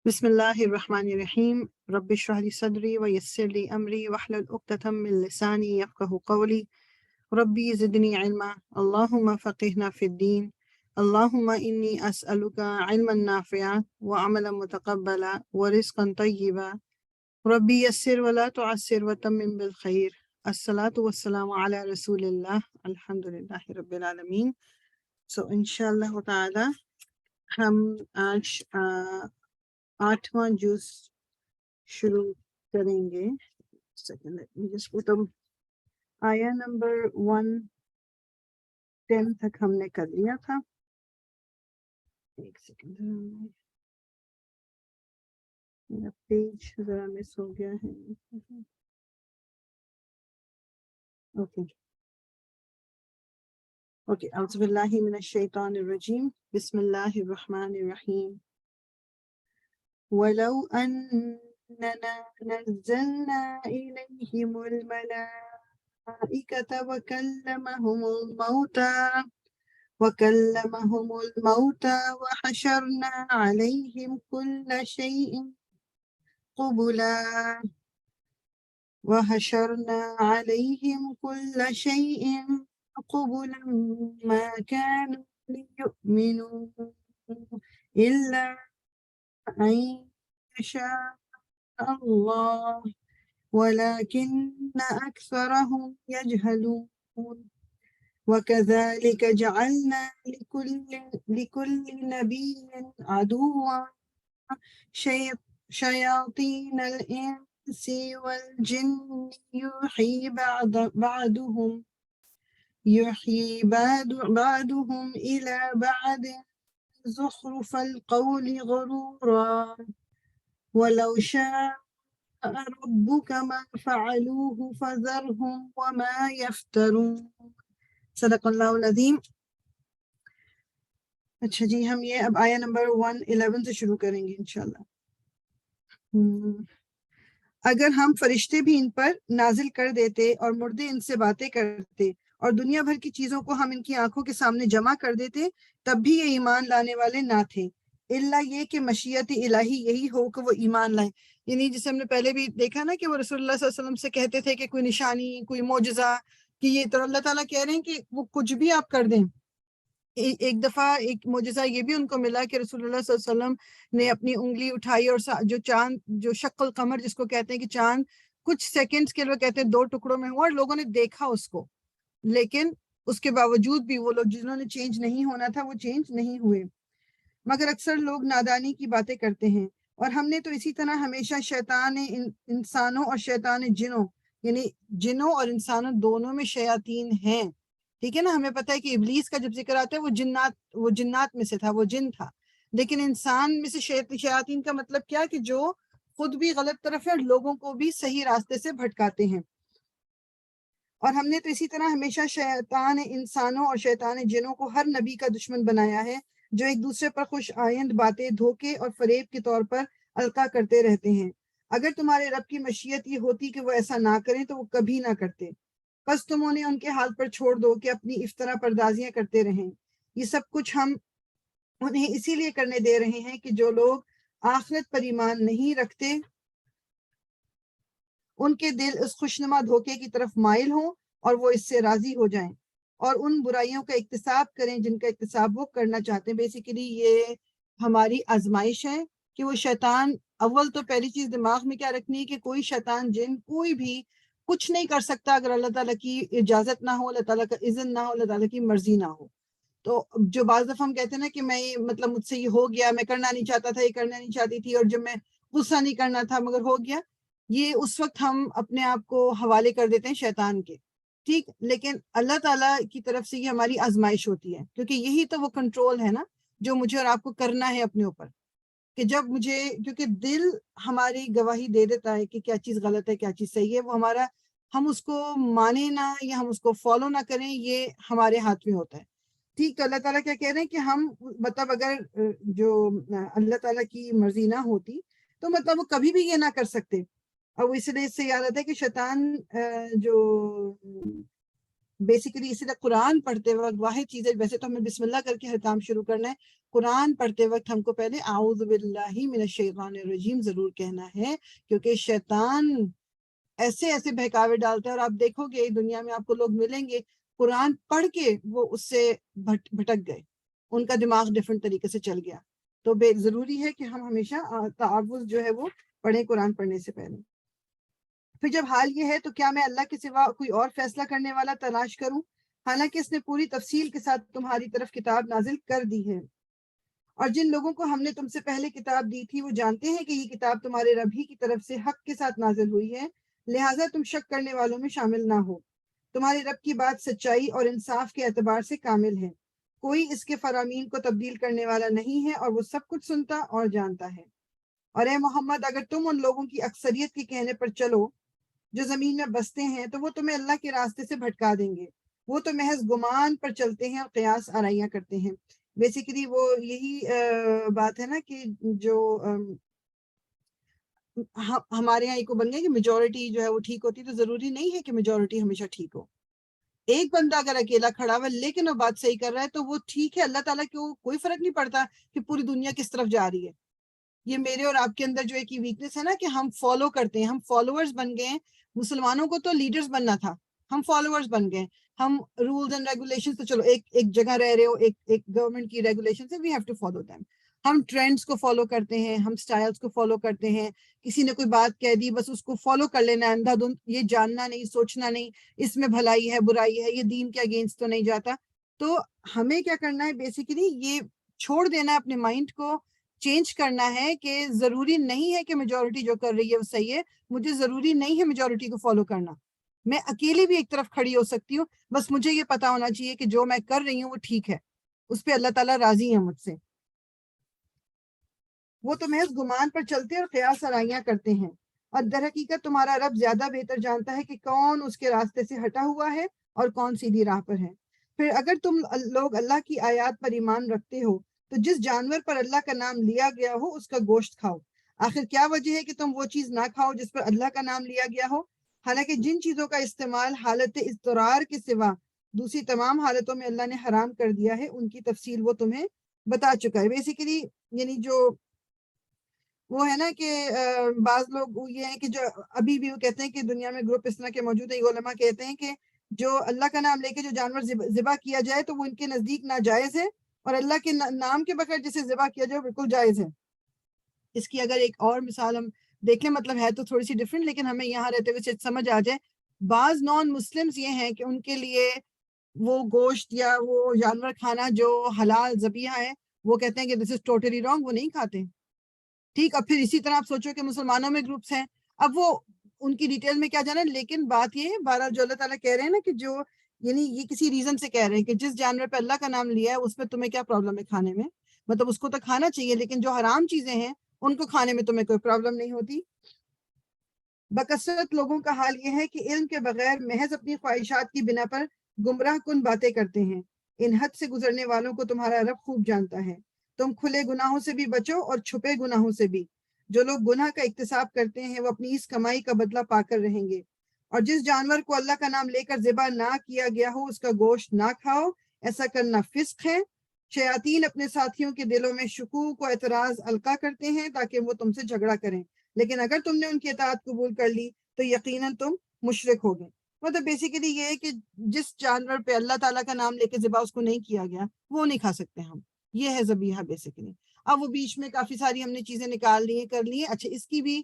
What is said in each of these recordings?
بسم اللہ الرحمن الرحیم رب اشرح لی صدری ویسر لی امری واحلل عقدۃ من لسانی یفقہوا قولی ربی زدنی علما اللہم فقہنا فی الدین اللہم انی اسألک علما نافعا وعملا متقبلا ورزقا طیبا ربی یسر ولا تعسر وتمم بالخیر الصلاۃ والسلام علی رسول اللہ الحمد للہ رب العالمین۔ انشاءاللہ تعالی ہم آج 8واں جز شروع کریں گے۔ Second let me just put آیا نمبر 110 تک ہم نے کر لیا تھا۔ ایک سیکنڈ، میرا پیج ذرا مس ہو گیا ہے۔ اوکے اعوذ باللہ من الشیطان الرجیم، بسم اللہ الرحمن الرحیم۔ وَلَوْ أَنَّنَا نَزَّلْنَا إِلَيْهِمُ الْمَلَائِكَةَ وَكَلَّمَهُمُ الْمَوْتَى وَحَشَرْنَا عَلَيْهِمْ كُلَّ شَيْءٍ قُبُلًا مَا كَانُوا لِيُؤْمِنُوا إِلَّا أن يشاء الله ولكن أكثرهم يجهلون وكذلك جعلنا لكل نبي عدوا شياطين الإنس والجن يوحي بعضهم إلى بعض زخرف القول غرورا ولو شاء ربك ما فعلوه فذرهم وما يفترون۔ صدق اللہ العظیم۔ اچھا جی، ہم یہ اب آیا نمبر 111 سے شروع کریں گے انشاءاللہ۔ اگر ہم فرشتے بھی ان پر نازل کر دیتے اور مردے ان سے باتیں کرتے اور دنیا بھر کی چیزوں کو ہم ان کی آنکھوں کے سامنے جمع کر دیتے تب بھی یہ ایمان لانے والے نہ تھے، الا یہ کہ مشیت الہی یہی ہو کہ وہ ایمان لائیں۔ یعنی جسے ہم نے پہلے بھی دیکھا نا کہ وہ رسول اللہ صلی اللہ علیہ وسلم سے کہتے تھے کہ کوئی نشانی، کوئی معجزہ، کہ یہ تو اللہ تعالیٰ کہہ رہے ہیں کہ وہ کچھ بھی آپ کر دیں۔ ایک دفعہ ایک معجزہ یہ بھی ان کو ملا کہ رسول اللہ صلی اللہ علیہ وسلم نے اپنی انگلی اٹھائی اور جو چاند، جو شق القمر جس کو کہتے ہیں کہ چاند کچھ سیکنڈز کے لیے کہتے ہیں 2 ٹکڑوں میں ہوا، اور لوگوں نے دیکھا اس کو، لیکن اس کے باوجود بھی وہ لوگ جنہوں نے چینج نہیں ہونا تھا وہ چینج نہیں ہوئے، مگر اکثر لوگ نادانی کی باتیں کرتے ہیں۔ اور ہم نے تو اسی طرح ہمیشہ شیطان انسانوں اور شیطان جنوں، یعنی جنوں اور انسانوں دونوں میں شیاطین ہیں، ٹھیک ہے نا۔ ہمیں پتہ ہے کہ ابلیس کا جب ذکر آتا ہے وہ جنات میں سے تھا، وہ جن تھا، لیکن انسان میں سے شیاطین کا مطلب کیا کہ جو خود بھی غلط طرف ہے اور لوگوں کو بھی صحیح راستے سے بھٹکاتے ہیں۔ اور ہم نے تو اسی طرح ہمیشہ شیطان انسانوں اور شیطان جنوں کو ہر نبی کا دشمن بنایا ہے، جو ایک دوسرے پر خوش آئند باتیں دھوکے اور فریب کے طور پر القا کرتے رہتے ہیں۔ اگر تمہارے رب کی مشیت یہ ہوتی کہ وہ ایسا نہ کریں تو وہ کبھی نہ کرتے، بس تم انہیں ان کے حال پر چھوڑ دو کہ اپنی افطرا پردازیاں کرتے رہیں۔ یہ سب کچھ ہم انہیں اسی لیے کرنے دے رہے ہیں کہ جو لوگ آخرت پر ایمان نہیں رکھتے ان کے دل اس خوشنما دھوکے کی طرف مائل ہوں اور وہ اس سے راضی ہو جائیں اور ان برائیوں کا اکتساب کریں جن کا اکتساب وہ کرنا چاہتے ہیں۔ بیسیکلی یہ ہماری آزمائش ہے کہ وہ شیطان، اول تو پہلی چیز دماغ میں کیا رکھنی ہے کہ کوئی شیطان جن کوئی بھی کچھ نہیں کر سکتا اگر اللہ تعالیٰ کی اجازت نہ ہو، اللہ تعالیٰ کا اذن نہ ہو، اللہ تعالیٰ کی مرضی نہ ہو۔ تو جو بعض دفعہ ہم کہتے ہیں نا کہ میں مطلب مجھ سے یہ ہو گیا، میں کرنا نہیں چاہتا تھا، یہ کرنا نہیں چاہتی تھی، اور جب میں غصہ نہیں کرنا تھا مگر ہو گیا، یہ اس وقت ہم اپنے آپ کو حوالے کر دیتے ہیں شیطان کے، ٹھیک۔ لیکن اللہ تعالیٰ کی طرف سے یہ ہماری آزمائش ہوتی ہے، کیونکہ یہی تو وہ کنٹرول ہے نا جو مجھے اور آپ کو کرنا ہے اپنے اوپر، کہ جب مجھے، کیونکہ دل ہماری گواہی دے دیتا ہے کہ کیا چیز غلط ہے کیا چیز صحیح ہے، وہ ہمارا، ہم اس کو مانیں نہ یا ہم اس کو فالو نہ کریں، یہ ہمارے ہاتھ میں ہوتا ہے، ٹھیک۔ تو اللہ تعالیٰ کیا کہہ رہے ہیں کہ ہم مطلب اگر جو اللہ تعالیٰ کی مرضی نہ ہوتی تو مطلب وہ کبھی بھی یہ نہ کر سکتے۔ اور وہ اس لیے اس سے یاد آتا ہے کہ شیطان جو بیسیکلی اسی طرح قرآن پڑھتے وقت واحد چیز ہے، ویسے تو ہمیں بسم اللہ کر کے ہر کام شروع کرنا ہے، قرآن پڑھتے وقت ہم کو پہلے اعوذ باللہ من الشیطان الرجیم ضرور کہنا ہے، کیونکہ شیطان ایسے ایسے بہکاوے ڈالتا ہے، اور آپ دیکھو گے دنیا میں آپ کو لوگ ملیں گے قرآن پڑھ کے وہ اس سے بھٹک گئے، ان کا دماغ ڈفرنٹ طریقے سے چل گیا. تو ضروری ہے کہ ہم ہمیشہ تعوذ جو ہے وہ پڑھیں قرآن پڑھنے سے پہلے. پھر جب حال یہ ہے تو کیا میں اللہ کے سوا کوئی اور فیصلہ کرنے والا تلاش کروں، حالانکہ اس نے پوری تفصیل کے ساتھ تمہاری طرف کتاب نازل کر دی ہے. اور جن لوگوں کو ہم نے تم سے پہلے کتاب دی تھی وہ جانتے ہیں کہ یہ کتاب تمہارے رب ہی کی طرف سے حق کے ساتھ نازل ہوئی ہے، لہٰذا تم شک کرنے والوں میں شامل نہ ہو. تمہارے رب کی بات سچائی اور انصاف کے اعتبار سے کامل ہے، کوئی اس کے فرامین کو تبدیل کرنے والا نہیں ہے، اور وہ سب کچھ سنتا اور جانتا ہے. اور اے محمد اگر تم ان لوگوں کی اکثریت کے کہنے پر چلو جو زمین میں بستے ہیں تو وہ تمہیں اللہ کے راستے سے بھٹکا دیں گے، وہ تو محض گمان پر چلتے ہیں اور قیاس آرائیاں کرتے ہیں. بیسیکلی وہ یہی بات ہے نا کہ جو ہمارے یہاں ایک بن گیا کہ میجورٹی جو ہے وہ ٹھیک ہوتی، تو ضروری نہیں ہے کہ میجورٹی ہمیشہ ٹھیک ہو. ایک بندہ اگر اکیلا کھڑا ہوا لیکن وہ بات صحیح کر رہا ہے تو وہ ٹھیک ہے، اللہ تعالیٰ کو کوئی فرق نہیں پڑتا کہ پوری دنیا کس طرف جا رہی ہے. یہ میرے اور آپ کے اندر جو ایک ویکنس ہے نا کہ ہم فالو کرتے ہیں، ہم فالوورز بن گئے ہیں. مسلمانوں کو تو لیڈرز بننا تھا، ہم فالوورز بن گئے. ہم رولز اینڈ ریگولیشن تو چلو ایک جگہ رہ رہے ہو، ایک گورنمنٹ کی ریگولیشن سے we have to follow them. ہم ٹرینڈز کو فالو کرتے ہیں، ہم سٹائلز کو فالو کرتے ہیں. کسی نے کوئی بات کہہ دی بس اس کو فالو کر لینا اندھا دھند، یہ جاننا نہیں سوچنا نہیں اس میں بھلائی ہے برائی ہے، یہ دین کے اگینسٹ تو نہیں جاتا. تو ہمیں کیا کرنا ہے بیسیکلی یہ چھوڑ دینا ہے، اپنے مائنڈ کو چینج کرنا ہے کہ ضروری نہیں ہے کہ میجورٹی جو کر رہی ہے وہ صحیح ہے، مجھے ضروری نہیں ہے میجورٹی کو فالو کرنا، میں اکیلی بھی ایک طرف کھڑی ہو سکتی ہوں، بس مجھے یہ پتا ہونا چاہیے کہ جو میں کر رہی ہوں وہ ٹھیک ہے، اس پہ اللہ تعالیٰ راضی ہے مجھ سے. وہ تو محض گمان پر چلتے اور قیاس آرائیاں کرتے ہیں، اور در حقیقت تمہارا رب زیادہ بہتر جانتا ہے کہ کون اس کے راستے سے ہٹا ہوا ہے اور کون سیدھی راہ پر ہے. پھر اگر تم لوگ اللہ کی آیات پر ایمان رکھتے ہو تو جس جانور پر اللہ کا نام لیا گیا ہو اس کا گوشت کھاؤ. آخر کیا وجہ ہے کہ تم وہ چیز نہ کھاؤ جس پر اللہ کا نام لیا گیا ہو، حالانکہ جن چیزوں کا استعمال حالت اضطرار کے سوا دوسری تمام حالتوں میں اللہ نے حرام کر دیا ہے ان کی تفصیل وہ تمہیں بتا چکا ہے. بیسیکلی یعنی جو وہ ہے نا کہ بعض لوگ یہ ہیں کہ جو ابھی بھی وہ کہتے ہیں کہ دنیا میں گروپ اس طرح کے موجود ہیں، علماء کہتے ہیں کہ جو اللہ کا نام لے کے جو جانور ذبح کیا جائے تو وہ ان کے نزدیک ناجائز ہے، اور اللہ کے نام کے بغیر جسے ذبح کیا جائے وہ بالکل جائز ہے. اس کی اگر ایک اور مثال ہم دیکھ لیں، مطلب ہے تو تھوڑی سی ڈفرینٹ لیکن ہمیں یہاں رہتے ہوئے سمجھ آ جائے. بعض نان مسلمز یہ ہیں کہ ان کے لیے وہ گوشت یا وہ جانور کھانا جو حلال ذبیحہ ہے وہ کہتے ہیں کہ دس از ٹوٹلی رانگ، وہ نہیں کھاتے. ٹھیک، اب پھر اسی طرح آپ سوچو کہ مسلمانوں میں گروپس ہیں، اب وہ ان کی ڈیٹیل میں کیا جانا ہے، لیکن بات یہ ہے بہرحال جو اللہ تعالیٰ کہہ رہے ہیں نا کہ جو یعنی یہ کسی ریزن سے کہہ رہے ہیں کہ جس جانور پہ اللہ کا نام لیا ہے اس پہ تمہیں کیا پرابلم ہے کھانے میں، مطلب اس کو تو کھانا چاہیے، لیکن جو حرام چیزیں ہیں ان کو کھانے میں تمہیں کوئی پرابلم نہیں ہوتی. بکثرت لوگوں کا حال یہ ہے کہ علم کے بغیر محض اپنی خواہشات کی بنا پر گمراہ کن باتیں کرتے ہیں. ان حد سے گزرنے والوں کو تمہارا رب خوب جانتا ہے. تم کھلے گناہوں سے بھی بچو اور چھپے گناہوں سے بھی. جو لوگ گناہ کا اکتساب کرتے ہیں وہ اپنی اس کمائی کا بدلہ پا کر رہیں گے. اور جس جانور کو اللہ کا نام لے کر ذبح نہ کیا گیا ہو اس کا گوشت نہ کھاؤ، ایسا کرنا فسق ہے. شیاطین اپنے ساتھیوں کے دلوں میں شکوک و اعتراض القا کرتے ہیں تاکہ وہ تم سے جھگڑا کریں، لیکن اگر تم نے ان کی اطاعت قبول کر لی تو یقیناً تم مشرک ہوگے. مطلب بیسیکلی یہ ہے کہ جس جانور پہ اللہ تعالیٰ کا نام لے کے ذبح اس کو نہیں کیا گیا وہ نہیں کھا سکتے ہم، یہ ہے ذبیحہ بیسیکلی. اب وہ بیچ میں کافی ساری ہم نے چیزیں نکال لی ہیں کر لی ہیں. اچھا اس کی بھی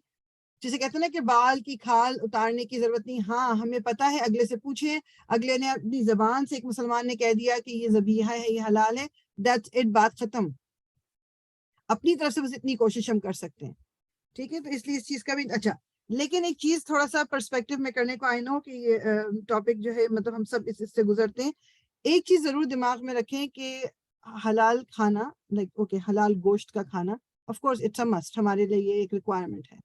جسے کہتے ہیں نا کہ بال کی کھال اتارنے کی ضرورت نہیں، ہاں ہمیں پتہ ہے، اگلے سے پوچھیں، اگلے نے اپنی زبان سے ایک مسلمان نے کہہ دیا کہ یہ ذبیحہ ہے یہ حلال ہے، دیٹس اٹ، بات ختم. اپنی طرف سے بس اتنی کوشش ہم کر سکتے ہیں. ٹھیک ہے، تو اس لیے اس چیز کا بھی اچھا. لیکن ایک چیز تھوڑا سا پرسپیکٹو میں کرنے کو آئی نو کہ یہ ٹاپک جو ہے مطلب ہم سب اس سے گزرتے ہیں. ایک چیز ضرور دماغ میں رکھیں کہ حلال کھانا لائک اوکے حلال گوشت کا کھانا of course it's a must, ہمارے لیے یہ ایک ریکوائرمنٹ ہے.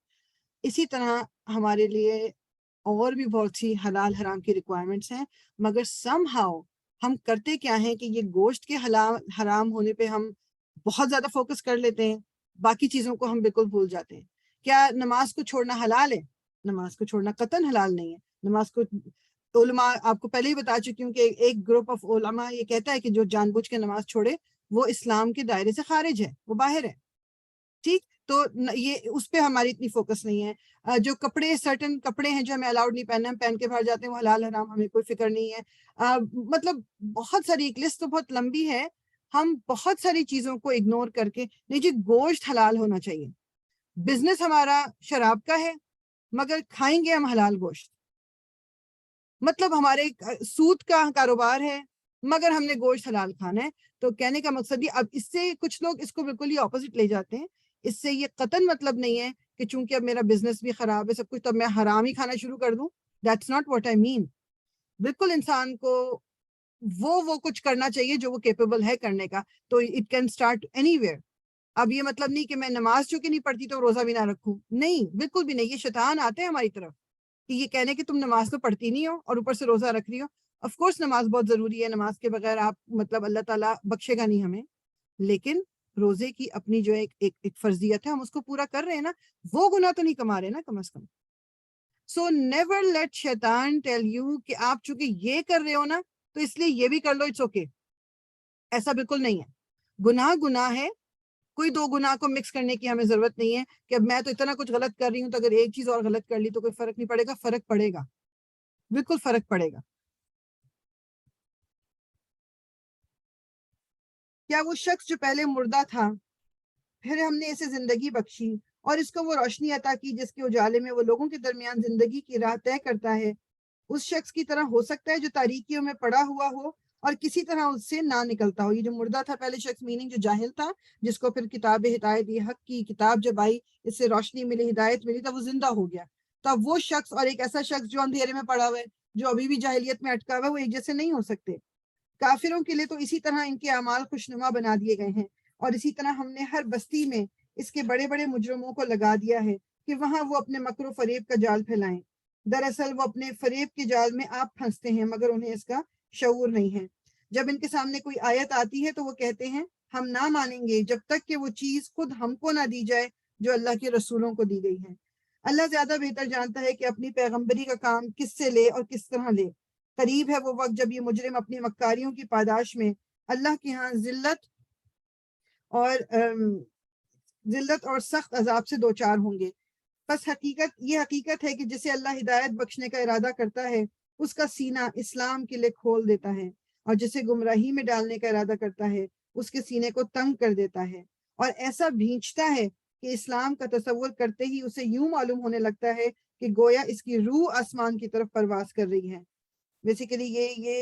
اسی طرح ہمارے لیے اور بھی بہت سی حلال حرام کی ریکوائرمنٹس ہیں، مگر سم ہاؤ ہم کرتے کیا ہیں کہ یہ گوشت کے حلال حرام ہونے پہ ہم بہت زیادہ فوکس کر لیتے ہیں، باقی چیزوں کو ہم بالکل بھول جاتے ہیں. کیا نماز کو چھوڑنا حلال ہے؟ نماز کو چھوڑنا قطعاً حلال نہیں ہے. نماز کو علماء آپ کو پہلے ہی بتا چکی ہوں کہ ایک گروپ آف علماء یہ کہتا ہے کہ جو جان بوجھ کے نماز چھوڑے وہ اسلام کے دائرے سے خارج ہے، وہ باہر ہے. ٹھیک، تو یہ اس پہ ہماری اتنی فوکس نہیں ہے. جو کپڑے سرٹن کپڑے ہیں جو ہمیں الاؤڈ نہیں پہننا، ہم پہن کے باہر جاتے ہیں، وہ حلال حرام ہمیں کوئی فکر نہیں ہے. مطلب بہت ساری، ایک لسٹ تو بہت لمبی ہے. ہم بہت ساری چیزوں کو اگنور کر کے، نہیں جی گوشت حلال ہونا چاہیے. بزنس ہمارا شراب کا ہے مگر کھائیں گے ہم حلال گوشت. مطلب ہمارے سود کا کاروبار ہے مگر ہم نے گوشت حلال کھانا ہے. تو کہنے کا مقصد یہ، اب اس سے کچھ لوگ اس کو بالکل ہی اپوزٹ لے جاتے ہیں. اس سے یہ قطعاً مطلب نہیں ہے کہ چونکہ اب میرا بزنس بھی خراب ہے سب کچھ، تو اب میں حرام ہی کھانا شروع کر دوں. دیٹس ناٹ واٹ آئی مین. بالکل انسان کو وہ کچھ کرنا چاہیے جو وہ کیپیبل ہے کرنے کا. تو it can start any where. اب یہ مطلب نہیں کہ میں نماز چونکہ نہیں پڑھتی تو روزہ بھی نہ رکھوں، نہیں، بالکل بھی نہیں. یہ شیطان آتے ہیں ہماری طرف کہ یہ کہنے کہ تم نماز تو پڑھتی نہیں ہو اور اوپر سے روزہ رکھ رہی ہو. آف کورس نماز بہت ضروری ہے، نماز کے بغیر آپ مطلب اللہ تعالیٰ بخشے گا نہیں ہمیں. لیکن روزے کی اپنی جو ایک فرضیت ہے، ہم اس کو پورا کر رہے ہیں نا، وہ گناہ تو نہیں کما رہے نا کم از کم. سو نیور لیٹ شیطان ٹیل یو کہ آپ چونکہ یہ کر رہے ہو نا تو اس لیے یہ بھی کر لو، اٹس اوکے. ایسا بالکل نہیں ہے. گناہ ہے. کوئی دو گناہ کو مکس کرنے کی ہمیں ضرورت نہیں ہے کہ اب میں تو اتنا کچھ غلط کر رہی ہوں تو اگر ایک چیز اور غلط کر لی تو کوئی فرق نہیں پڑے گا. فرق پڑے گا، بالکل فرق پڑے گا. کیا وہ شخص جو پہلے مردہ تھا پھر ہم نے اسے زندگی بخشی اور اس کو وہ روشنی عطا کی جس کے اجالے میں وہ لوگوں کے درمیان زندگی کی راہ طے کرتا ہے، اس شخص کی طرح ہو سکتا ہے جو تاریکیوں میں پڑا ہوا ہو اور کسی طرح اس سے نہ نکلتا ہو؟ یہ جو مردہ تھا پہلے شخص، میننگ جو جاہل تھا، جس کو پھر کتاب ہدایت، یہ حق کی کتاب جب آئی، اس سے روشنی ملی، ہدایت ملی، تب وہ زندہ ہو گیا. تب وہ شخص اور ایک ایسا شخص جو اندھیرے میں پڑا ہوا ہے، جو ابھی بھی جاہلیت میں اٹکا ہوا ہے، وہ ایک جیسے نہیں ہو سکتے. کافروں کے لیے تو اسی طرح ان کے اعمال خوشنما بنا دیے گئے ہیں، اور اسی طرح ہم نے ہر بستی میں اس کے بڑے بڑے مجرموں کو لگا دیا ہے کہ وہاں وہ اپنے مکر و فریب کا جال پھیلائیں. دراصل وہ اپنے فریب کے جال میں آپ پھنستے ہیں مگر انہیں اس کا شعور نہیں ہے. جب ان کے سامنے کوئی آیت آتی ہے تو وہ کہتے ہیں ہم نہ مانیں گے جب تک کہ وہ چیز خود ہم کو نہ دی جائے جو اللہ کے رسولوں کو دی گئی ہے. اللہ زیادہ بہتر جانتا ہے کہ اپنی پیغمبری کا کام کس سے لے اور کس طرح لے. قریب ہے وہ وقت جب یہ مجرم اپنی مکاریوں کی پاداش میں اللہ کے ہاں ذلت اور سخت عذاب سے دوچار ہوں گے. بس یہ حقیقت ہے کہ جسے اللہ ہدایت بخشنے کا ارادہ کرتا ہے اس کا سینہ اسلام کے لیے کھول دیتا ہے، اور جسے گمراہی میں ڈالنے کا ارادہ کرتا ہے اس کے سینے کو تنگ کر دیتا ہے اور ایسا بھینچتا ہے کہ اسلام کا تصور کرتے ہی اسے یوں معلوم ہونے لگتا ہے کہ گویا اس کی روح آسمان کی طرف پرواز کر رہی ہے. بیسیکلی یہ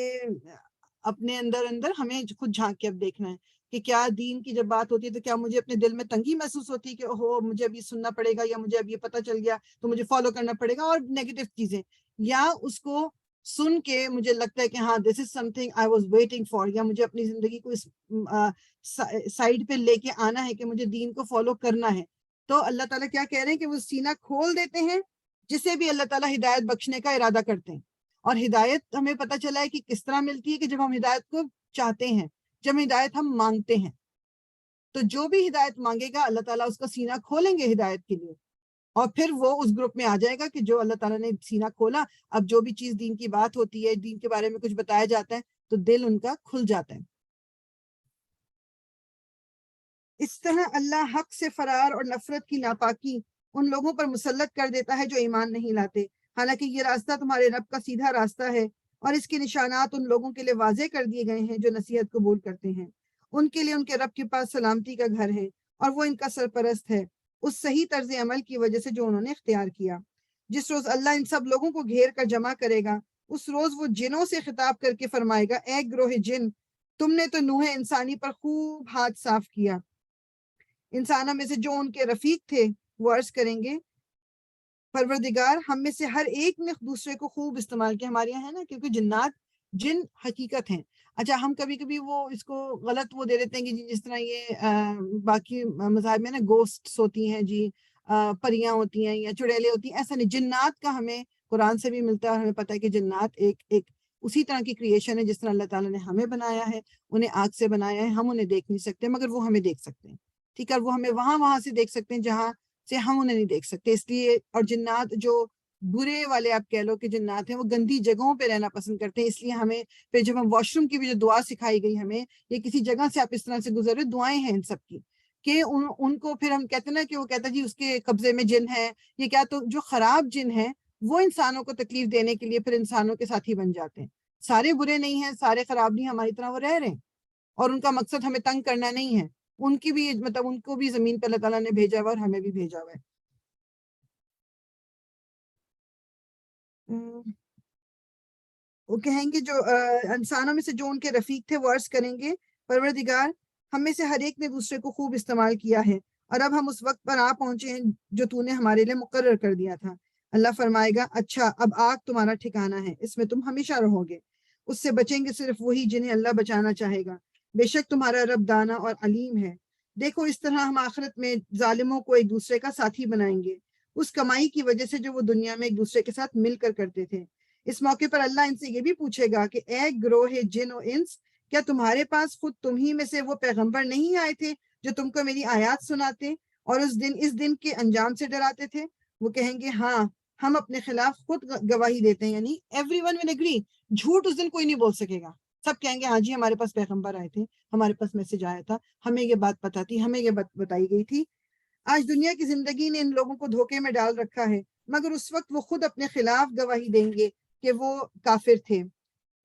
اپنے اندر ہمیں خود جھانک کے اب دیکھنا ہے کہ کیا دین کی جب بات ہوتی ہے تو کیا مجھے اپنے دل میں تنگی محسوس ہوتی ہے کہ اوہو مجھے اب یہ سننا پڑے گا، یا مجھے اب یہ پتہ چل گیا تو مجھے فالو کرنا پڑے گا، اور نیگیٹو چیزیں، یا اس کو سن کے مجھے لگتا ہے کہ ہاں this is something I was waiting for, یا مجھے اپنی زندگی کو اس سائڈ پہ لے کے آنا ہے کہ مجھے دین کو فالو کرنا ہے. تو اللہ تعالیٰ کیا کہہ رہے ہیں کہ وہ سینہ کھول دیتے ہیں جسے بھی اللہ تعالیٰ ہدایت بخشنے کا ارادہ کرتے ہیں. اور ہدایت ہمیں پتہ چلا ہے کہ کس طرح ملتی ہے کہ جب ہم ہدایت کو چاہتے ہیں، جب ہدایت ہم مانگتے ہیں. تو جو بھی ہدایت مانگے گا اللہ تعالیٰ اس کا سینہ کھولیں گے ہدایت کے لیے، اور پھر وہ اس گروپ میں آ جائے گا کہ جو اللہ تعالیٰ نے سینہ کھولا. اب جو بھی چیز دین کی بات ہوتی ہے، دین کے بارے میں کچھ بتایا جاتا ہے تو دل ان کا کھل جاتا ہے. اس طرح اللہ حق سے فرار اور نفرت کی ناپاکی ان لوگوں پر مسلط کر دیتا ہے جو ایمان نہیں لاتے، حالانکہ یہ راستہ تمہارے رب کا سیدھا راستہ ہے، اور اس کے نشانات ان لوگوں کے لیے واضح کر دیے گئے ہیں جو نصیحت قبول کرتے ہیں. ان کے لیے ان کے رب کے پاس سلامتی کا گھر ہے اور وہ ان کا سرپرست ہے اس صحیح طرز عمل کی وجہ سے جو انہوں نے اختیار کیا. جس روز اللہ ان سب لوگوں کو گھیر کر جمع کرے گا اس روز وہ جنوں سے خطاب کر کے فرمائے گا، اے گروہ جن، تم نے تو نوح انسانی پر خوب ہاتھ صاف کیا. انسانوں میں سے جو ان کے رفیق تھے وہ عرض کریں گے، پروردگار ہم میں سے ہر ایک نے دوسرے کو خوب استعمال کیا. ہمارے یہاں ہے نا، کیونکہ جن حقیقت ہیں. اچھا، ہم کبھی کبھی وہ اس کو غلط وہ دے دیتے ہیں کہ جس طرح یہ باقی مذاہب میں نا گوسٹس ہوتی ہیں جی، پریاں ہوتی ہیں یا چڑیلیں ہوتی ہیں. ایسا نہیں، جنات کا ہمیں قرآن سے بھی ملتا ہے، اور ہمیں پتہ ہے کہ جنات ایک اسی طرح کی کریشن ہے جس طرح اللہ تعالیٰ نے ہمیں بنایا ہے. انہیں آگ سے بنایا ہے، ہم انہیں دیکھ نہیں سکتے مگر وہ ہمیں دیکھ سکتے ہیں. ٹھیک ہے، وہ ہمیں وہاں سے دیکھ سکتے ہیں جہاں سے ہم انہیں نہیں دیکھ سکتے. اس لیے اور جنات جو برے والے آپ کہہ لو کہ جنات ہیں وہ گندی جگہوں پہ رہنا پسند کرتے ہیں. اس لیے ہمیں پھر جب ہم واش روم کی بھی جو دعا سکھائی گئی ہمیں, یہ کسی جگہ سے آپ اس طرح سے گزر رہے, دعائیں ہیں ان سب کی, کہ ان کو پھر ہم کہتے ہیں نا کہ وہ کہتا ہے جی اس کے قبضے میں جن ہے یہ کیا, تو جو خراب جن ہے وہ انسانوں کو تکلیف دینے کے لیے پھر انسانوں کے ساتھی بن جاتے ہیں. سارے برے نہیں ہیں, سارے خراب نہیں, ہماری طرح وہ رہ رہے ہیں, اور ان کا مقصد ہمیں تنگ کرنا نہیں ہے. ان کی بھی مطلب ان کو بھی زمین پہ اللہ تعالیٰ نے بھیجا ہوا اور ہمیں بھی بھیجا ہوا ہے. وہ کہیں گے جو انسانوں میں سے جو ان کے رفیق تھے وہ عرض کریں گے, پروردگار ہم میں سے ہر ایک نے دوسرے کو خوب استعمال کیا ہے, اور اب ہم اس وقت پر آ پہنچے ہیں جو تو نے ہمارے لیے مقرر کر دیا تھا. اللہ فرمائے گا اچھا اب آگ تمہارا ٹھکانہ ہے, اس میں تم ہمیشہ رہو گے. اس سے بچیں گے صرف وہی جنہیں اللہ بچانا چاہے گا, بے شک تمہارا رب دانا اور علیم ہے. دیکھو اس طرح ہم آخرت میں ظالموں کو ایک دوسرے کا ساتھی بنائیں گے, اس کمائی کی وجہ سے جو وہ دنیا میں ایک دوسرے کے ساتھ مل کر کرتے تھے. اس موقع پر اللہ ان سے یہ بھی پوچھے گا کہ اے گروہ جن و انس, کیا تمہارے پاس خود تم ہی میں سے وہ پیغمبر نہیں آئے تھے جو تم کو میری آیات سناتے اور اس دن کے انجام سے ڈراتے تھے؟ وہ کہیں گے ہاں, ہم اپنے خلاف خود گواہی دیتے ہیں, یعنی ایوری ون ول اگری, جھوٹ اس دن کوئی نہیں بول سکے گا. سب کہیں گے ہاں جی ہمارے پاس پیغمبر آئے تھے, ہمارے پاس میسج آیا تھا, ہمیں یہ بات پتہ تھی, ہمیں یہ بات بتائی گئی تھی. آج دنیا کی زندگی نے ان لوگوں کو دھوکے میں ڈال رکھا ہے, مگر اس وقت وہ خود اپنے خلاف گواہی دیں گے کہ وہ کافر تھے.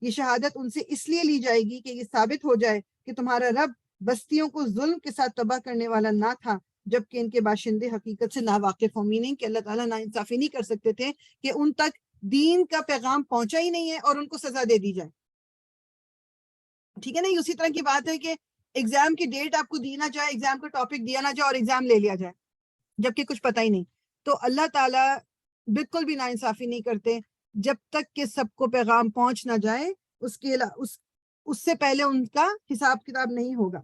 یہ شہادت ان سے اس لیے لی جائے گی کہ یہ ثابت ہو جائے کہ تمہارا رب بستیوں کو ظلم کے ساتھ تباہ کرنے والا نہ تھا, جبکہ ان کے باشندے حقیقت سے ناواقف ہوں, میننگ کہ اللہ تعالیٰ ناانصافی نہیں کر سکتے تھے کہ ان تک دین کا پیغام پہنچا ہی نہیں ہے اور ان کو سزا دے دی جائے. ٹھیک ہے نا, اسی طرح کی بات ہے کہ ایگزام کی ڈیٹ آپ کو دی نہ جائے, ایگزام کا ٹاپک دیا نہ جائے اور ایگزام لے لیا جائے جبکہ کچھ پتہ ہی نہیں. تو اللہ تعالیٰ بالکل بھی ناانصافی نہیں کرتے جب تک کہ سب کو پیغام پہنچ نہ جائے, اس سے پہلے ان کا حساب کتاب نہیں ہوگا.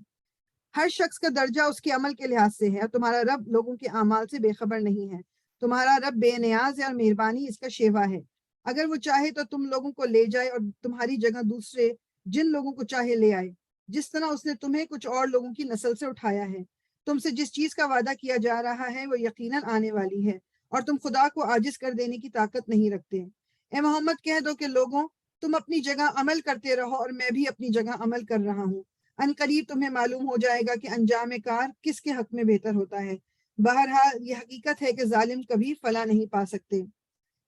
ہر شخص کا درجہ اس کے عمل کے لحاظ سے ہے, اور تمہارا رب لوگوں کے اعمال سے بے خبر نہیں ہے. تمہارا رب بے نیاز ہے اور مہربانی اس کا شیوا ہے. اگر وہ چاہے تو تم لوگوں کو لے جائے اور تمہاری جگہ دوسرے جن لوگوں کو چاہے لے آئے, جس طرح اس نے تمہیں کچھ اور لوگوں کی نسل سے اٹھایا ہے. تم سے جس چیز کا وعدہ کیا جا رہا ہے وہ یقیناً آنے والی ہے, اور تم خدا کو عاجز کر دینے کی طاقت نہیں رکھتے. اے محمد کہہ دو کہ لوگوں تم اپنی جگہ عمل کرتے رہو اور میں بھی اپنی جگہ عمل کر رہا ہوں. ان قریب تمہیں معلوم ہو جائے گا کہ انجام کار کس کے حق میں بہتر ہوتا ہے. بہرحال یہ حقیقت ہے کہ ظالم کبھی فلاح نہیں پا سکتے.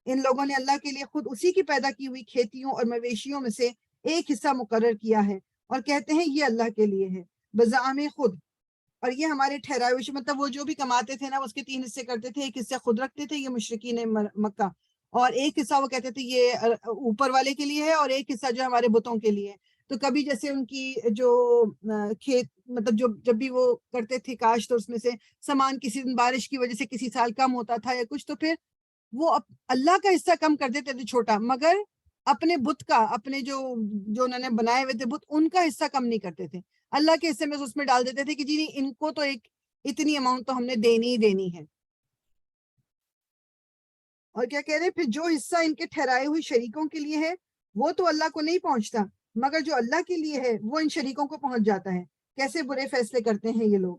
ان لوگوں نے اللہ کے لیے خود اسی کی پیدا کی ہوئی کھیتیوں اور مویشیوں میں سے ایک حصہ مقرر کیا ہے, اور کہتے ہیں یہ اللہ کے لیے ہے بزعم خود, اور یہ ہمارے ٹھہرائے ہوئے, مطلب وہ جو بھی کماتے تھے نا اس کے 3 حصے کرتے تھے, ایک حصہ خود رکھتے تھے یہ مشرکین مکہ, اور ایک حصہ وہ کہتے تھے یہ اوپر والے کے لیے ہے, اور ایک حصہ جو ہمارے بتوں کے لیے. تو کبھی جیسے ان کی جو کھیت مطلب جب بھی وہ کرتے تھے کاشت, تو اس میں سے سامان کسی دن بارش کی وجہ سے کسی سال کم ہوتا تھا یا کچھ, تو پھر وہ اللہ کا حصہ کم کر دیتے تھے چھوٹا, مگر اپنے بت کا, اپنے جو انہوں نے بنائے ہوئے تھے بت, ان کا حصہ کم نہیں کرتے تھے. اللہ کے حصے میں اس میں ڈال دیتے تھے کہ جی نہیں ان کو تو اتنی اماؤنٹ تو ہم نے دینی ہی دینی ہے. اور کیا کہہ رہے, پھر جو حصہ ان کے ٹھہرائے ہوئے شریکوں کے لیے ہے وہ تو اللہ کو نہیں پہنچتا, مگر جو اللہ کے لیے ہے وہ ان شریکوں کو پہنچ جاتا ہے. کیسے برے فیصلے کرتے ہیں یہ لوگ.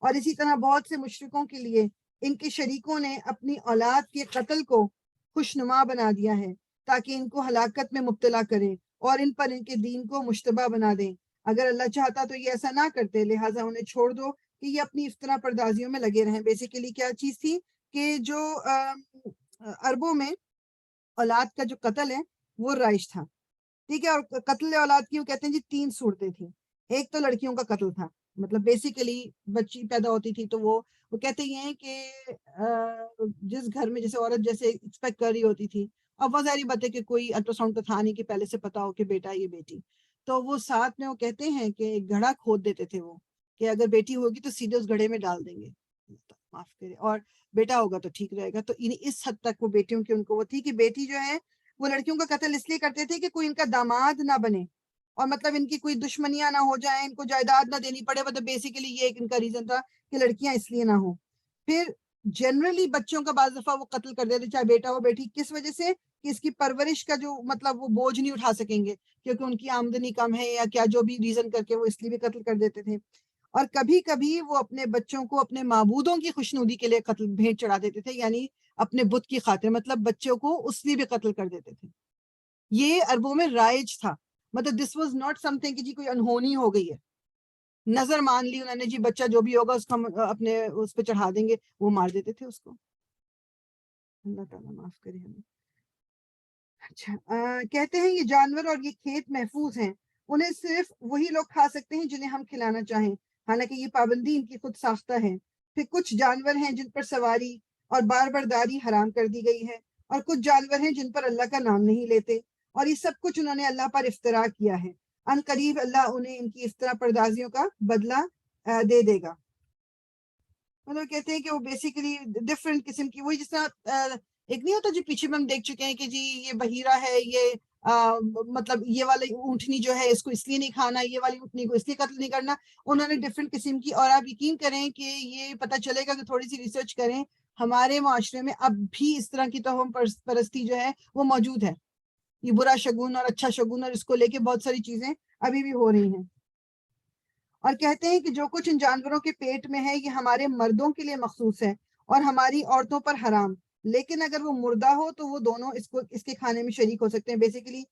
اور اسی طرح بہت سے مشرکوں کے لیے ان کے شریکوں نے اپنی اولاد کے قتل کو خوشنما بنا دیا ہے تاکہ ان کو ہلاکت میں مبتلا کریں اور ان پر ان کے دین کو مشتبہ بنا دیں. اگر اللہ چاہتا تو یہ ایسا نہ کرتے, لہٰذا انہیں چھوڑ دو کہ یہ اپنی افترا پردازیوں میں لگے رہیں. بیسیکلی کیا چیز تھی کہ جو عربوں میں اولاد کا جو قتل ہے وہ رائج تھا, ٹھیک ہے. اور قتل اولاد کی وہ کہتے ہیں جی 3 صورتیں تھیں. ایک تو لڑکیوں کا قتل تھا, مطلب بیسیکلی بچی پیدا ہوتی تھی تو وہ کہتے یہ ہیں کہ جس گھر میں جیسے عورت جیسے ایکسپیکٹ کر رہی ہوتی تھی, اب وہ ظاہری بات ہے کہ کوئی الٹرا ساؤنڈ تو تھا نہیں کہ پہلے سے پتا ہو کہ بیٹا یہ بیٹی, تو وہ ساتھ میں وہ کہتے ہیں کہ ایک گھڑا کھود دیتے تھے وہ, کہ اگر بیٹی ہوگی تو سیدھے اس گھڑے میں ڈال دیں گے, معاف کرے, اور بیٹا ہوگا تو ٹھیک رہے گا. تو اس حد تک وہ بیٹیوں کی ان کو وہ تھی کہ بیٹی جو ہے وہ لڑکیوں کا قتل اس لیے کرتے تھے کہ کوئی ان کا داماد نہ بنے, اور مطلب ان کی کوئی دشمنیاں نہ ہو جائیں, ان کو جائیداد نہ دینی پڑے. مطلب بیسیکلی یہ ایک ان کا ریزن تھا کہ لڑکیاں اس لیے نہ ہوں. پھر جنرلی بچوں کا بعض دفعہ وہ قتل کر دیتے, چاہے بیٹا ہو بیٹی, کس وجہ سے کہ اس کی پرورش کا جو مطلب وہ بوجھ نہیں اٹھا سکیں گے کیونکہ ان کی آمدنی کم ہے یا کیا جو بھی ریزن کر کے وہ اس لیے بھی قتل کر دیتے تھے. اور کبھی کبھی وہ اپنے بچوں کو اپنے معبودوں کی خوشنودی کے لیے قتل بھیٹ چڑھا دیتے تھے، یعنی اپنے بت کی خاطر، مطلب بچوں کو اس لیے بھی قتل کر دیتے تھے۔ یہ عربوں میں رائج تھا، مطلب this was not some thing کہ جی کوئی انہونی ہو گئی ہے، نظر مان لی انہوں نے جی بچہ جو بھی ہوگا اس کو ہم اپنے اس پہ چڑھا دیں گے، وہ مار دیتے تھے اس کو۔ اللہ تعالیٰ معاف کرے ہمیں۔ اچھا کہتے ہیں یہ جانور اور یہ کھیت محفوظ ہیں، انہیں صرف وہی لوگ کھا سکتے ہیں جنہیں ہم کھلانا چاہیں، حالانکہ یہ پابندی ان کی خود ساختہ ہے۔ پھر کچھ جانور ہیں جن پر سواری اور بار برداری حرام کر دی گئی ہے، اور کچھ جانور ہیں جن پر اللہ کا نام نہیں لیتے، اور یہ سب کچھ انہوں نے اللہ پر افطرا کیا ہے، ان قریب اللہ انہیں ان کی افطرا پردازیوں کا بدلہ دے دے گا۔ مطلب کہتے ہیں کہ وہ بیسیکلی ڈفرینٹ قسم کی، وہی جس طرح ایک نہیں ہوتا جو پیچھے میں ہم دیکھ چکے ہیں کہ جی یہ بحیرہ ہے، یہ مطلب یہ والی اونٹنی جو ہے اس کو اس لیے نہیں کھانا، یہ والی اونٹنی کو اس لیے قتل نہیں کرنا، انہوں نے ڈفرینٹ قسم کی۔ اور آپ یقین کریں کہ یہ پتہ چلے گا کہ تھوڑی سی ریسرچ کریں، ہمارے معاشرے میں اب بھی اس طرح کی توہم پرستی جو ہے وہ موجود ہے، یہ برا شگون اور اچھا شگون اور اس کو لے کے بہت ساری چیزیں ابھی بھی ہو رہی ہیں۔ اور کہتے ہیں کہ جو کچھ ان جانوروں کے پیٹ میں ہے یہ ہمارے مردوں کے لیے مخصوص ہے اور ہماری عورتوں پر حرام، لیکن اگر وہ مردہ ہو تو وہ دونوں اس کے کھانے میں شریک ہو سکتے ہیں۔ بیسیکلی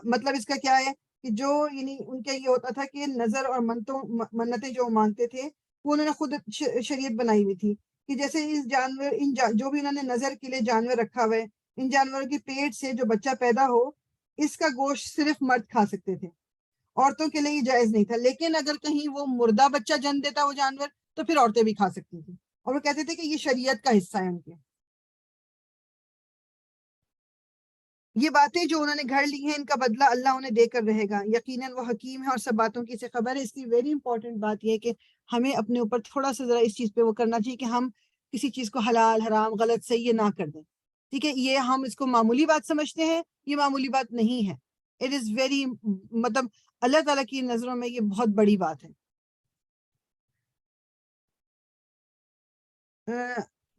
مطلب اس کا کیا ہے کہ جو یعنی ان کا یہ ہوتا تھا کہ نظر اور منتیں جو مانگتے تھے وہ انہوں نے خود شریعت بنائی ہوئی تھی کہ جیسے اس جانور جو بھی انہوں نے نظر کے لیے جانور رکھا ہوا ہے، ان جانوروں کے پیٹ سے جو بچہ پیدا ہو اس کا گوشت صرف مرد کھا سکتے تھے، عورتوں کے لیے یہ جائز نہیں تھا۔ لیکن اگر کہیں وہ مردہ بچہ جنم دیتا وہ جانور تو پھر عورتیں بھی کھا سکتی تھیں، اور وہ کہتے تھے کہ یہ شریعت کا حصہ ہے ان کے۔ یہ باتیں جو انہوں نے گھڑ لی ہیں ان کا بدلہ اللہ انہیں دے کر رہے گا، یقیناً وہ حکیم ہے اور سب باتوں کی سے خبر ہے۔ اس کی ویری امپورٹنٹ بات یہ ہے کہ ہمیں اپنے اوپر تھوڑا سا ذرا اس چیز پہ وہ کرنا چاہیے کہ ہم کسی چیز کو حلال حرام غلط صحیح نہ کر دیں، ٹھیک ہے؟ یہ ہم اس کو معمولی بات سمجھتے ہیں، یہ معمولی بات نہیں ہے، اٹ از ویری مطلب اللہ تعالیٰ کی نظروں میں یہ بہت بڑی بات ہے۔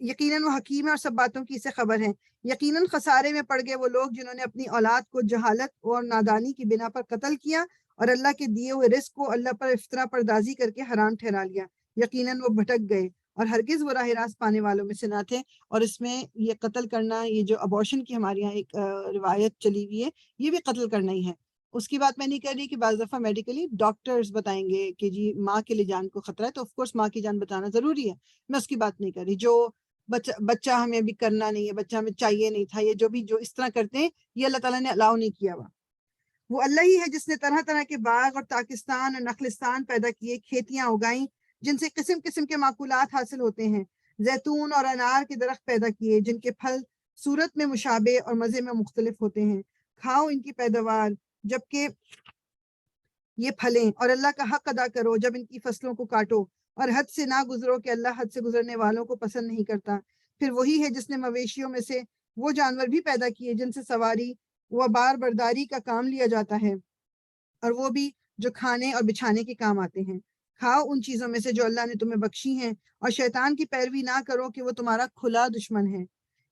یقیناً وہ حکیم ہے اور سب باتوں کی سے خبر ہے۔ یقیناً خسارے میں پڑ گئے وہ لوگ جنہوں نے اپنی اولاد کو جہالت اور نادانی کی بنا پر قتل کیا اور اللہ کے دیے ہوئے رزق کو اللہ پر افطرا پردازی کر کے حرام ٹھہرا لیا، یقیناً وہ بھٹک گئے اور ہرگز وہ راہ راست پانے والوں میں سے نہ تھے۔ اور اس میں یہ قتل کرنا، یہ جو ابورشن کی ہمارے یہاں ایک روایت چلی ہوئی ہے، یہ بھی قتل کرنا ہی ہے۔ اس کی بات میں نہیں کر رہی کہ بعض دفعہ میڈیکلی ڈاکٹرز بتائیں گے کہ جی ماں کے لیے جان کو خطرہ ہے تو آف کورس ماں کی جان بچانا ضروری ہے، میں اس کی بات نہیں کر رہی۔ جو بچہ ہمیں ابھی کرنا نہیں ہے، بچہ ہمیں چاہیے نہیں تھا، یہ جو اس طرح کرتے ہیں یہ اللہ تعالیٰ نے الاؤ نہیں کیا ہوا۔ وہ اللہ ہی ہے جس نے طرح طرح کے باغ اور تاکستان اور نخلستان پیدا کیے، کھیتیاں اگائیں جن سے قسم قسم کے معقولات حاصل ہوتے ہیں، زیتون اور انار کے درخت پیدا کیے جن کے پھل صورت میں مشابہ اور مزے میں مختلف ہوتے ہیں، کھاؤ ان کی پیداوار جبکہ یہ پھلیں، اور اللہ کا حق ادا کرو جب ان کی فصلوں کو کاٹو، اور حد سے نہ گزرو کہ اللہ حد سے گزرنے والوں کو پسند نہیں کرتا۔ پھر وہی ہے جس نے مویشیوں میں سے وہ جانور بھی پیدا کیے جن سے سواری و بار برداری کا کام لیا جاتا ہے، اور وہ بھی جو کھانے اور بچھانے کے کام آتے ہیں۔ کھاؤ ان چیزوں میں سے جو اللہ نے تمہیں بخشی ہیں، اور شیطان کی پیروی نہ کرو کہ وہ تمہارا کھلا دشمن ہے۔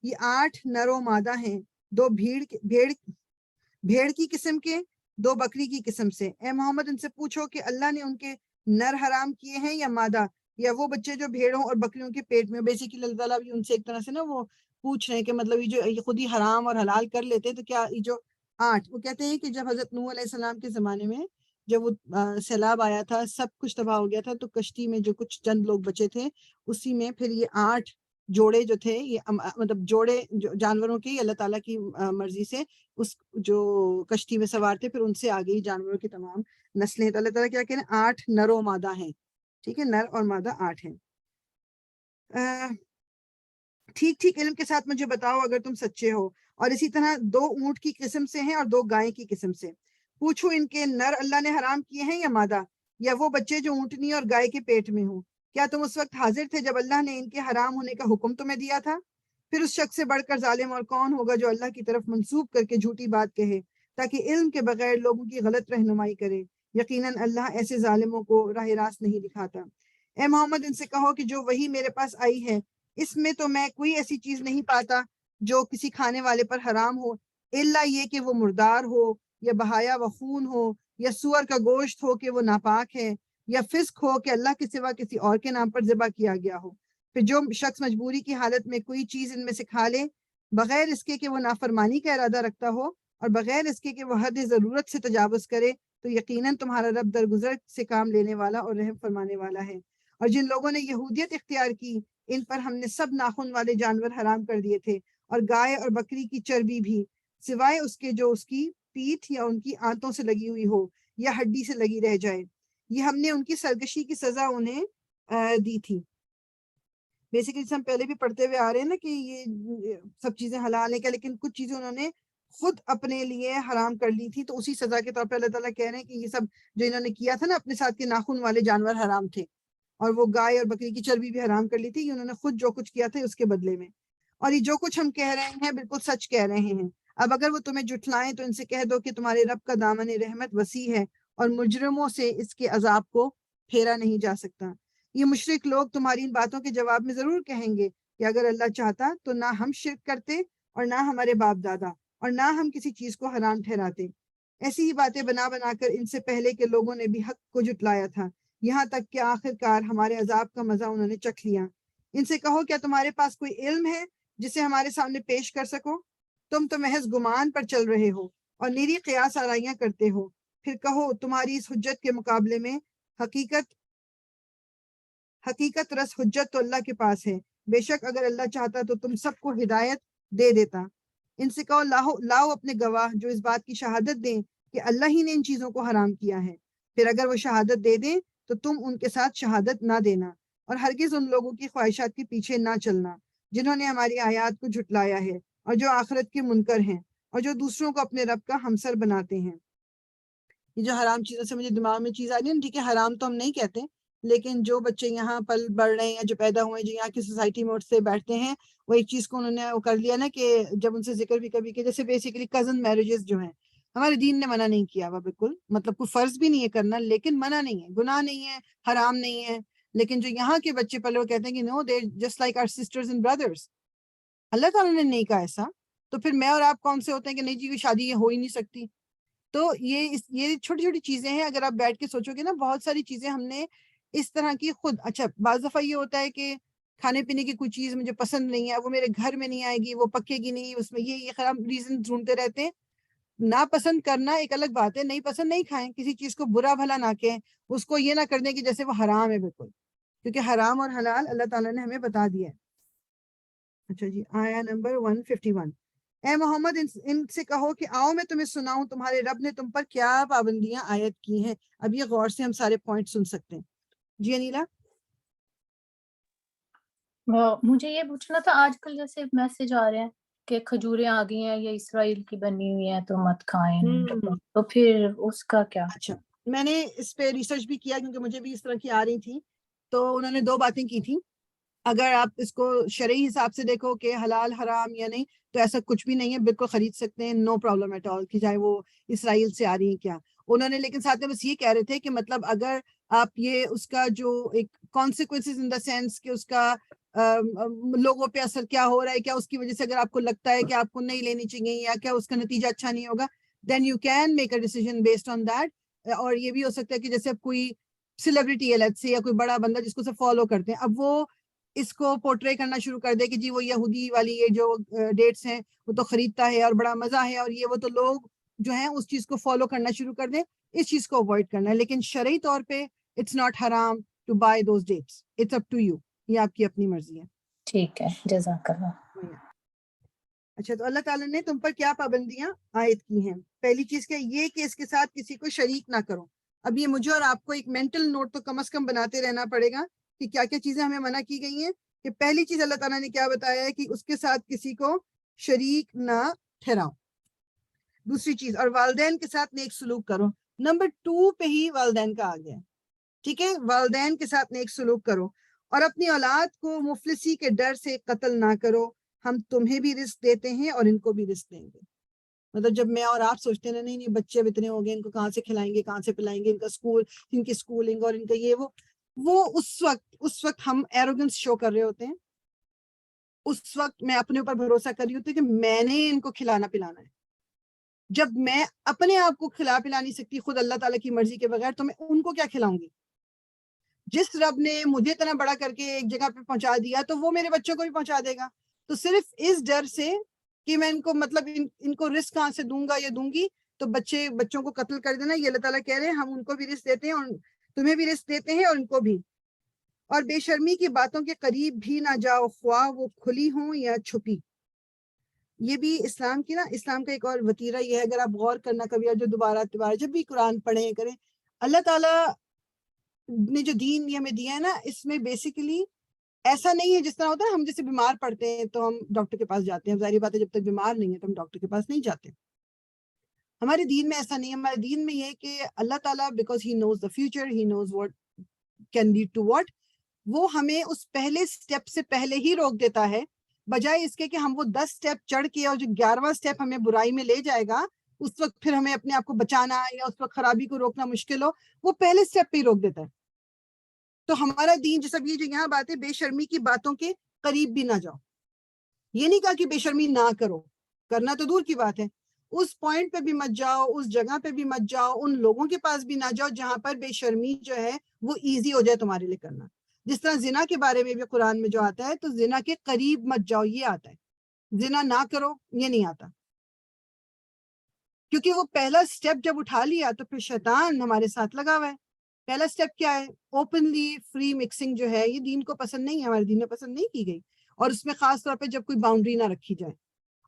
یہ 8 نر و مادہ ہیں، 2 بھیڑ کی قسم کے، 2 بکری کی قسم سے۔ اے محمد ان سے پوچھو کہ اللہ نے ان کے نر حرام کیے ہیں یا مادہ، یا وہ بچے جو بھیڑوں اور بکریوں کے پیٹ میں۔ بیسیکلی اللہ تعالیٰ بھی ان سے ایک طرح سے نا وہ پوچھ رہے ہیں کہ مطلب یہ خود ہی حرام اور حلال کر لیتے تو کیا یہ جو 8، وہ کہتے ہیں کہ جب حضرت نوح علیہ السلام کے زمانے میں جب وہ سیلاب آیا تھا، سب کچھ تباہ ہو گیا تھا، تو کشتی میں جو کچھ چند لوگ بچے تھے اسی میں پھر یہ 8 جوڑے جو تھے، یہ مطلب جوڑے جانوروں کی اللہ تعالیٰ کی مرضی سے اس جو کشتی میں سوار تھے، پھر ان سے آگے ہی جانوروں کی تمام نسلیں۔ تو اللہ تعالیٰ کیا کہہ رہے ہیں؟ 8 نر و مادہ ہیں، ٹھیک ہے، نر اور مادہ 8 ہیں۔ ٹھیک ٹھیک علم کے ساتھ مجھے بتاؤ اگر تم سچے ہو۔ اور اسی طرح 2 اونٹ کی قسم سے ہیں اور 2 گائے کی قسم سے۔ پوچھو ان کے نر اللہ نے حرام کیے ہیں یا مادہ، یا وہ بچے جو اونٹنی اور گائے کے پیٹ میں ہوں؟ کیا تم اس وقت حاضر تھے جب اللہ نے ان کے حرام ہونے کا حکم تمہیں دیا تھا؟ پھر اس شخص سے بڑھ کر ظالم اور کون ہوگا جو اللہ کی طرف منسوب کر کے جھوٹی بات کہے تاکہ علم کے بغیر لوگوں کی غلط رہنمائی کرے۔ یقیناً اللہ ایسے ظالموں کو راہ راست نہیں دکھاتا۔ اے محمد ان سے کہو کہ جو وہی میرے پاس آئی ہے اس میں تو میں کوئی ایسی چیز نہیں پاتا جو کسی کھانے والے پر حرام ہو، الا یہ کہ وہ مردار ہو یا بہایا و خون ہو یا سور کا گوشت ہو کہ وہ ناپاک ہے۔ یا فسق ہو کہ اللہ کے سوا کسی اور کے نام پر ذبح کیا گیا ہو. پھر جو شخص مجبوری کی حالت میں کوئی چیز ان میں سے کھا لے بغیر اس کے کہ وہ نافرمانی کا ارادہ رکھتا ہو اور بغیر اس کے کہ وہ حد ضرورت سے تجاوز کرے تو یقیناً تمہارا رب درگزر سے کام لینے والا اور رحم فرمانے والا ہے. اور جن لوگوں نے یہودیت اختیار کی ان پر ہم نے سب ناخن والے جانور حرام کر دیے تھے اور گائے اور بکری کی چربی بھی سوائے اس کے جو اس کی پیٹھ یا ان کی آنتوں سے لگی ہوئی ہو یا ہڈی سے لگی رہ جائے. یہ ہم نے ان کی سرکشی کی سزا انہیں دی تھی. بیسیکلی ہم پہلے بھی پڑھتے ہوئے آ رہے ہیں نا کہ یہ سب چیزیں حلال ہیں کیا، لیکن کچھ چیزیں انہوں نے خود اپنے لیے حرام کر لی تھی، تو اسی سزا کے طور پہ اللہ تعالیٰ کہہ رہے ہیں کہ یہ سب جو انہوں نے کیا تھا نا اپنے ساتھ کے ناخن والے جانور حرام تھے اور وہ گائے اور بکری کی چربی بھی حرام کر لی تھی. یہ انہوں نے خود جو کچھ کیا تھا اس کے بدلے میں. اور یہ جو کچھ ہم کہہ رہے ہیں بالکل سچ کہہ رہے ہیں. اب اگر وہ تمہیں جھٹلائیں تو ان سے کہہ دو کہ تمہارے رب کا دامن رحمت وسیع ہے اور مجرموں سے اس کے عذاب کو پھیرا نہیں جا سکتا. یہ مشرک لوگ تمہاری ان باتوں کے جواب میں ضرور کہیں گے کہ اگر اللہ چاہتا تو نہ ہم شرک کرتے اور نہ ہمارے باپ دادا اور نہ ہم کسی چیز کو حرام ٹھہراتے. ایسی ہی باتیں بنا بنا کر ان سے پہلے کے لوگوں نے بھی حق کو جھٹلایا تھا، یہاں تک کہ آخر کار ہمارے عذاب کا مزہ انہوں نے چکھ لیا. ان سے کہو کیا تمہارے پاس کوئی علم ہے جسے ہمارے سامنے پیش کر سکو؟ تم تو محض گمان پر چل رہے ہو اور نیری قیاس آرائیاں کرتے ہو. پھر کہو تمہاری اس حجت کے مقابلے میں حقیقت رس حجت تو اللہ کے پاس ہے. بے شک اگر اللہ چاہتا تو تم سب کو ہدایت دے دیتا. ان سے کہو لاؤ اپنے گواہ جو اس بات کی شہادت دیں کہ اللہ ہی نے ان چیزوں کو حرام کیا ہے. پھر اگر وہ شہادت دے دیں تو تم ان کے ساتھ شہادت نہ دینا اور ہرگز ان لوگوں کی خواہشات کے پیچھے نہ چلنا جنہوں نے ہماری آیات کو جھٹلایا ہے اور جو آخرت کے منکر ہیں اور جو دوسروں کو اپنے رب کا ہمسر بناتے ہیں. یہ جو حرام چیزوں سے مجھے دماغ میں چیز آ رہی ہے، ٹھیک ہے حرام تو ہم نہیں کہتے، لیکن جو بچے یہاں پل بڑھ رہے ہیں یا جو پیدا ہوئے ہیں جو یہاں کی سوسائٹی میں اٹھتے بیٹھتے ہیں وہ ایک چیز کو انہوں نے وہ کر لیا نا کہ جب ان سے ذکر بھی کبھی کہ جیسے بیسیکلی کزن میرجز جو ہیں ہمارے دین نے منع نہیں کیا ہوا بالکل، مطلب کوئی فرض بھی نہیں ہے کرنا لیکن منع نہیں ہے، گناہ نہیں ہے، حرام نہیں ہے. لیکن جو یہاں کے بچے پلے وہ کہتے ہیں کہ no they just like our sisters and brothers. اللہ تعالیٰ نے نہیں کہا ایسا، تو پھر میں اور آپ کون سے ہوتے ہیں کہ نہیں جی شادی یہ ہو ہی نہیں سکتی. تو یہ چھوٹی چھوٹی چیزیں ہیں، اگر آپ بیٹھ کے سوچو گے نا بہت ساری چیزیں ہم نے اس طرح کی خود. اچھا بعض دفعہ یہ ہوتا ہے کہ کھانے پینے کی کوئی چیز مجھے پسند نہیں ہے، وہ میرے گھر میں نہیں آئے گی، وہ پکے گی نہیں، اس میں یہ خراب ریزن ڈھونڈتے رہتے ہیں. ناپسند کرنا ایک الگ بات ہے، نہیں پسند نہیں کھائیں، کسی چیز کو برا بھلا نہ کہیں، اس کو یہ نہ کر دیں کہ جیسے وہ حرام ہے بالکل، کیونکہ حرام اور حلال اللہ تعالیٰ نے ہمیں بتا دیا ہے. اچھا جی آیا نمبر 151. اے محمد ان سے کہو کہ آؤ میں تمہیں سناؤں تمہارے رب نے تم پر کیا پابندیاں عائد کی ہیں. اب یہ غور سے ہم سارے پوائنٹ سن سکتے ہیں. جی انیلا. مجھے یہ پوچھنا تھا، آج کل جیسے میسج آ رہے ہیں کہ کھجوریں آ گئی ہیں یا اسرائیل کی بنی ہوئی ہیں تو مت کھائیں، تو پھر اس کا کیا؟ اچھا میں نے اس پہ ریسرچ بھی کیا کیونکہ مجھے بھی اس طرح کی آ رہی تھی، تو انہوں نے 2 باتیں کی تھی. اگر آپ اس کو شرعی حساب سے دیکھو کہ حلال حرام یا نہیں تو ایسا کچھ بھی نہیں ہے، بالکل خرید سکتے ہیں، نو پرابلم ایٹ آل، کہ چاہے وہ اسرائیل سے آ رہی ہیں کیا. انہوں نے لیکن ساتھ میں بس یہ کہہ رہے تھے کہ مطلب اگر آپ یہ اس کا جو ایک کانسیکوینسز ان دا سینس کہ اس کا لوگوں پہ اثر کیا ہو رہا ہے، کیا اس کی وجہ سے اگر آپ کو لگتا ہے کہ آپ کو نہیں لینی چاہیے یا کیا اس کا نتیجہ اچھا نہیں ہوگا، then you can make a decision based on that. اور یہ بھی ہو سکتا ہے کہ جیسے اب کوئی سیلیبریٹی ہے لیٹس سے یا کوئی بڑا بندہ جس کو سب فالو کرتے ہیں، اب وہ اس کو پورٹرے کرنا شروع کر دے کہ جی وہ یہودی والی یہ جو ڈیٹس ہیں وہ تو خریدتا ہے اور بڑا مزہ ہے اور یہ وہ، تو لوگ جو ہیں اس چیز کو فالو کرنا شروع کر دیں. اس چیز کو اوائڈ کرنا ہے، لیکن شرعی طور پہ اٹس ناٹ حرام to buy those dates, it's up to you, یہ آپ کی اپنی مرضی ہے. ٹھیک ہے، جزاک اللہ. اچھا تو اللہ تعالیٰ نے تم پر کیا پابندیاں عائد کی ہیں؟ پہلی چیز کیا یہ کہ اس کے ساتھ کسی کو شریک نہ کرو. اب یہ مجھے اور آپ کو ایک مینٹل نوٹ تو کم از کم بناتے رہنا پڑے گا کہ کیا کیا چیزیں ہمیں منع کی گئی ہیں. کہ پہلی چیز اللہ تعالیٰ نے کیا بتایا ہے کہ اس کے ساتھ کسی کو شریک نہ ٹھہراؤ. دوسری چیز اور والدین کے ساتھ نیک سلوک کرو. نمبر 2 پہ ہی والدین کا آ گیا، ٹھیک ہے، والدین کے ساتھ نیک سلوک کرو اور اپنی اولاد کو مفلسی کے ڈر سے قتل نہ کرو، ہم تمہیں بھی رزق دیتے ہیں اور ان کو بھی رزق دیں گے. مطلب جب میں اور آپ سوچتے ہیں نہیں بچے اب اتنے ہو گئے، ان کو کہاں سے کھلائیں گے، کہاں سے پلائیں گے، ان کا اسکول، ان کی اسکولنگ اور ان کا یہ وہ اس وقت ہم ایروگنس شو کر رہے ہوتے ہیں. اس وقت میں اپنے اوپر بھروسہ کر رہی ہوتی کہ میں نے ان کو کھلانا پلانا ہے. جب میں اپنے آپ کو کھلا پلا نہیں سکتی خود اللہ تعالیٰ کی مرضی کے بغیر، تو میں ان کو کیا کھلاؤں گی؟ جس رب نے مجھے اتنا بڑا کر کے ایک جگہ پہ پہنچا دیا تو وہ میرے بچوں کو بھی پہنچا دے گا. تو صرف اس ڈر سے کہ میں ان کو مطلب ان کو رزق کہاں سے دوں گا یا دوں گی, تو بچوں کو قتل کر دینا, یہ اللہ تعالیٰ کہہ رہے ہیں ہم ان کو بھی رزق دیتے ہیں اور تمہیں بھی رزق دیتے ہیں اور ان کو بھی. اور بے شرمی کی باتوں کے قریب بھی نہ جاؤ, خواہ وہ کھلی ہوں یا چھپی. یہ بھی اسلام کی نا, اسلام کا ایک اور وتیرہ یہ ہے, اگر آپ غور کرنا کبھی جو دوبارہ جب بھی قرآن پڑھیں کریں, اللہ تعالیٰ نے جو دین یہ ہمیں دیا ہے نا, اس میں بیسیکلی ایسا نہیں ہے جس طرح ہوتا ہے ہم جیسے بیمار پڑتے ہیں تو ہم ڈاکٹر کے پاس جاتے ہیں, ظاہری بات ہے جب تک بیمار نہیں ہے تو ہم ڈاکٹر کے پاس نہیں جاتے. ہمارے دین میں ایسا نہیں ہے. ہمارے دین میں یہ ہے کہ اللہ تعالیٰ because he knows the future, he knows what can lead to what, وہ ہمیں اس پہلے سٹیپ سے پہلے ہی روک دیتا ہے, بجائے اس کے کہ ہم وہ 10 سٹیپ چڑھ کے اور جو 11واں سٹیپ ہمیں برائی میں لے جائے گا اس وقت پھر ہمیں اپنے آپ کو بچانا یا اس وقت خرابی کو روکنا مشکل ہو, وہ پہلے سٹیپ پہ ہی روک دیتا ہے. تو ہمارا دین جیسا یہ جو یہاں بات ہے, بے شرمی کی باتوں کے قریب بھی نہ جاؤ. یہ نہیں کہا کہ بے شرمی نہ کرو, کرنا تو دور کی بات ہے, اس پوائنٹ پہ بھی مت جاؤ, اس جگہ پہ بھی مت جاؤ, ان لوگوں کے پاس بھی نہ جاؤ جہاں پر بے شرمی جو ہے وہ ایزی ہو جائے تمہارے لیے کرنا. جس طرح زنا کے بارے میں بھی قرآن میں جو آتا ہے, تو زنا کے قریب مت جاؤ یہ آتا ہے, زنا نہ کرو یہ نہیں آتا. کیونکہ وہ پہلا سٹیپ جب اٹھا لیا تو پھر شیطان ہمارے ساتھ لگا ہوا ہے. پہلا سٹیپ کیا ہے؟ اوپنلی فری مکسنگ جو ہے, یہ دین کو پسند نہیں ہے, ہمارے دین میں پسند نہیں کی گئی. اور اس میں خاص طور پہ جب کوئی باؤنڈری نہ رکھی جائے,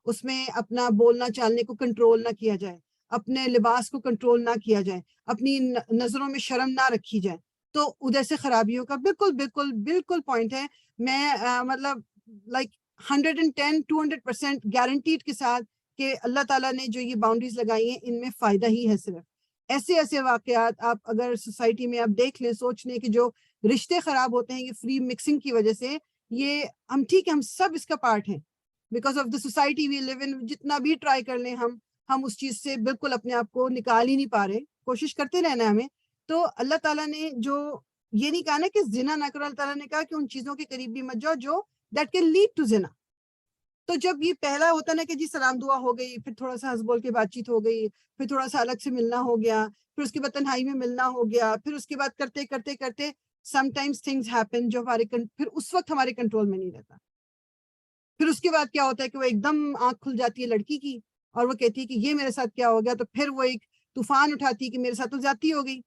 اس میں اپنا بولنا چالنے کو کنٹرول نہ کیا جائے, اپنے لباس کو کنٹرول نہ کیا جائے, اپنی نظروں میں شرم نہ رکھی جائے, تو ادھر سے خرابیوں کا بالکل بالکل بالکل پوائنٹ ہے. میں مطلب لائک 110-200% گارنٹیڈ کے ساتھ کہ اللہ تعالیٰ نے جو یہ باؤنڈریز لگائی ہیں ان میں فائدہ ہی ہے. صرف ایسے واقعات آپ اگر سوسائٹی میں آپ دیکھ لیں, سوچ لیں کہ جو رشتے خراب ہوتے ہیں یہ فری مکسنگ کی وجہ سے, یہ ہم ٹھیک ہے ہم سب اس کا پارٹ ہیں because of the society we live in. جتنا بھی ٹرائی کر لیں ہم اس چیز سے بالکل اپنے آپ کو نکال ہی نہیں پا رہے, کوشش کرتے رہنا ہمیں. تو اللہ تعالیٰ نے جو یہ نہیں کہا نا کہ زنا نہ کرو, اللہ تعالیٰ نے کہا کہ ان چیزوں کے قریب بھی مت جاؤ جو دیٹ کین لیڈ ٹو زنا. تو جب یہ پہلا ہوتا نا کہ جی سلام دعا ہو گئی, پھر تھوڑا سا ہنس بول کے بات چیت ہو گئی, پھر تھوڑا سا الگ سے ملنا ہو گیا, پھر اس کے بعد تنہائی میں ملنا ہو گیا, پھر اس کے بعد کرتے کرتے کرتے سم ٹائمز تھنگز ہیپن جو پھر اس وقت ہمارے کنٹرول میں نہیں رہتا. پھر اس کے بعد کیا ہوتا ہے کہ وہ ایک دم آنکھ کھل جاتی ہے لڑکی کی اور وہ کہتی ہے کہ یہ میرے ساتھ کیا ہو گیا, تو پھر وہ ایک طوفان اٹھاتی ہے کہ میرے ساتھ تو زیادتی ہو گئی.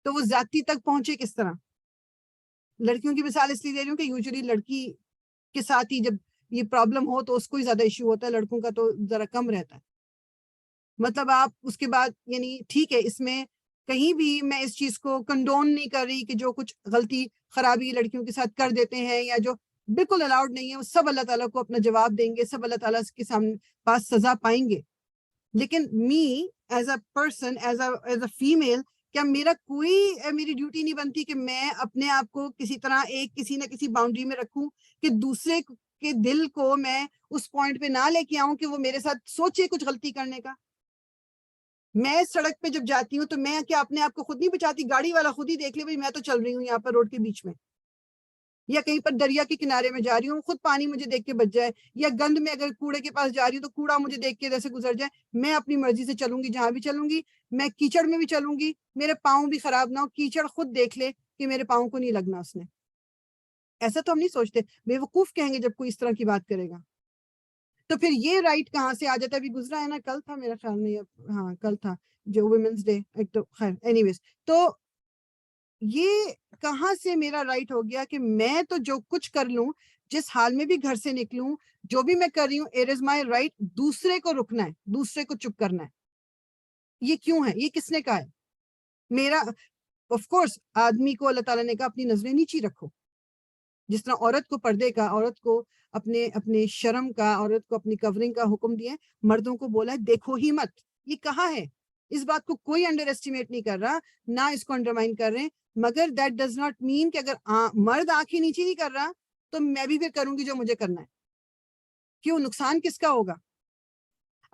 تو وہ زیادتی تک پہنچے کس طرح؟ لڑکیوں کی مثال اس لیے دے رہی ہوں کہ یوزلی لڑکی کے ساتھ ہی جب یہ پرابلم ہو تو اس کو ہی زیادہ ایشو ہوتا ہے, لڑکوں کا تو ذرا کم رہتا ہے. مطلب آپ اس کے بعد یعنی ٹھیک ہے, اس میں کہیں بھی میں اس چیز کو کنڈون نہیں کر رہی کہ جو کچھ غلطی خرابی لڑکیوں کے ساتھ کر دیتے ہیں یا جو بالکل الاؤڈ نہیں ہے, وہ سب اللہ تعالیٰ کو اپنا جواب دیں گے, سب اللہ تعالیٰ کے سامنے پاس سزا پائیں گے. لیکن me as a person as a female, کیا میری ڈیوٹی نہیں بنتی کہ میں اپنے آپ کو کسی طرح کسی نہ کسی باؤنڈری میں رکھوں کہ دوسرے کے دل کو میں اس پوائنٹ پہ نہ لے کے آؤں کہ وہ میرے ساتھ سوچے کچھ غلطی کرنے کا. میں سڑک پہ جب جاتی ہوں تو میں کیا اپنے آپ کو خود نہیں بچاتی, گاڑی والا خود ہی دیکھ لے بھائی میں تو چل رہی ہوں یہاں پر روڈ کے بیچ میں, یا کہیں پر دریا کے کنارے میں جا رہی ہوں, خود پانی مجھے دیکھ کے بچ جائے, یا گند میں اگر کوڑے کے پاس جا رہی ہوں تو کوڑا مجھے دیکھ کے جیسے گزر جائے, میں اپنی مرضی سے چلوں گی جہاں بھی چلوں گی. میں کیچڑ میں بھی چلوں گی, میرے پاؤں بھی خراب نہ ہو, کیچڑ خود دیکھ لے کہ میرے پاؤں کو نہیں لگنا اس نے. ایسا تو ہم نہیں سوچتے, بے وقوف کہیں گے جب کوئی اس طرح کی بات کرے گا. تو پھر یہ رائٹ کہاں سے آ جاتا ہے؟ ابھی گزرا ہے نا, کل تھا میرا خیال میں, ہاں کل تھا جو ویمنس ڈے, ایک تو خیر اینی ویز. تو یہ کہاں سے میرا رائٹ ہو گیا کہ میں تو جو کچھ کر لوں, جس حال میں بھی گھر سے نکلوں, جو بھی میں کر رہی ہوں, اٹ از مائی رائٹ دوسرے کو رکنا ہے, دوسرے کو چپ کرنا ہے. یہ کیوں ہے؟ یہ کس نے کہا ہے؟ میرا آف کورس آدمی کو اللہ تعالیٰ نے کہا اپنی نظریں نیچی رکھو, جس طرح عورت کو پردے کا, عورت کو اپنے شرم کا, عورت کو اپنی کورنگ کا حکم دیا, مردوں کو بولا ہے دیکھو ہی مت. یہ کہا ہے, اس بات کو کوئی انڈر ایسٹیمیٹ نہیں کر رہا, نہ اس کو انڈرمائن کر رہے ہیں, مگر دیٹ ڈز ناٹ مین کہ اگر مرد آنکھیں نیچی نہیں کر رہا تو میں بھی پھر کروں گی جو مجھے کرنا ہے. کیوں؟ نقصان کس کا ہوگا؟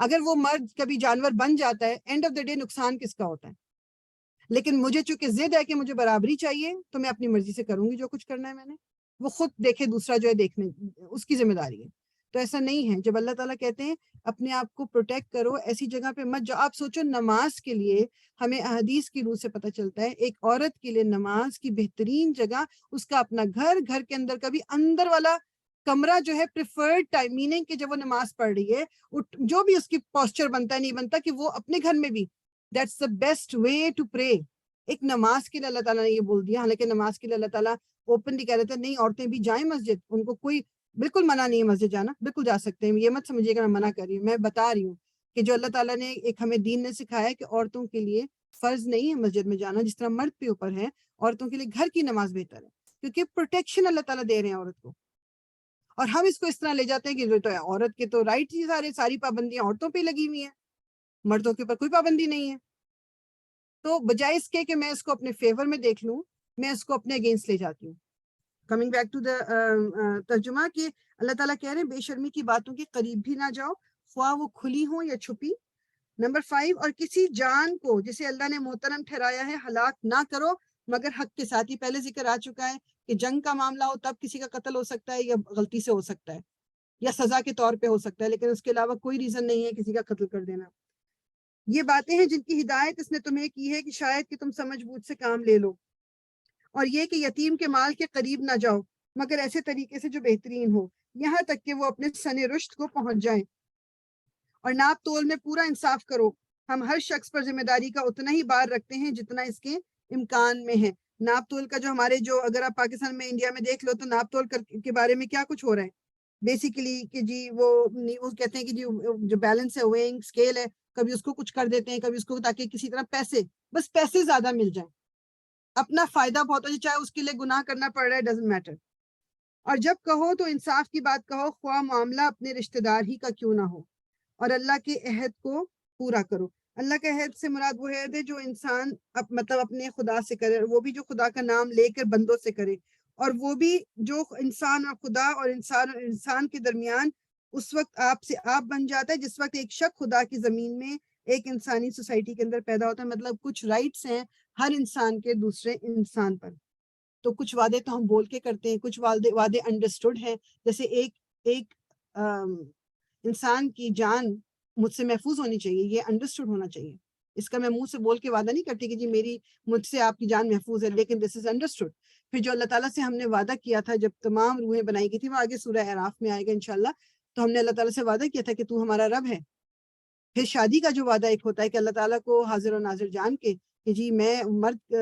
اگر وہ مرد کبھی جانور بن جاتا ہے, اینڈ آف دا ڈے نقصان کس کا ہوتا ہے؟ لیکن مجھے چونکہ ضد ہے کہ مجھے برابری چاہیے, تو میں اپنی مرضی سے کروں گی جو کچھ کرنا ہے میں نے. وہ خود دیکھے دوسرا جو ہے دیکھنے, اس کی ذمہ داری ہے. تو ایسا نہیں ہے. جب اللہ تعالیٰ کہتے ہیں اپنے آپ کو پروٹیکٹ کرو، ایسی جگہ پہ مت جاؤ. آپ سوچو نماز کے لیے ہمیں احادیث کی روح سے پتہ چلتا ہے ایک عورت کے لیے نماز کی بہترین جگہ اس کا اپنا گھر، گھر کے اندر کا بھی اندر والا کمرہ جو ہے پریفرڈ ٹائم، میننگ کہ جب وہ نماز پڑھ رہی ہے جو بھی اس کی پوسچر بنتا ہے نہیں بنتا کہ وہ اپنے گھر میں بھی that's the best way to pray. ایک نماز کے لیے اللہ تعالیٰ نے یہ بول دیا، حالانکہ نماز کے لیے اللہ تعالیٰ اوپنلی کہہ رہے تھے نہیں عورتیں بھی جائیں مسجد، ان کو کوئی بالکل منع نہیں ہے مسجد جانا، بالکل جا سکتے ہیں. یہ مت سمجھیے گا میں منع کر رہی ہوں، میں بتا رہی ہوں کہ جو اللہ تعالیٰ نے ایک ہمیں دین نے سکھایا ہے کہ عورتوں کے لیے فرض نہیں ہے مسجد میں جانا، جس طرح مرد پہ اوپر ہے عورتوں کے لیے گھر کی نماز بہتر ہے، کیونکہ پروٹیکشن اللہ تعالیٰ دے رہے ہیں عورت کو. اور ہم اس کو اس طرح لے جاتے ہیں کہ تو عورت کے تو رائٹ ہی ساری پابندیاں عورتوں پہ لگی ہوئی ہیں، مردوں کے اوپر کوئی پابندی نہیں ہے. تو بجائے اس کے کہ میں اس کو اپنے فیور میں دیکھ لوں، میں اس کو اپنے اگینسٹ لے جاتی ہوں. کمنگ بیک ٹو دا ترجمہ کہ اللہ تعالیٰ کہہ رہے ہیں بے شرمی کی باتوں کے قریب بھی نہ جاؤ، خواہ وہ کھلی ہوں یا چھپی. نمبر 5، اور کسی جان کو جسے اللہ نے محترم ٹھہرایا ہے ہلاک نہ کرو مگر حق کے ساتھ. ہی پہلے ذکر آ چکا ہے کہ جنگ کا معاملہ ہو تب کسی کا قتل ہو سکتا ہے یا غلطی سے ہو سکتا ہے یا سزا کے طور پہ ہو سکتا ہے، لیکن اس کے علاوہ کوئی ریزن نہیں ہے کسی کا قتل کر دینا. یہ باتیں ہیں جن کی ہدایت اس نے تمہیں کی ہے کہ شاید کہ تم سمجھ بوجھ سے کام لے لو. اور یہ کہ یتیم کے مال کے قریب نہ جاؤ مگر ایسے طریقے سے جو بہترین ہو، یہاں تک کہ وہ اپنے سن رشد کو پہنچ جائیں. اور ناپ تول میں پورا انصاف کرو. ہم ہر شخص پر ذمہ داری کا اتنا ہی بار رکھتے ہیں جتنا اس کے امکان میں ہے. ناپ تول کا جو ہمارے جو اگر آپ پاکستان میں انڈیا میں دیکھ لو تو ناپ تول کے بارے میں کیا کچھ ہو رہا ہے بیسیکلی کہ جی وہ کہتے ہیں کہ جی جو بیلنس ہے ویئنگ اسکیل ہے، کبھی اس کو کچھ کر دیتے ہیں، کبھی اس کو، تاکہ کسی طرح بس پیسے زیادہ مل جائیں، اپنا فائدہ بہت ہو، چاہے اس کے لیے گناہ کرنا پڑ رہا ہے ڈزنٹ میٹر. اور جب کہو تو انصاف کی بات کہو، خواہ معاملہ اپنے رشتہ دار ہی کا کیوں نہ ہو. اور اللہ کے عہد کو پورا کرو. اللہ کے عہد سے مراد وہ عہد ہے جو انسان مطلب اپنے خدا سے کرے، وہ بھی جو خدا کا نام لے کر بندوں سے کرے، اور وہ بھی جو انسان اور خدا اور انسان کے درمیان اس وقت آپ سے آپ بن جاتا ہے جس وقت ایک شخص خدا کی زمین میں ایک انسانی سوسائٹی کے اندر پیدا ہوتا ہے. مطلب کچھ رائٹس ہیں ہر انسان کے دوسرے انسان پر. تو کچھ وعدے تو ہم بول کے کرتے ہیں، کچھ وعدے انڈرسٹوڈ ہیں. جیسے ایک انسان کی جان مجھ سے محفوظ ہونی چاہیے، یہ انڈرسٹوڈ ہونا چاہیے. اس کا میں منہ سے بول کے وعدہ نہیں کرتی کہ جی مجھ سے آپ کی جان محفوظ ہے، لیکن دس از انڈرسٹوڈ. پھر جو اللہ تعالیٰ سے ہم نے وعدہ کیا تھا جب تمام روحیں بنائی گئی تھی، وہ آگے سورہ اعراف میں آئے گا انشاءاللہ. تو ہم نے اللہ تعالیٰ سے وعدہ کیا تھا کہ تو ہمارا رب ہے. پھر شادی کا جو وعدہ ایک ہوتا ہے کہ اللہ تعالیٰ کو حاضر و ناظر جان کے کہ جی میں مرد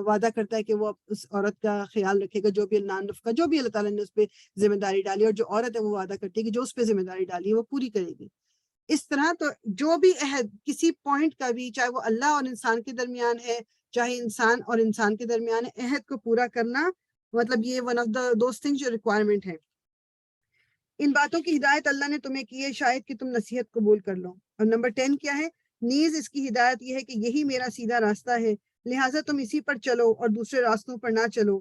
وعدہ کرتا ہے کہ وہ اس عورت کا خیال رکھے گا، جو بھی کا جو بھی اللہ تعالیٰ نے اس پہ ذمہ داری ڈالی، اور جو عورت ہے وہ وعدہ کرتی ہے کہ جو اس پہ ذمہ داری ڈالی ہے وہ پوری کرے گی. اس طرح تو جو بھی عہد کسی پوائنٹ کا بھی، چاہے وہ اللہ اور انسان کے درمیان ہے، چاہے انسان اور انسان کے درمیان ہے، عہد کو پورا کرنا مطلب یہ ون آف دوز تھنگز جو ریکوائرمنٹ ہے. ان باتوں کی ہدایت اللہ نے تمہیں کی ہے شاید کہ تم نصیحت قبول کر لو. اور نمبر 10 کیا ہے؟ نیز اس کی ہدایت یہ ہے کہ یہی میرا سیدھا راستہ ہے، لہٰذا تم اسی پر چلو اور دوسرے راستوں پر نہ چلو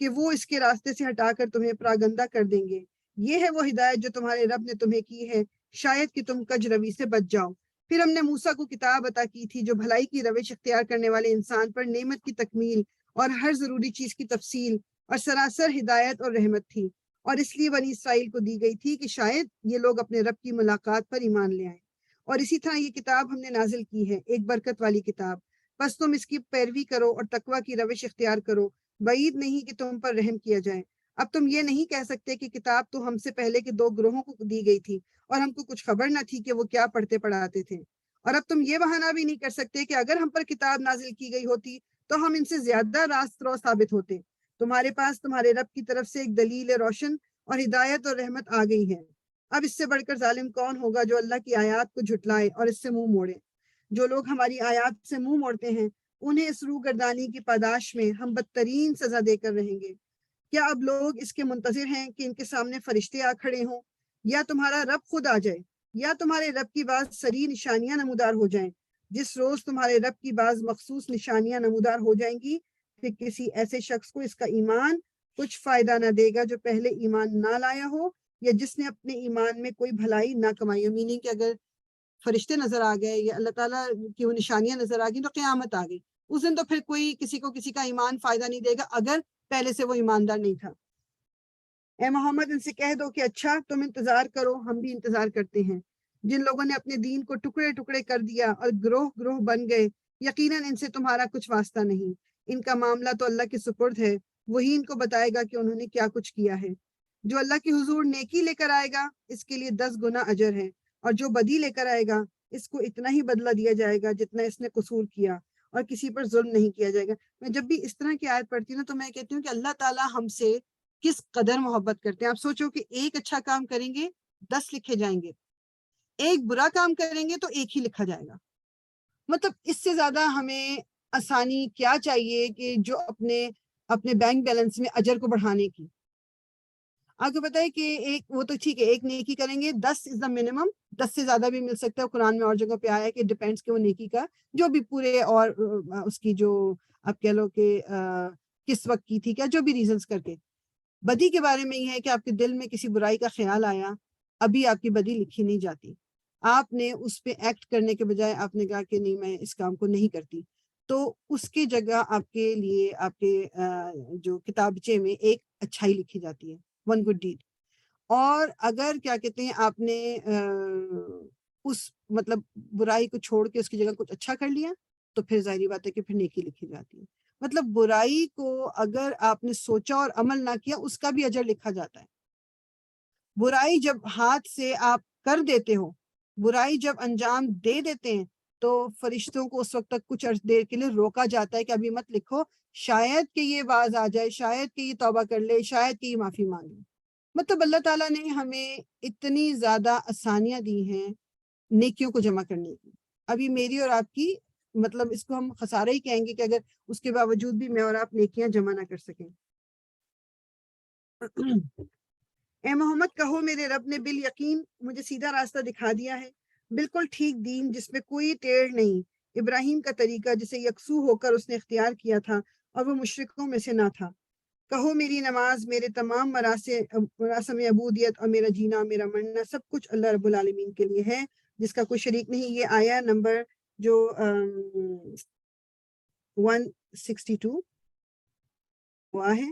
کہ وہ اس کے راستے سے ہٹا کر تمہیں پراگندہ کر دیں گے. یہ ہے وہ ہدایت جو تمہارے رب نے تمہیں کی ہے، شاید کہ تم کج روی سے بچ جاؤ. پھر ہم نے موسیٰ کو کتاب عطا کی تھی جو بھلائی کی روش اختیار کرنے والے انسان پر نعمت کی تکمیل اور ہر ضروری چیز کی تفصیل اور سراسر ہدایت اور رحمت تھی، اور اس لیے بنی اسرائیل کو دی گئی تھی کہ شاید یہ لوگ اپنے رب کی ملاقات پر ایمان لے آئیں. اور اسی طرح یہ کتاب ہم نے نازل کی ہے، ایک برکت والی کتاب، بس تم اس کی پیروی کرو اور تقوی کی روش اختیار کرو، بعید نہیں کہ تم پر رحم کیا جائے. اب تم یہ نہیں کہہ سکتے کہ کتاب تو ہم سے پہلے کے 2 گروہوں کو دی گئی تھی اور ہم کو کچھ خبر نہ تھی کہ وہ کیا پڑھتے پڑھاتے تھے. اور اب تم یہ بہانہ بھی نہیں کر سکتے کہ اگر ہم پر کتاب نازل کی گئی ہوتی تو ہم ان سے زیادہ راست رو ثابت ہوتے. تمہارے پاس تمہارے رب کی طرف سے ایک دلیل روشن اور ہدایت اور رحمت آ گئی ہے. اب اس سے بڑھ کر ظالم کون ہوگا جو اللہ کی آیات کو جھٹلائے اور اس سے منہ موڑے؟ جو لوگ ہماری آیات سے منہ موڑتے ہیں انہیں اس روگردانی کی پاداش میں ہم بدترین سزا دے کر رہیں گے. کیا اب لوگ اس کے منتظر ہیں کہ ان کے سامنے فرشتے آ کھڑے ہوں، یا تمہارا رب خود آ جائے، یا تمہارے رب کی بعض سری نشانیاں نمودار ہو جائیں؟ جس روز تمہارے رب کی بعض مخصوص نشانیاں نمودار ہو جائیں گی، پھر کسی ایسے شخص کو اس کا ایمان کچھ فائدہ نہ دے گا جو پہلے ایمان نہ لایا ہو یا جس نے اپنے ایمان میں کوئی بھلائی نہ کمائی ہو. میننگ کہ اگر فرشتے نظر آ گئے یا اللہ تعالیٰ کی وہ نشانیاں نظر آ گئی تو قیامت آ گئی، اس دن تو پھر کوئی کسی کو کسی کا ایمان فائدہ نہیں دے گا اگر پہلے سے وہ ایماندار نہیں تھا. اے محمد ان سے کہہ دو کہ اچھا تم انتظار کرو، ہم بھی انتظار کرتے ہیں۔ جن لوگوں نے اپنے دین کو ٹکڑے ٹکڑے کر دیا اور گروہ گروہ بن گئے، یقیناً ان سے تمہارا کچھ واسطہ نہیں، ان کا معاملہ تو اللہ کے سپرد ہے، وہی ان کو بتائے گا کہ انہوں نے کیا کچھ کیا ہے۔ جو اللہ کے حضور نیکی لے کر آئے گا اس کے لیے 10 گنا اجر ہے، اور جو بدی لے کر آئے گا اس کو اتنا ہی بدلہ دیا جائے گا جتنا اس نے قصور کیا، اور کسی پر ظلم نہیں کیا جائے گا۔ میں جب بھی اس طرح کی آیت پڑھتی ہوں نا تو میں کہتی ہوں کہ اللہ تعالیٰ ہم سے کس قدر محبت کرتے ہیں۔ آپ سوچو کہ ایک اچھا کام کریں گے 10 لکھے جائیں گے، ایک برا کام کریں گے تو ایک ہی لکھا جائے گا۔ مطلب اس سے زیادہ ہمیں آسانی کیا چاہیے کہ جو اپنے بینک بیلنس میں اجر کو بڑھانے کی۔ آپ کو پتا ہے کہ ایک وہ تو ٹھیک ہے ایک نیکی کریں گے 10 از دا منیمم، 10 سے زیادہ بھی مل سکتا ہے۔ قرآن میں اور جگہ پہ آیا ہے کہ ڈیپینڈس کہ وہ نیکی کا جو بھی پورے اور اس کی جو آپ کہہ لو کہ کس وقت کی تھی، کیا جو بھی ریزنز کر کے۔ بدی کے بارے میں یہ ہے کہ آپ کے دل میں کسی برائی کا خیال آیا، ابھی آپ کی بدی لکھی نہیں جاتی، آپ نے اس پہ ایکٹ کرنے کے بجائے آپ نے کہا کہ نہیں میں اس کام کو نہیں کرتی، تو اس کی جگہ آپ کے لیے آپ کے جو کتابچے میں ایک اچھائی لکھی جاتی ہے، ون گڈ ڈیڈ۔ اور اگر کیا کہتے ہیں آپ نے اس مطلب برائی کو چھوڑ کے اس کی جگہ کچھ اچھا کر لیا تو پھر ظاہری بات ہے کہ پھر نیکی لکھی جاتی ہے۔ مطلب برائی کو اگر آپ نے سوچا اور عمل نہ کیا اس کا بھی اجر لکھا جاتا ہے۔ برائی جب ہاتھ سے آپ کر دیتے ہو، برائی جب انجام دے دیتے ہیں تو فرشتوں کو اس وقت تک کچھ عرص دیر کے لیے روکا جاتا ہے کہ ابھی مت لکھو، شاید کہ یہ باز آ جائے، شاید کہ یہ توبہ کر لے، شاید کہ یہ معافی مانگ لے۔ مطلب اللہ تعالیٰ نے ہمیں اتنی زیادہ آسانیاں دی ہیں نیکیوں کو جمع کرنے کی۔ ابھی میری اور آپ کی مطلب اس کو ہم خسارہ ہی کہیں گے کہ اگر اس کے باوجود بھی میں اور آپ نیکیاں جمع نہ کر سکیں۔ اے محمد کہو میرے رب نے بالیقین مجھے سیدھا راستہ دکھا دیا ہے، بالکل ٹھیک دین جس میں کوئی ٹیڑھ نہیں، ابراہیم کا طریقہ جسے یکسو ہو کر اس نے اختیار کیا تھا اور وہ مشرکوں میں سے نہ تھا۔ کہو میری نماز، میرے تمام مراسم عبودیت اور میرا جینا اور میرا مرنا سب کچھ اللہ رب العالمین کے لیے ہے جس کا کوئی شریک نہیں۔ یہ آیا نمبر جو 162 ہوا ہے،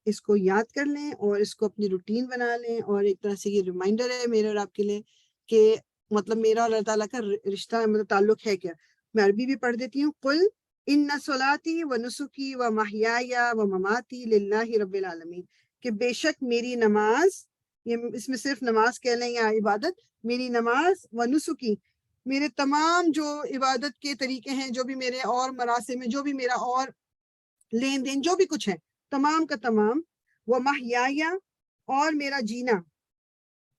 اس کو یاد کر لیں اور اس کو اپنی روٹین بنا لیں، اور ایک طرح سے یہ ریمائنڈر ہے میرے اور آپ کے لیے کہ مطلب میرا اللہ تعالیٰ کا رشتہ مطلب تعلق ہے کیا۔ میں عربی بھی پڑھ دیتی ہوں۔ قل ان صلاتی و نسکی و محیایا و مماتی للہ رب العالمین، کہ بے شک میری نماز، یہ اس میں صرف نماز کہہ لیں یا عبادت، میری نماز و نسکی، میرے تمام جو عبادت کے طریقے ہیں، جو بھی میرے اور مراسم میں، جو بھی میرا اور لین دین جو بھی کچھ ہے تمام کا تمام، وہ محیایا اور میرا جینا،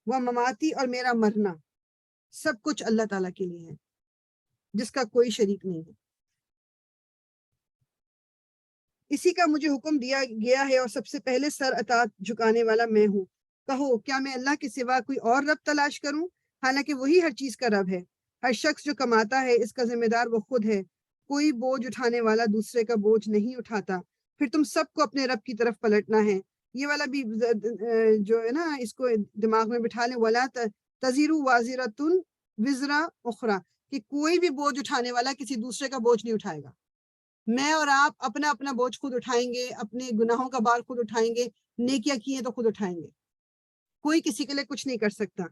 وہ مماتی اور میرا مرنا، سب کچھ اللہ تعالیٰ کے لیے ہے جس کا کوئی شریک نہیں ہے۔ اسی کا مجھے حکم دیا گیا ہے اور سب سے پہلے سر اطاعت جھکانے والا میں ہوں۔ کہو کیا میں اللہ کے سوا کوئی اور رب تلاش کروں، حالانکہ وہی ہر چیز کا رب ہے۔ ہر شخص جو کماتا ہے اس کا ذمہ دار وہ خود ہے، کوئی بوجھ اٹھانے والا دوسرے کا بوجھ نہیں اٹھاتا۔ پھر تم سب کو اپنے رب کی طرف پلٹنا ہے۔ یہ والا بھی جو ہے نا اس کو دماغ میں بٹھا لیں، وَلَا تَزِرُ وَازِرَةٌ وِزْرَ أُخْرَى، کہ کوئی بھی بوجھ اٹھانے والا کسی دوسرے کا بوجھ نہیں اٹھائے گا۔ میں اور آپ اپنا اپنا بوجھ خود اٹھائیں گے، اپنے گناہوں کا بار خود اٹھائیں گے، نیکیاں کی ہیں تو خود اٹھائیں گے، کوئی کسی کے لیے کچھ نہیں کر سکتا۔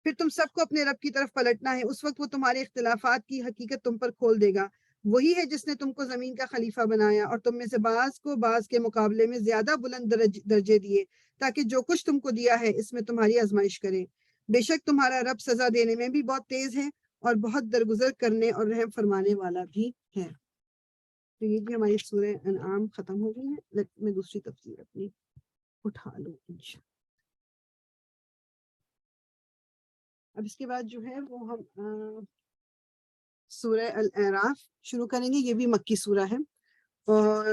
پھر تم سب کو اپنے رب کی طرف پلٹنا ہے، اس وقت وہ تمہارے اختلافات کی حقیقت تم پر کھول دے گا۔ وہی ہے جس نے تم کو زمین کا خلیفہ بنایا اور تم میں سے بعض کو بعض کے مقابلے میں زیادہ بلند درجے دیے تاکہ جو کچھ تم کو دیا ہے اس میں تمہاری آزمائش کرے۔ بے شک تمہارا رب سزا دینے میں بھی بہت تیز ہے اور بہت درگزر کرنے اور رحم فرمانے والا بھی ہے۔ تو یہ بھی ہماری سورہ انعام ختم ہو گئی ہے۔ میں دوسری تفسیر اپنی اٹھا لوں انشاءاللہ۔ اب اس کے بعد جو ہے وہ ہم سورہ الاعراف شروع کریں گے۔ یہ بھی مکی سورہ ہے اور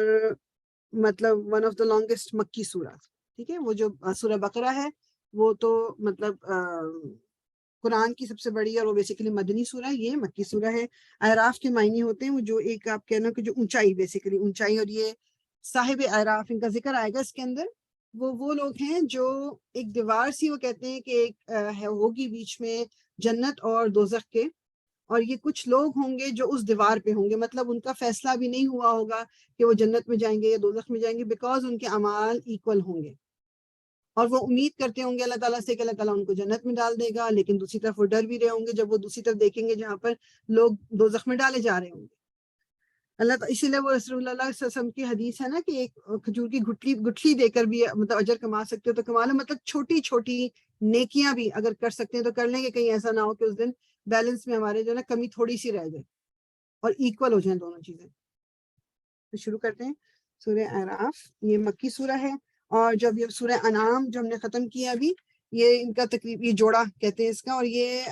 مطلب ون آف دا لانگسٹ مکی سورہ، ٹھیک ہے۔ وہ جو سورہ بقرہ ہے وہ تو مطلب قرآن کی سب سے بڑی اور وہ بیسیکلی مدنی سورہ ہے، یہ مکی سورہ ہے۔ اعراف کے معنی ہوتے ہیں وہ جو ایک آپ کہنا کہ جو اونچائی، بیسیکلی اونچائی، اور یہ صاحب اعراف ان کا ذکر آئے گا اس کے اندر۔ وہ لوگ ہیں جو ایک دیوار سی، وہ کہتے ہیں کہ ایک ہوگی بیچ میں جنت اور دوزخ کے، اور یہ کچھ لوگ ہوں گے جو اس دیوار پہ ہوں گے، مطلب ان کا فیصلہ بھی نہیں ہوا ہوگا کہ وہ جنت میں جائیں گے یا دوزخ میں جائیں گے، بیکاز ان کے اعمال ایکول ہوں گے، اور وہ امید کرتے ہوں گے اللہ تعالیٰ سے کہ اللہ تعالیٰ ان کو جنت میں ڈال دے گا، لیکن دوسری طرف وہ ڈر بھی رہے ہوں گے جب وہ دوسری طرف دیکھیں گے جہاں پر لوگ دوزخ میں ڈالے جا رہے ہوں گے۔ اسی لیے وہ رسول اللہ صلی اللہ علیہ وسلم کی حدیث ہے نا کہ ایک کھجور کی گٹھلی دے کر بھی مطلب اجر کما سکتے ہو، تو کما لو، مطلب چھوٹی چھوٹی نیکیاں بھی اگر کر سکتے ہیں تو کر لیں گے، کہیں ایسا نہ ہو کہ اس دن بیلنس میں ہمارے جو ہے نا کمی تھوڑی سی رہ جائے اور ایکول ہو جائیں دونوں چیزیں۔ تو شروع کرتے ہیں سورہ اعراف، یہ مکی سورہ ہے، اور جب یہ سورہ انعام جو ہم نے ختم کیا ابھی، یہ ان کا تقریب یہ جوڑا کہتے ہیں اس کا، اور یہ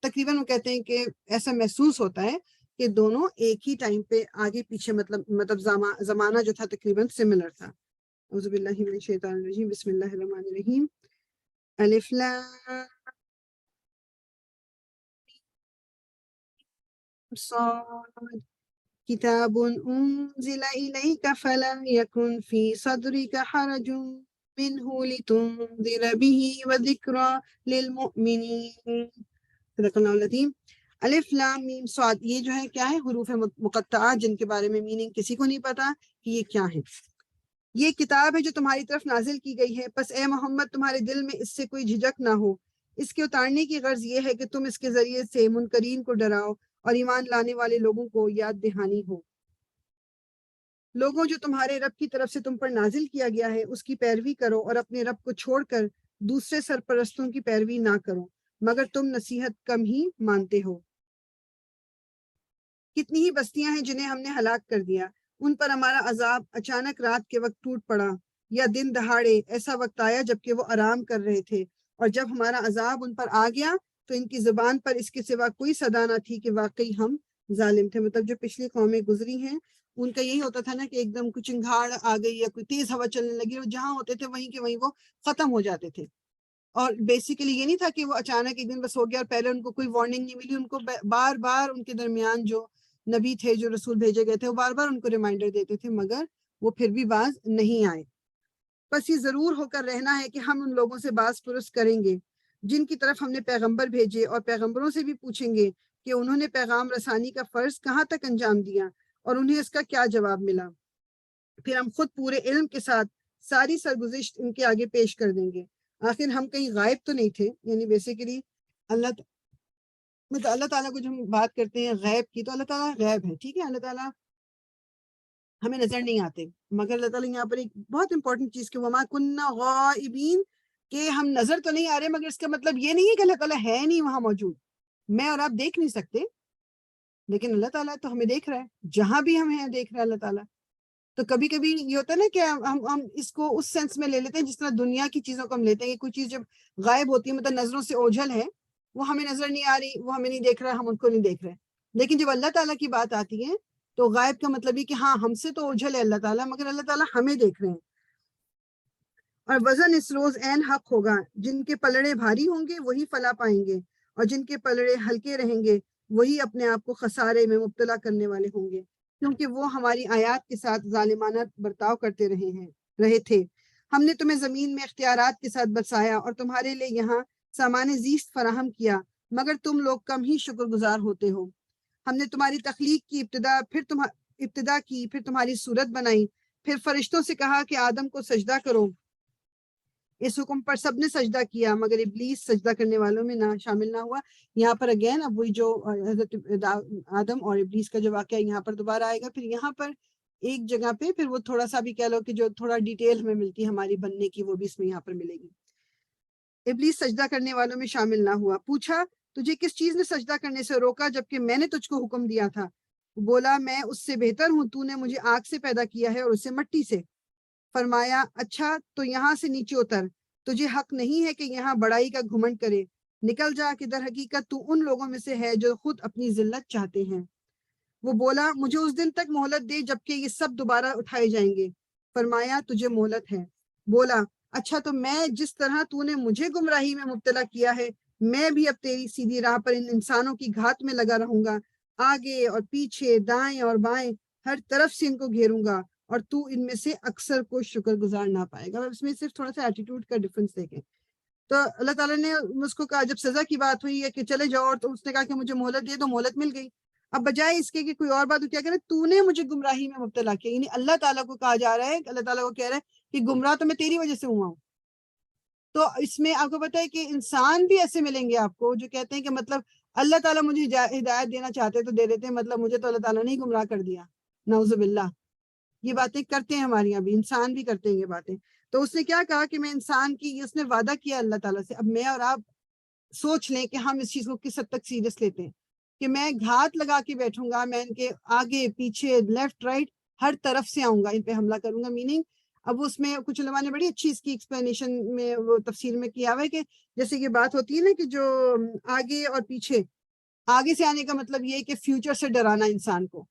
تقریباً وہ کہتے ہیں کہ ایسا محسوس ہوتا ہے کہ دونوں ایک ہی ٹائم پہ آگے پیچھے مطلب زمانہ جو تھا تقریباً سملر تھا۔ اعوذ باللہ من الشیطان الرجیم، بسم اللہ الرحمن الرحیم، الف لام صاد کتاب انزل الیک فلا یکن فی صدرک حرج منہ لتنذر به وذکری للمؤمنین۔ صدق اللہ العظیم۔ الف لام میم صاد، یہ جو ہے کیا ہے؟ حروف مقطعات، جن کے بارے میں میننگ کسی کو نہیں پتا کہ یہ کیا ہے۔ یہ کتاب ہے جو تمہاری طرف نازل کی گئی ہے، پس اے محمد تمہارے دل میں اس سے کوئی جھجک نہ ہو۔ اس کے اتارنے کی غرض یہ ہے کہ تم اس کے ذریعے سے منکرین کو ڈراؤ اور ایمان لانے والے لوگوں کو یاد دہانی ہو۔ لوگوں، جو تمہارے رب کی طرف سے تم پر نازل کیا گیا ہے اس کی پیروی کرو، اور اپنے رب کو چھوڑ کر دوسرے سرپرستوں کی پیروی نہ کرو، مگر تم نصیحت کم ہی مانتے ہو۔ کتنی ہی بستیاں ہیں جنہیں ہم نے ہلاک کر دیا، ان پر ہمارا عذاب اچانک رات کے وقت ٹوٹ پڑا یا دن دہاڑے ایسا وقت آیا جبکہ وہ آرام کر رہے تھے، اور جب ہمارا عذاب ان پر آ گیا تو ان کی زبان پر اس کے سوا کوئی صدا نہ تھی کہ واقعی ہم ظالم تھے۔ مطلب جو پچھلی قومیں گزری ہیں ان کا یہی ہوتا تھا نا کہ ایک دم کچھ چنگھاڑ آ گئی یا کوئی تیز ہوا چلنے لگی، اور جہاں ہوتے تھے وہیں کے وہیں وہ ختم ہو جاتے تھے۔ اور بیسیکلی یہ نہیں تھا کہ وہ اچانک ایک دن بس ہو گیا اور پہلے ان کو کوئی وارننگ نہیں ملی، ان کو بار بار ان کے درمیان جو نبی تھے، جو رسول بھیجے گئے تھے، وہ بار بار ان کو ریمائنڈر دیتے تھے، مگر وہ پھر بھی باز نہیں آئے۔ بس یہ ضرور ہو کر رہنا ہے کہ ہم ان لوگوں سے باز پرس کریں گے جن کی طرف ہم نے پیغمبر بھیجے، اور پیغمبروں سے بھی پوچھیں گے کہ انہوں نے پیغام رسانی کا فرض کہاں تک انجام دیا اور انہیں اس کا کیا جواب ملا۔ پھر ہم خود پورے علم کے ساتھ ساری سرگزشت ان کے آگے پیش کر دیں گے۔ آخر ہم کہیں غائب تو نہیں تھے، یعنی بیسیکلی اللہ تعالیٰ کو جو ہم بات کرتے ہیں غیب کی، تو اللہ تعالیٰ غیب ہے، ٹھیک ہے، اللہ تعالیٰ ہمیں نظر نہیں آتے، مگر اللہ تعالیٰ یہاں پر ایک بہت امپورٹنٹ چیز کہ وما کننا غائبین، کہ ہم نظر تو نہیں آ رہے، مگر اس کا مطلب یہ نہیں ہے کہ اللہ تعالیٰ ہے نہیں وہاں موجود، میں اور آپ دیکھ نہیں سکتے، لیکن اللہ تعالیٰ تو ہمیں دیکھ رہا ہے، جہاں بھی ہم ہیں دیکھ رہا ہے اللہ تعالیٰ۔ تو کبھی کبھی یہ ہوتا ہے نا کہ ہم اس کو اس سینس میں لے لیتے ہیں جس طرح دنیا کی چیزوں کو ہم لیتے ہیں کہ کوئی چیز جب غائب ہوتی ہے مطلب نظروں سے اوجھل ہے، وہ ہمیں نظر نہیں آ رہی، وہ ہمیں نہیں دیکھ رہا، ہم ان کو نہیں دیکھ رہے۔ لیکن جب اللہ تعالیٰ کی بات آتی ہے تو غائب کا مطلب یہ کہ ہاں ہم سے تو اوجھل ہے اللہ تعالیٰ، مگر اللہ تعالیٰ ہمیں دیکھ رہے ہیں۔ اور وزن اس روز عین حق ہوگا، جن کے پلڑے بھاری ہوں گے وہی فلاح پائیں گے، اور جن کے پلڑے ہلکے رہیں گے وہی اپنے آپ کو خسارے میں مبتلا کرنے والے ہوں گے، کیونکہ وہ ہماری آیات کے ساتھ ظالمانہ برتاؤ کرتے رہے تھے۔ ہم نے تمہیں زمین میں اختیارات کے ساتھ بسایا اور تمہارے لیے یہاں سامان زیست فراہم کیا، مگر تم لوگ کم ہی شکر گزار ہوتے ہو۔ ہم نے تمہاری تخلیق کی ابتدا کی، پھر تمہاری صورت بنائی، پھر فرشتوں سے کہا کہ آدم کو سجدہ کرو۔ اس حکم پر سب نے سجدہ کیا مگر ابلیس سجدہ کرنے والوں میں شامل نہ ہوا۔ یہاں پر اگین اب وہی جو حضرت آدم اور ابلیس کا جو واقعہ یہاں پر دوبارہ آئے گا، پھر یہاں پر ایک جگہ پہ پھر وہ تھوڑا سا بھی کہہ لو کہ جو تھوڑا ڈیٹیل ہمیں ملتی ہے ہماری بننے کی، وہ بھی اس میں یہاں پر ملے گی۔ ابلیس سجدہ کرنے والوں میں شامل نہ ہوا۔ پوچھا تجھے کس چیز نے سجدہ کرنے سے روکا جبکہ میں نے تجھ کو حکم دیا تھا؟ بولا میں اس سے بہتر ہوں، تو نے مجھے آگ سے پیدا کیا ہے اور اسے مٹی سے۔ فرمایا اچھا تو یہاں سے نیچے اتر، تجھے حق نہیں ہے کہ یہاں بڑائی کا گھمنڈ کرے، نکل جا کہ در حقیقت تو ان لوگوں میں سے ہے جو خود اپنی ذلت چاہتے ہیں۔ وہ بولا مجھے اس دن تک مہلت دے جبکہ یہ سب دوبارہ اٹھائے جائیں گے۔ فرمایا تجھے مہلت ہے۔ بولا اچھا تو میں جس طرح تو نے مجھے گمراہی میں مبتلا کیا ہے، میں بھی اب تیری سیدھی راہ پر ان انسانوں کی گھات میں لگا رہوں گا، آگے اور پیچھے، دائیں اور بائیں، ہر طرف سے ان کو گھیروں گا، اور تو ان میں سے اکثر کو شکر گزار نہ پائے گا۔ اس میں صرف تھوڑا سا ایٹیٹیوڈ کا ڈفرنس دیکھیں تو اللہ تعالیٰ نے اس کو کہا، جب سزا کی بات ہوئی ہے کہ چلے جاؤ، اور تو اس نے کہا کہ مجھے مہلت دے دو، مہلت مل گئی. اب بجائے اس کے کہ کوئی اور بات، کیا کرے، تو نے مجھے گمراہی میں مبتلا کیا. یعنی اللہ تعالیٰ کو کہا جا رہا ہے، اللہ تعالیٰ کو کہہ رہا ہے کہ گمراہ تو میں تیری وجہ سے ہوا ہوں. تو اس میں آپ کو پتا ہے کہ انسان بھی ایسے ملیں گے آپ کو جو کہتے ہیں کہ مطلب اللہ تعالیٰ مجھے ہدایت دینا چاہتے تو دے دیتے ہیں، مطلب مجھے تو اللہ تعالیٰ نے ہی گمراہ کر دیا. نعوذ باللہ. یہ باتیں کرتے ہیں ہمارے یہاں بھی، انسان بھی کرتے ہیں یہ باتیں. تو اس نے کیا کہا کہ میں انسان کی، اس نے وعدہ کیا اللہ تعالیٰ سے. اب میں اور آپ سوچ لیں کہ ہم اس چیز کو کس حد تک سیریس لیتے ہیں کہ میں گھات لگا کے بیٹھوں گا، میں ان کے آگے پیچھے لیفٹ رائٹ ہر طرف سے آؤں گا، ان پہ حملہ کروں گا. میننگ اب اس میں کچھ علماء نے بڑی اچھی اس کی ایکسپلینیشن میں وہ تفسیر میں کیا ہوا ہے کہ جیسے یہ بات ہوتی ہے نا کہ جو آگے اور پیچھے، آگے سے آنے کا مطلب یہ ہے کہ فیوچر سے ڈرانا انسان کو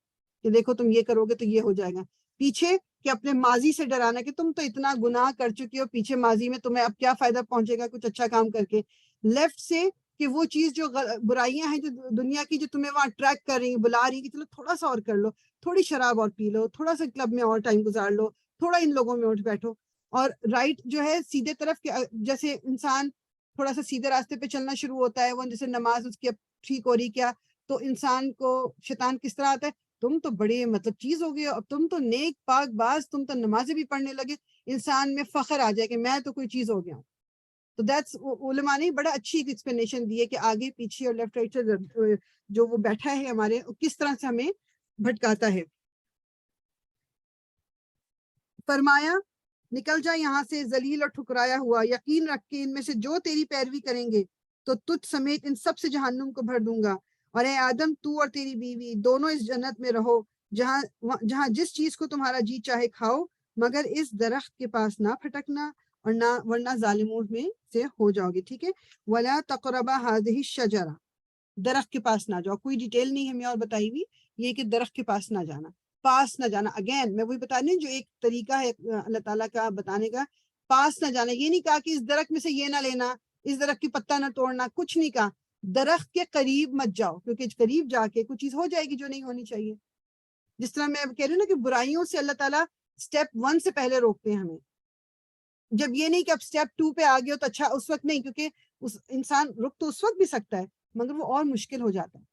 کہ دیکھو تم یہ کرو گے تو یہ ہو جائے گا. پیچھے کہ اپنے ماضی سے ڈرانا کہ تم تو اتنا گناہ کر چکی ہو پیچھے ماضی میں، تمہیں اب کیا فائدہ پہنچے گا کچھ اچھا کام کر کے. لیفٹ سے کہ وہ چیز جو برائیاں ہیں جو دنیا کی، جو تمہیں وہاں ٹریک کر رہی ہیں، بلا رہی ہیں کہ چلو تھوڑا سا اور کر لو، تھوڑی شراب اور پی لو، تھوڑا سا کلب میں اور ٹائم گزار لو، تھوڑا ان لوگوں میں اٹھ بیٹھو. اور رائٹ جو ہے سیدھے طرف کے، جیسے انسان تھوڑا سا سیدھے راستے پہ چلنا شروع ہوتا ہے، وہ جیسے نماز اس کی اب ٹھیک ہو رہی کیا، تو انسان کو شیطان کس طرح آتا ہے، تم تو بڑے مطلب چیز ہو گئی، اب تم تو نیک پاک باز، تم تو نمازیں بھی پڑھنے لگے. انسان میں فخر آ جائے کہ میں تو کوئی چیز ہو گیا ہوں. تو دیٹس علماء نے بڑا اچھی ایکسپلینیشن دی ہے کہ آگے پیچھے اور لیفٹ رائٹ سے جو وہ بیٹھا ہے ہمارے، کس طرح سے ہمیں بھٹکاتا ہے. فرمایا نکل جا یہاں سے ذلیل اور ٹھکرایا ہوا، یقین رکھ کے ان میں سے جو تیری پیروی کریں گے تو تجھ سمیت ان سب سے جہنم کو بھر دوں گا. اور اے آدم، تو اور تیری بیوی دونوں اس جنت میں رہو جہاں جس چیز کو تمہارا جی چاہے کھاؤ، مگر اس درخت کے پاس نہ پھٹکنا اور نہ، ورنہ ظالموں میں سے ہو جاؤ گے. ٹھیک ہے. وَلَا تَقْرَبَا هَٰذِهِ الشَّجَرَةَ، درخت کے پاس نہ جاؤ. کوئی ڈیٹیل نہیں ہمیں اور بتائی ہوئی، یہ کہ درخت کے پاس نہ جانا، پاس نہ جانا. اگین میں وہی بتا رہی ہوں جو ایک طریقہ ہے اللہ تعالیٰ کا بتانے کا، پاس نہ جانا. یہ نہیں کہا کہ اس درخت میں سے یہ نہ لینا، اس درخت کی پتہ نہ توڑنا، کچھ نہیں کہا. درخت کے قریب مت جاؤ، کیونکہ قریب جا کے کچھ چیز ہو جائے گی جو نہیں ہونی چاہیے. جس طرح میں کہہ رہی ہوں نا کہ برائیوں سے اللہ تعالیٰ سٹیپ 1 سے پہلے روکتے ہیں ہمیں. جب یہ نہیں کہ اب سٹیپ 2 پہ آ گئے ہو تو اچھا، اس وقت نہیں، کیونکہ انسان رک تو اس وقت بھی سکتا ہے مگر وہ اور مشکل ہو جاتا ہے.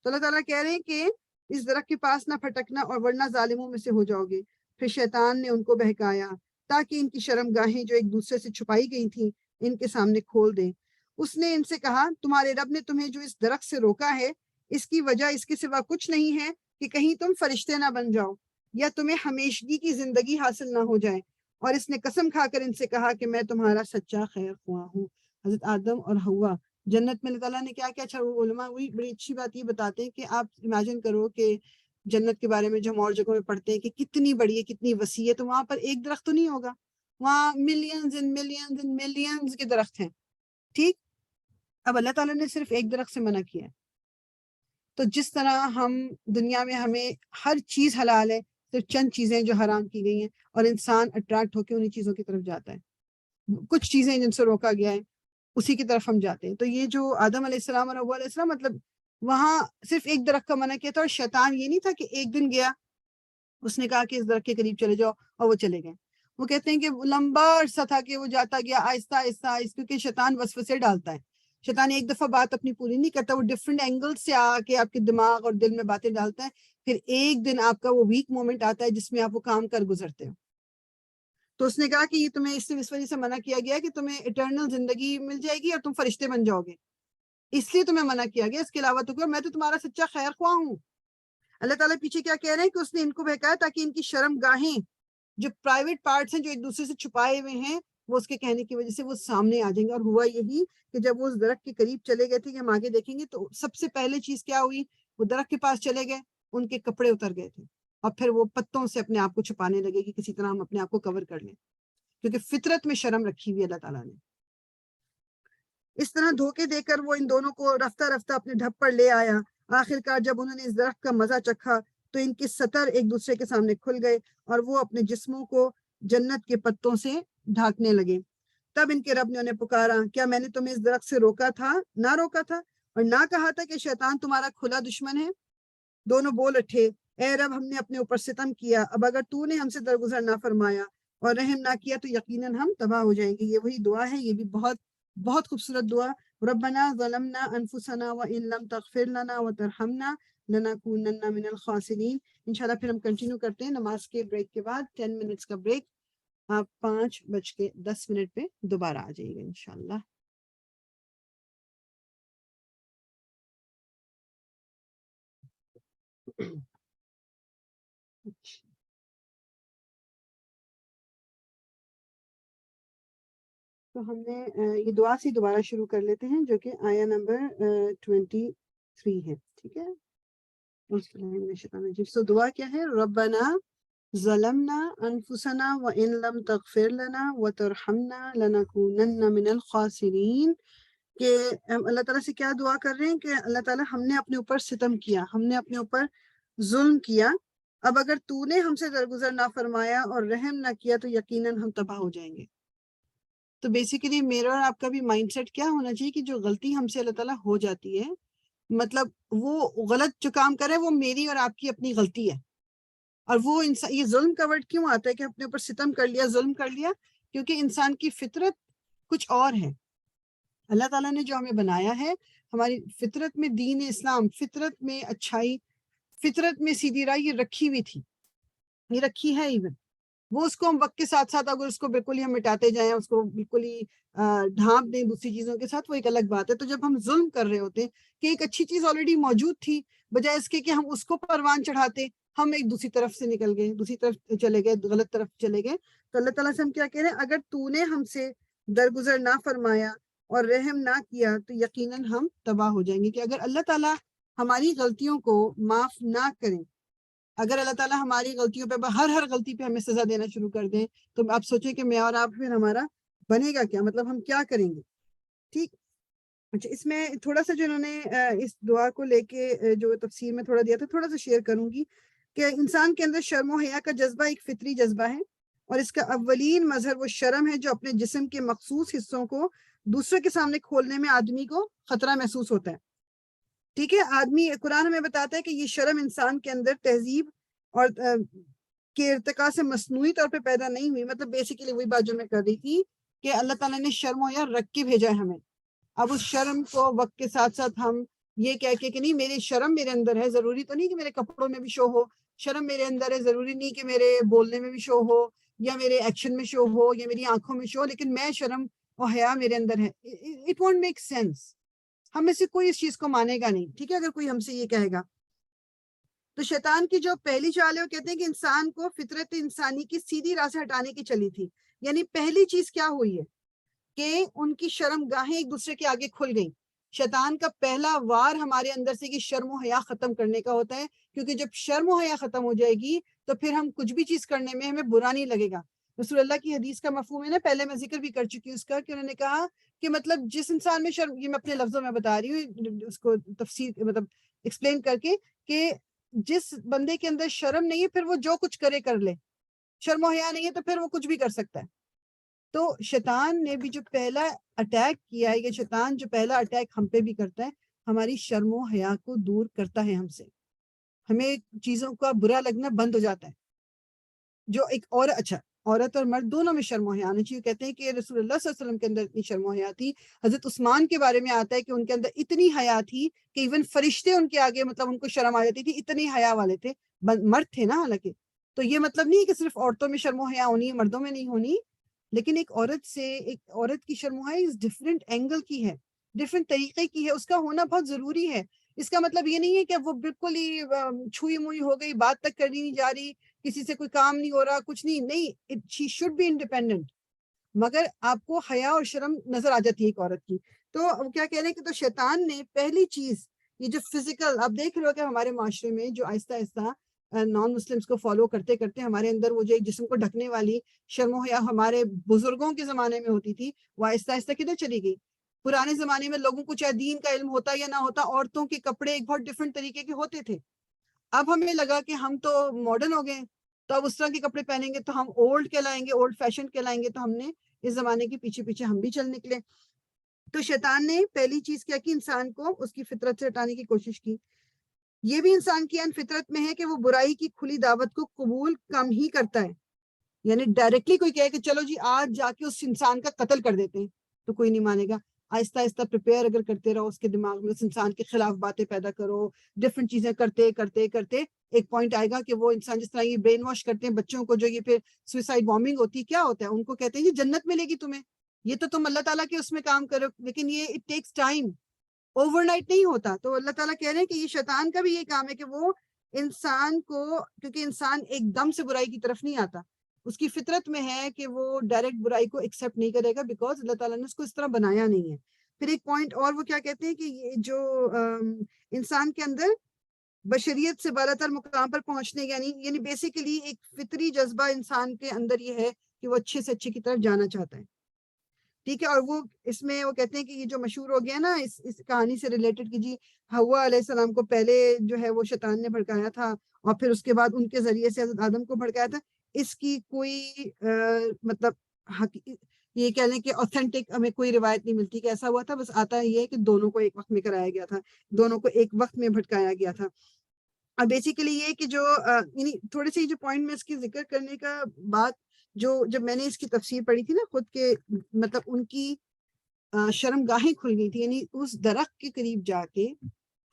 تو اللہ تعالیٰ کہہ رہے ہیں کہ اس درخت کے پاس نہ پھٹکنا اور ورنہ ظالموں میں سے ہو جاؤ گے. پھر شیطان نے ان کو بہکایا تاکہ ان کی شرم گاہیں جو ایک دوسرے سے چھپائی گئی تھیں ان کے سامنے کھول دیں. اس نے ان سے کہا تمہارے رب نے تمہیں جو اس درخت سے روکا ہے اس کی وجہ اس کے سوا کچھ نہیں ہے کہ کہیں تم فرشتے نہ بن جاؤ یا تمہیں ہمیشگی کی زندگی حاصل نہ ہو جائے. اور اس نے قسم کھا کر ان سے کہا کہ میں تمہارا سچا خیر خواہ ہوں. حضرت آدم اور حوا جنت میں اللہ تعالیٰ نے کیا کیا اچھا. علماء وہی بڑی اچھی بات یہ بتاتے ہیں کہ آپ امیجن کرو کہ جنت کے بارے میں جو ہم اور جگہوں میں پڑھتے ہیں کہ کتنی بڑی ہے، کتنی وسیع ہے، تو وہاں پر ایک درخت تو نہیں ہوگا، وہاں millions and millions and millions کے درخت ہیں. ٹھیک. اب اللہ تعالیٰ نے صرف ایک درخت سے منع کیا ہے. تو جس طرح ہم دنیا میں ہمیں ہر چیز حلال ہے، صرف چند چیزیں جو حرام کی گئی ہیں، اور انسان اٹریکٹ ہو کے انہیں چیزوں کی طرف جاتا ہے. کچھ چیزیں جن سے روکا گیا ہے اسی کی طرف ہم جاتے ہیں. تو یہ جو آدم علیہ السلام اور حوا علیہ السلام، مطلب وہاں صرف ایک درخت کا منع کیا تھا، اور شیطان یہ نہیں تھا کہ ایک دن گیا اس نے کہا کہ اس درخت کے قریب چلے جاؤ اور وہ چلے گئے. وہ کہتے ہیں کہ لمبا عرصہ تھا کہ وہ جاتا گیا آہستہ آہستہ آہستہ، کیونکہ شیطان وسوسے ڈالتا ہے. شیطان ایک دفعہ بات اپنی پوری نہیں کرتا، وہ ڈفرینٹ اینگل سے آ کے آپ کے دماغ اور دل میں باتیں ڈالتا ہے. پھر ایک دن آپ کا وہ ویک مومنٹ آتا ہے جس میں آپ وہ کام کر گزرتے ہو. تو اس نے کہا کہ یہ تمہیں اس وجہ سے منع کیا گیا کہ تمہیں اٹرنل زندگی مل جائے گی اور تم فرشتے بن جاؤ گے، اس لیے تمہیں منع کیا گیا. اس کے علاوہ تو میں تو تمہارا سچا خیر خواہ ہوں. اللہ تعالیٰ پیچھے کیا کہہ رہے ہیں کہ اس نے ان کو بہکایا تاکہ ان کی شرم گاہیں، جو پرائیویٹ پارٹس ہیں جو ایک دوسرے سے چھپائے ہوئے ہیں، وہ اس کے کہنے کی وجہ سے وہ سامنے آ جائیں گے. اور ہوا یہی کہ جب وہ اس درخت کے قریب چلے گئے تھے کہ ہم آگے دیکھیں گے، تو سب سے پہلے چیز کیا ہوئی، وہ درخت کے پاس چلے گئے، ان کے کپڑے اتر گئے تھے، اور پھر وہ پتوں سے اپنے آپ کو چھپانے لگے کہ کسی طرح ہم اپنے آپ کو کور کر لیں، کیونکہ فطرت میں شرم رکھی ہوئی اللہ تعالیٰ نے. اس طرح دھوکے دے کر وہ ان دونوں کو رفتہ رفتہ اپنے ڈھب پر لے آیا. آخر کار جب انہوں نے اس درخت کا مزہ چکھا تو ان کے سطر ایک دوسرے کے سامنے کھل گئے اور وہ اپنے جسموں کو جنت کے پتوں سے ڈھانکنے لگے. تب ان کے رب نے انہیں پکارا، کیا میں نے تمہیں اس درخت سے روکا تھا، نہ روکا تھا، اور نہ کہا تھا کہ شیطان تمہارا کھلا دشمن ہے؟ دونوں بول اٹھے، اے رب ہم نے اپنے اوپر ستم کیا، اب اگر تو نے ہم سے درگزر نہ فرمایا اور رحم نہ کیا تو یقیناً ہم تباہ ہو جائیں گے. یہ وہی دعا ہے، یہ بھی بہت بہت خوبصورت دعا. ربنا ظلمنا انفسنا وان لم تغفر لنا وترحمنا لنکونن من الخاسرین. انشاءاللہ پھر ہم کنٹینیو کرتے ہیں نماز کے بریک کے بعد. 10 منٹس کا بریک. آپ 5:10 پہ دوبارہ آ جائیے گا انشاءاللہ. تو ہم نے یہ دعا سے دوبارہ شروع کر لیتے ہیں جو کہ آیا نمبر 23 ہے. ٹھیک ہے. سو دعا کیا ہے؟ ربنا ظلمنا انفسنا وان لم تغفر لنا وترحمنا لنکونن من الخاسرین. کہ ہم اللہ تعالیٰ سے کیا دعا کر رہے ہیں کہ اللہ تعالیٰ ہم نے اپنے اوپر ستم کیا، ہم نے اپنے اوپر ظلم کیا، اب اگر تو نے ہم سے درگزر نہ فرمایا اور رحم نہ کیا تو یقیناً ہم تباہ ہو جائیں گے. تو بیسیکلی میرا اور آپ کا بھی مائنڈ سیٹ کیا ہونا چاہیے کہ جو غلطی ہم سے اللہ تعالیٰ ہو جاتی ہے، مطلب وہ غلط جو کام کرے وہ میری اور آپ کی اپنی غلطی ہے. اور وہ انسان، یہ ظلم کا ورڈ کیوں آتا ہے کہ اپنے اوپر ستم کر لیا، ظلم کر لیا؟ کیونکہ انسان کی فطرت کچھ اور ہے. اللہ تعالیٰ نے جو ہمیں بنایا ہے، ہماری فطرت میں دین اسلام، فطرت میں اچھائی، فطرت میں سیدھی راہ یہ رکھی ہوئی تھی، یہ رکھی ہے. ایون وہ اس کو ہم وقت کے ساتھ ساتھ اگر اس کو بالکل ہی ہم مٹاتے جائیں، اس کو بالکل ہی ڈھانپ دیں دوسری چیزوں کے ساتھ، وہ ایک الگ بات ہے. تو جب ہم ظلم کر رہے ہوتے کہ ایک اچھی چیز آلریڈی موجود تھی، بجائے اس کے کہ ہم اس کو پروان چڑھاتے، ہم ایک دوسری طرف سے نکل گئے، دوسری طرف چلے گئے، غلط طرف چلے گئے. تو اللہ تعالیٰ سے ہم کیا کہہ رہے ہیں؟ اگر تو نے ہم سے درگزر نہ فرمایا اور رحم نہ کیا تو یقیناً ہم تباہ ہو جائیں گے. کہ اگر اللہ تعالیٰ ہماری غلطیوں کو معاف نہ کریں، اگر اللہ تعالیٰ ہماری غلطیوں پہ ہر غلطی پہ ہمیں سزا دینا شروع کر دیں، تو آپ سوچیں کہ میں اور آپ پھر ہمارا بنے گا کیا؟ مطلب ہم کیا کریں گے؟ ٹھیک. اچھا، اس میں تھوڑا سا جو انہوں نے اس دعا کو لے کے جو تفسیر میں تھوڑا دیا تھا، تھوڑا سا شیئر کروں گی کہ انسان کے اندر شرم و حیا کا جذبہ ایک فطری جذبہ ہے، اور اس کا اولین مظہر وہ شرم ہے جو اپنے جسم کے مخصوص حصوں کو دوسرے کے سامنے کھولنے میں آدمی کو خطرہ محسوس ہوتا ہے. ٹھیک ہے. آدمی، قرآن ہمیں بتاتا ہے کہ یہ شرم انسان کے اندر تہذیب اور کے ارتقاء سے مصنوعی طور پہ پیدا نہیں ہوئی. مطلب بیسیکلی وہی بات جو میں کر رہی تھی کہ اللہ تعالیٰ نے شرم و حیا رکھ کے بھیجا ہے ہمیں. اب اس شرم کو وقت کے ساتھ ساتھ ہم یہ کہہ کے کہ نہیں میری شرم میرے اندر ہے، ضروری تو نہیں کہ میرے کپڑوں میں بھی شو ہو. شرم میرے اندر ہے، ضروری نہیں کہ میرے بولنے میں بھی شو ہو، یا میرے ایکشن میں شو ہو، یا میری آنکھوں میں شو ہو، لیکن میں شرم اور حیا میرے اندر ہے. It won't make sense. ہم میں سے کوئی اس چیز کو مانے گا نہیں. ٹھیک ہے. اگر کوئی ہم سے یہ کہے گا تو شیطان کی جو پہلی چال ہے وہ کہتے ہیں کہ انسان کو فطرت انسانی کی سیدھی راہ سے ہٹانے کی چلی تھی. یعنی پہلی چیز کیا ہوئی ہے کہ ان کی شرم گاہیں ایک دوسرے کے آگے کھل گئیں. شیطان کا پہلا وار ہمارے اندر سے کہ شرم و حیا ختم کرنے کا ہوتا ہے، کیونکہ جب شرم و حیا ختم ہو جائے گی تو پھر ہم کچھ بھی چیز کرنے میں ہمیں برا نہیں لگے گا. رسول اللہ کی حدیث کا مفہوم ہے نا، پہلے میں ذکر بھی کر چکی ہوں اس کا، کہ انہوں نے کہا کہ مطلب جس انسان میں شرم، یہ میں اپنے لفظوں میں بتا رہی ہوں اس کو تفسیر مطلب ایکسپلین کر کے، کہ جس بندے کے اندر شرم نہیں ہے پھر وہ جو کچھ کرے کر لے، شرم و حیا نہیں ہے تو پھر وہ کچھ بھی کر سکتا ہے. تو شیطان نے بھی جو پہلا اٹیک کیا ہے، یہ شیطان جو پہلا اٹیک ہم پہ بھی کرتا ہے، ہماری شرم و حیا کو دور کرتا ہے ہم سے. ہمیں چیزوں کا برا لگنا بند ہو جاتا ہے. جو ایک اور اچھا عورت اور مرد دونوں میں شرم و حیا آنا چاہیے. کہتے ہیں کہ رسول اللہ صلی اللہ علیہ وسلم کے اندر اتنی شرم و حیا تھی. حضرت عثمان کے بارے میں آتا ہے کہ ان کے اندر اتنی حیا تھی کہ ایون فرشتے ان کے آگے مطلب ان کو شرم آ جاتی تھی، اتنی حیا والے تھے. مرد تھے نا حالانکہ. تو یہ مطلب نہیں کہ صرف عورتوں میں شرم و حیا ہونی ہے، مردوں میں نہیں ہونی. لیکن ایک عورت کی شرم و حیا اس ڈفرینٹ اینگل کی ہے، ڈفرینٹ طریقے کی ہے، اس کا ہونا بہت ضروری ہے. اس کا مطلب یہ نہیں ہے کہ وہ بالکل ہی چھوئی موئی ہو گئی، بات تک کرنی نہیں جا رہی، کسی سے کوئی کام نہیں ہو رہا، کچھ نہیں. She should be independent. مگر آپ کو حیا اور شرم نظر آ جاتی ہے ایک عورت کی. تو کیا کہہ رہے ہیں کہ تو شیطان نے پہلی چیز یہ جو فزیکل، آپ دیکھ رہے ہو کہ ہمارے معاشرے میں جو آہستہ آہستہ نان مسلمس کو فالو کرتے کرتے ہمارے اندر وہ جو ایک جسم کو ڈھکنے والی شرم و حیا ہمارے بزرگوں کے زمانے میں ہوتی تھی، وہ آہستہ آہستہ کدھر چلی گئی. پرانے زمانے میں لوگوں کو چاہے دین کا علم ہوتا یا نہ ہوتا، عورتوں کے کپڑے ایک بہت ڈفرینٹ طریقے کے ہوتے تھے. اب ہمیں لگا کہ ہم تو ماڈرن ہو گئے، تو اب اس طرح کے کپڑے پہنیں گے تو ہم اولڈ کہلائیں گے، اولڈ فیشن کہلائیں گے. تو ہم نے اس زمانے کے پیچھے پیچھے ہم بھی چل نکلے. تو شیطان نے پہلی چیز کیا کی، انسان کو اس کی فطرت سے ہٹانے کی کوشش کی. یہ بھی انسان کی ان فطرت میں ہے کہ وہ برائی کی کھلی دعوت کو قبول کم ہی کرتا ہے. یعنی ڈائریکٹلی کوئی کہے کہ چلو جی آج جا کے اس انسان کا قتل کر دیتے ہیں، تو کوئی نہیں مانے گا. آہستہ آہستہ پریپیئر اگر کرتے رہو اس کے دماغ میں, اس انسان کے خلاف باتیں پیدا کرو, ڈفرینٹ چیزیں کرتے کرتے کرتے ایک پوائنٹ آئے گا کہ وہ انسان, جس طرح یہ برین واش کرتے ہیں بچوں کو, جو یہ پھر سوئسائڈ بامبنگ ہوتی ہے, کیا ہوتا ہے ان کو کہتے ہیں یہ جنت ملے گی تمہیں, یہ تو تم اللہ تعالیٰ کے اس میں کام کرو, لیکن یہ it takes time, over night نہیں ہوتا. تو اللہ تعالیٰ کہہ رہے ہیں کہ یہ شیطان کا بھی یہ کام ہے کہ وہ انسان کو, کیونکہ انسان ایک دم سے برائی کی طرف نہیں آتا, اس کی فطرت میں ہے کہ وہ ڈائریکٹ برائی کو ایکسیپٹ نہیں کرے گا, بیکاز اللہ تعالیٰ نے اس کو اس طرح بنایا نہیں ہے. پھر ایک پوائنٹ اور وہ کیا کہتے ہیں کہ یہ جو انسان کے اندر بشریت سے بالا تر مقام پر پہنچنے, یعنی بیسیکلی ایک فطری جذبہ انسان کے اندر یہ ہے کہ وہ اچھے سے اچھے کی طرف جانا چاہتا ہے. ٹھیک ہے, اور وہ اس میں وہ کہتے ہیں کہ یہ جو مشہور ہو گیا نا اس کہانی سے ریلیٹڈ کہ جی حوا علیہ السلام کو پہلے جو ہے وہ شیطان نے بھڑکایا تھا, اور پھر اس کے بعد ان کے ذریعے سے حضرت آدم کو بھڑکایا تھا. اس کی کوئی مطلب یہ کہہ لیں کہ اوتھینٹک ہمیں کوئی روایت نہیں ملتی کہ ایسا ہوا تھا. بس آتا یہ ہے کہ دونوں کو ایک وقت میں کرایا گیا تھا, دونوں کو ایک وقت میں بھٹکایا گیا تھا. اور بیسیکلی یہ کہ جو یعنی تھوڑے سے جو پوائنٹ میں اس کی ذکر کرنے کا بات, جب میں نے اس کی تفسیر پڑھی تھی نا خود کے, مطلب ان کی شرم گاہیں کھل گئی تھی, یعنی اس درخت کے قریب جا کے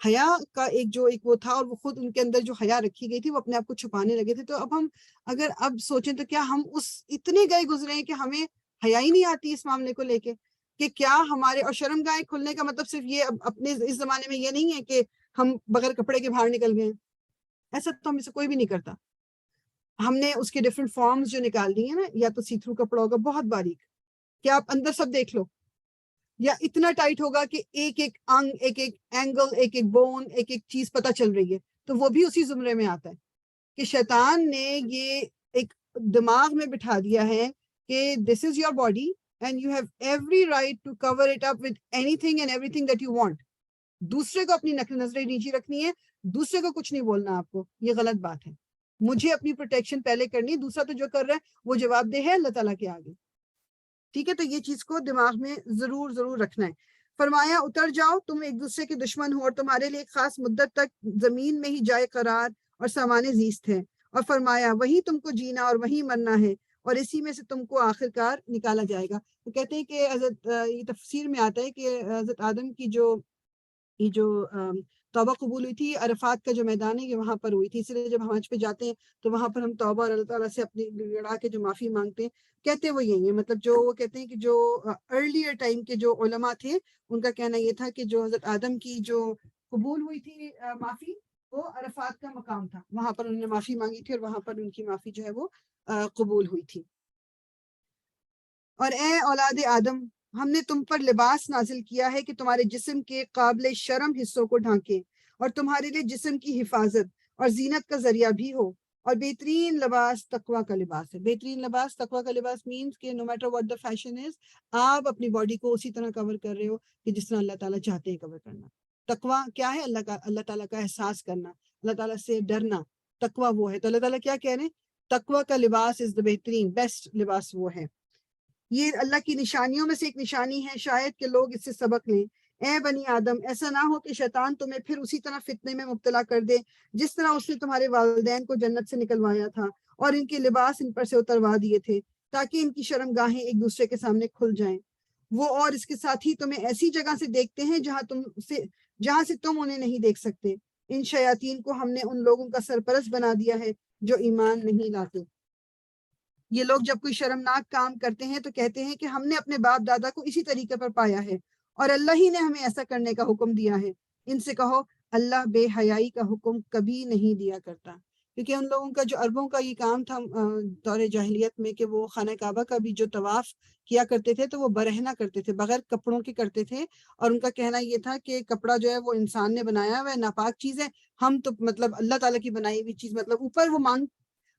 حیا کا ایک وہ تھا, اور وہ خود ان کے اندر جو حیا رکھی گئی تھی وہ اپنے آپ کو چھپانے لگے تھے. تو اب ہم اگر اب سوچیں تو کیا ہم اس اتنے گئے گزرے ہیں کہ ہمیں حیا ہی نہیں آتی اس معاملے کو لے کے, کہ کیا ہمارے, اور شرم گاہیں کھلنے کا مطلب صرف یہ اپنے اس زمانے میں یہ نہیں ہے کہ ہم بغیر کپڑے کے باہر نکل گئے, ایسا تو ہم سے کوئی بھی نہیں کرتا. ہم نے اس کے ڈفرینٹ فارمز جو نکال دی ہیں نا, یا تو سی تھرو کپڑا ہوگا بہت باریک کہ آپ اندر سب دیکھ لو, یا اتنا ٹائٹ ہوگا کہ ایک ایک انگ, ایک ایک اینگل, ایک ایک بون, ایک ایک چیز پتہ چل رہی ہے. تو وہ بھی اسی زمرے میں آتا ہے کہ شیطان نے یہ ایک دماغ میں بٹھا دیا ہے کہ this is your body and you have every right to cover it up with anything and everything that you want. دوسرے کو اپنی نظریں نیچی رکھنی ہے, دوسرے کو کچھ نہیں بولنا آپ کو, یہ غلط بات ہے. مجھے اپنی پروٹیکشن پہلے کرنی ہے, دوسرا تو جو کر رہا ہے وہ جواب دہ ہے اللہ تعالیٰ کے آگے. ٹھیک ہے, تو یہ چیز کو دماغ میں ضرور رکھنا ہے. فرمایا اتر جاؤ, تم ایک دوسرے کے دشمن ہو, اور تمہارے لیے ایک خاص مدت تک زمین میں ہی جائے قرار اور سامان زیست ہے. اور فرمایا وہی تم کو جینا اور وہی مرنا ہے, اور اسی میں سے تم کو آخر کار نکالا جائے گا. تو کہتے ہیں کہ حضرت یہ تفسیر میں آتا ہے کہ حضرت آدم کی جو توبہ قبول ہوئی تھی, عرفات کا جو میدان ہے یہ وہاں پر ہوئی تھی. اس لیے جب ہم حج پہ جاتے ہیں تو وہاں پر ہم توبہ اور اللہ تعالیٰ سے اپنی لڑا کے جو معافی مانگتے ہیں, کہتے وہ یہی ہے. مطلب جو وہ کہتے ہیں کہ جو ارلیئر ٹائم کے جو علماء تھے ان کا کہنا یہ تھا کہ جو حضرت آدم کی جو قبول ہوئی تھی معافی, وہ عرفات کا مقام تھا, وہاں پر انہوں نے معافی مانگی تھی اور وہاں پر ان کی معافی جو ہے وہ قبول ہوئی تھی. اور اے اولاد آدم, ہم نے تم پر لباس نازل کیا ہے کہ تمہارے جسم کے قابل شرم حصوں کو ڈھانکے, اور تمہارے لیے جسم کی حفاظت اور زینت کا ذریعہ بھی ہو. اور بہترین لباس تقوی کا لباس ہے. بہترین لباس تقوی کا لباس مینس کہ no matter what the fashion is, آپ اپنی باڈی کو اسی طرح کور کر رہے ہو کہ جس طرح اللہ تعالیٰ چاہتے ہیں کور کرنا. تقوی کیا ہے؟ اللہ تعالیٰ کا احساس کرنا, اللہ تعالیٰ سے ڈرنا. تقوی وہ ہے. تو اللہ تعالیٰ کیا کہہ رہے ہیں؟ تقوی کا لباس از دا بہترین بیسٹ لباس وہ ہے. یہ اللہ کی نشانیوں میں سے ایک نشانی ہے, شاید کہ لوگ اس سے سبق لیں. اے بنی آدم, ایسا نہ ہو کہ شیطان تمہیں پھر اسی طرح فتنے میں مبتلا کر دے جس طرح اس نے تمہارے والدین کو جنت سے نکلوایا تھا اور ان کے لباس ان پر سے اتروا دیے تھے تاکہ ان کی شرم گاہیں ایک دوسرے کے سامنے کھل جائیں. وہ اور اس کے ساتھ ہی تمہیں ایسی جگہ سے دیکھتے ہیں جہاں سے تم انہیں نہیں دیکھ سکتے. ان شیاطین کو ہم نے ان لوگوں کا سرپرست بنا دیا ہے جو ایمان نہیں لاتے. یہ لوگ جب کوئی شرمناک کام کرتے ہیں تو کہتے ہیں کہ ہم نے اپنے باپ دادا کو اسی طریقے پر پایا ہے اور اللہ ہی نے ہمیں ایسا کرنے کا حکم دیا ہے. ان سے کہو اللہ بے حیائی کا حکم کبھی نہیں دیا کرتا. کیونکہ ان لوگوں کا جو عربوں کا یہ کام تھا دور جاہلیت میں کہ وہ خانہ کعبہ کا بھی جو طواف کیا کرتے تھے تو وہ برہنہ کرتے تھے, بغیر کپڑوں کے کرتے تھے. اور ان کا کہنا یہ تھا کہ کپڑا جو ہے وہ انسان نے بنایا ہوا ہے, ناپاک چیز ہے, ہم تو مطلب اللہ تعالیٰ کی بنائی ہوئی چیز, مطلب اوپر وہ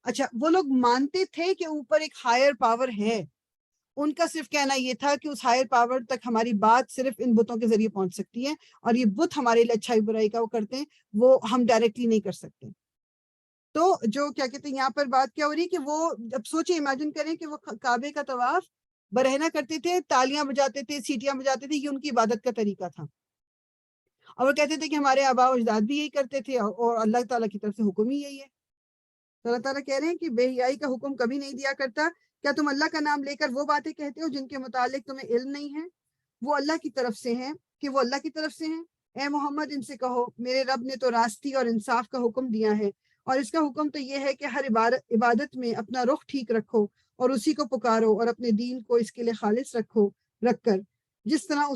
اچھا وہ لوگ مانتے تھے کہ اوپر ایک ہائر پاور ہے. ان کا صرف کہنا یہ تھا کہ اس ہائر پاور تک ہماری بات صرف ان بتوں کے ذریعے پہنچ سکتی ہے, اور یہ بت ہمارے لیے اچھائی برائی کا وہ کرتے ہیں, وہ ہم ڈائریکٹلی نہیں کر سکتے. تو جو کیا کہتے ہیں یہاں پر بات کیا ہو رہی ہے کہ وہ اب سوچیں, امیجن کریں کہ وہ کعبے کا طواف برہنہ کرتے تھے, تالیاں بجاتے تھے, سیٹیاں بجاتے تھے, یہ ان کی عبادت کا طریقہ تھا. اور وہ کہتے تھے کہ ہمارے آباء و اجداد بھی یہی کرتے تھے اور اللہ تعالیٰ کی طرف سے حکم ہی یہی ہے. تو اللہ تعالیٰ کہہ رہے ہیں کہ بے حیائی کا حکم کبھی نہیں دیا کرتا. کیا تم اللہ کا نام لے کر وہ باتیں کہتے ہو جن کے متعلق تمہیں علم نہیں ہے؟ وہ اللہ کی طرف سے ہیں کہ وہ اللہ کی طرف سے ہیں؟ اے محمد ان سے کہو میرے رب نے تو راستی اور انصاف کا حکم دیا ہے، اور اس کا حکم تو یہ ہے کہ ہر عبادت میں اپنا رخ ٹھیک رکھو اور اسی کو پکارو، اور اپنے دین کو اس کے لیے خالص رکھ کر جس طرح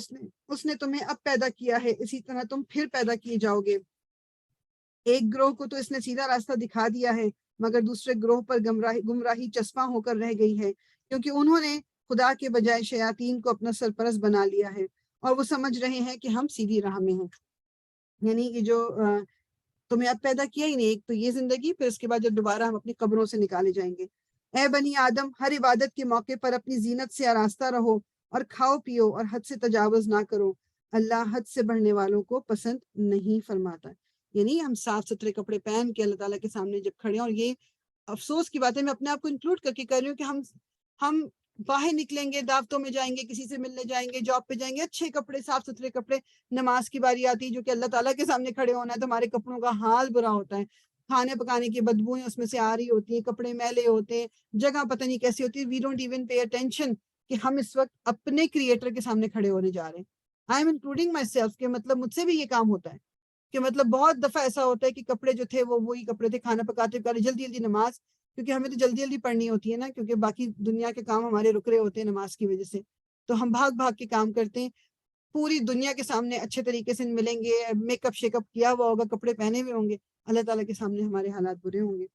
اس نے تمہیں اب پیدا کیا ہے اسی طرح تم پھر پیدا کیے جاؤ گے۔ ایک گروہ کو تو اس نے سیدھا راستہ دکھا دیا ہے، مگر دوسرے گروہ پر گمراہی چسپاں ہو کر رہ گئی ہے، کیونکہ انہوں نے خدا کے بجائے شیاطین کو اپنا سرپرست بنا لیا ہے، اور وہ سمجھ رہے ہیں کہ ہم سیدھی راہ میں ہیں۔ یعنی کہ جو تمہیں اب پیدا کیا ہی نہیں، ایک تو یہ زندگی، پھر اس کے بعد جب دوبارہ ہم اپنی قبروں سے نکالے جائیں گے۔ اے بنی آدم، ہر عبادت کے موقع پر اپنی زینت سے آراستہ رہو اور کھاؤ پیو اور حد سے تجاوز نہ کرو، اللہ حد سے بڑھنے والوں کو پسند نہیں فرماتا۔ یعنی ہم صاف ستھرے کپڑے پہن کے اللہ تعالیٰ کے سامنے جب کھڑے ہیں، اور یہ افسوس کی بات ہے، میں اپنے آپ کو انکلوڈ کر کے کہہ رہی ہوں کہ ہم باہر نکلیں گے، دعوتوں میں جائیں گے، کسی سے ملنے جائیں گے، جاب پہ جائیں گے، اچھے کپڑے، صاف ستھرے کپڑے، نماز کی باری آتی ہے جو کہ اللہ تعالیٰ کے سامنے کھڑے ہونا ہے تو ہمارے کپڑوں کا حال برا ہوتا ہے، کھانے پکانے کی بدبوئیں اس میں سے آ رہی ہوتی ہیں، کپڑے میلے ہوتے ہیں، جگہ پتہ نہیں کیسی ہوتی ہے، we don't even pay attention کہ ہم اس وقت اپنے کریٹر کے سامنے کھڑے ہونے جا رہے ہیں۔ I am including my self کہ مطلب مجھ سے بھی یہ کام ہوتا ہے کہ مطلب بہت دفعہ ایسا ہوتا ہے کہ کپڑے جو تھے وہ وہی کپڑے تھے، کھانا پکاتے پکاتے جلدی جلدی نماز، کیونکہ ہمیں تو جلدی جلدی پڑھنی ہوتی ہے نا، کیونکہ باقی دنیا کے کام ہمارے رک رہے ہوتے ہیں نماز کی وجہ سے، تو ہم بھاگ بھاگ کے کام کرتے ہیں، پوری دنیا کے سامنے اچھے طریقے سے ملیں گے، میک اپ شیک اپ کیا ہوا ہوگا، کپڑے پہنے ہوئے ہوں گے، اللہ تعالیٰ کے سامنے ہمارے حالات برے ہوں گے۔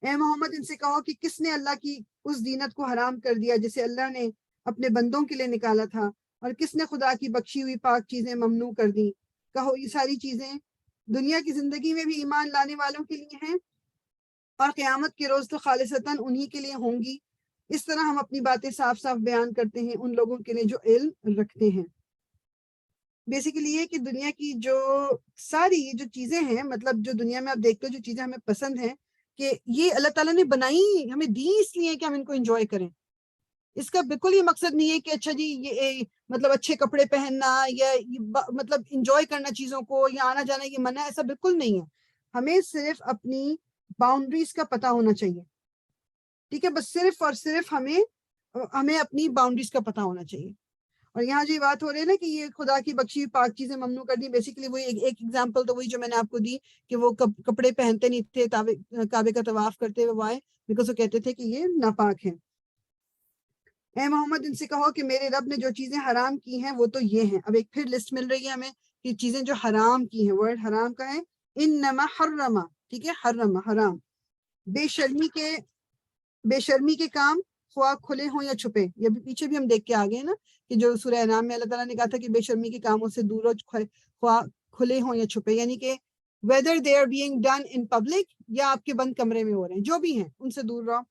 اے محمد ان سے کہو کہ کس نے اللہ کی اس زینت کو حرام کر دیا جسے اللہ نے اپنے بندوں کے لیے نکالا تھا، اور کس نے خدا کی بخشی ہوئی پاک چیزیں ممنوع کر دی؟ کہو یہ ساری چیزیں دنیا کی زندگی میں بھی ایمان لانے والوں کے لیے ہیں، اور قیامت کے روز تو خالصتاً انہی کے لیے ہوں گی۔ اس طرح ہم اپنی باتیں صاف صاف بیان کرتے ہیں ان لوگوں کے لیے جو علم رکھتے ہیں۔ بیسیکلی یہ کہ دنیا کی جو ساری جو چیزیں ہیں، مطلب جو دنیا میں آپ دیکھتے ہو جو چیزیں ہمیں پسند ہیں، کہ یہ اللہ تعالیٰ نے بنائی ہمیں دی اس لیے کہ ہم ان کو انجوائے کریں۔ اس کا بالکل یہ مقصد نہیں ہے کہ اچھا جی یہ مطلب اچھے کپڑے پہننا یا مطلب انجوائے کرنا چیزوں کو یا آنا جانا یہ منع ہے، ایسا بالکل نہیں ہے۔ ہمیں صرف اپنی باؤنڈریز کا پتہ ہونا چاہیے، ٹھیک ہے، بس صرف اور صرف ہمیں اپنی باؤنڈریز کا پتہ ہونا چاہیے۔ اور یہاں جو بات ہو رہی ہے نا کہ یہ خدا کی بخشی پاک چیزیں ممنوع کر دی، بیسیکلی وہی ایک ایگزامپل تو وہی جو میں نے آپ کو دی کہ وہ کپڑے پہنتے نہیں تھے، کعبے کا طواف کرتے ہوئے وائے بیکاز وہ کہتے تھے کہ یہ ناپاک ہے۔ اے محمد ان سے کہو کہ میرے رب نے جو چیزیں حرام کی ہیں وہ تو یہ ہیں۔ اب ایک پھر لسٹ مل رہی ہے ہمیں کہ چیزیں جو حرام کی ہیں، ورڈ حرام کا ہے انما حرما، ٹھیک ہے، حرما حرام، بے شرمی کے کام خواہ کھلے ہوں یا چھپے، یہ بھی پیچھے بھی ہم دیکھ کے آگے ہیں نا کہ جو سورہ انعام میں اللہ تعالیٰ نے کہا تھا کہ بے شرمی کے کاموں سے دور رہو، خواہ کھلے ہوں یا چھپے، یعنی کہ whether they are being done in public یا آپ کے بند کمرے میں ہو رہے ہیں، جو بھی ہیں ان سے دور رہو۔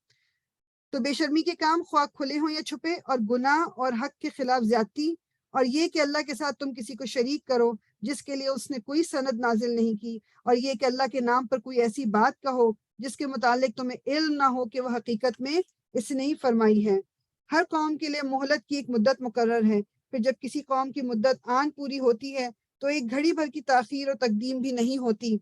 تو بے شرمی کے کام خواہ کھلے ہوں یا چھپے، اور گناہ اور حق کے خلاف زیادتی، اور یہ کہ اللہ کے ساتھ تم کسی کو شریک کرو جس کے لیے اس نے کوئی سند نازل نہیں کی، اور یہ کہ اللہ کے نام پر کوئی ایسی بات کہو جس کے متعلق تمہیں علم نہ ہو کہ وہ حقیقت میں اس نے ہی فرمائی ہے۔ ہر قوم کے لیے مہلت کی ایک مدت مقرر ہے، پھر جب کسی قوم کی مدت آن پوری ہوتی ہے تو ایک گھڑی بھر کی تاخیر اور تقدیم بھی نہیں ہوتی۔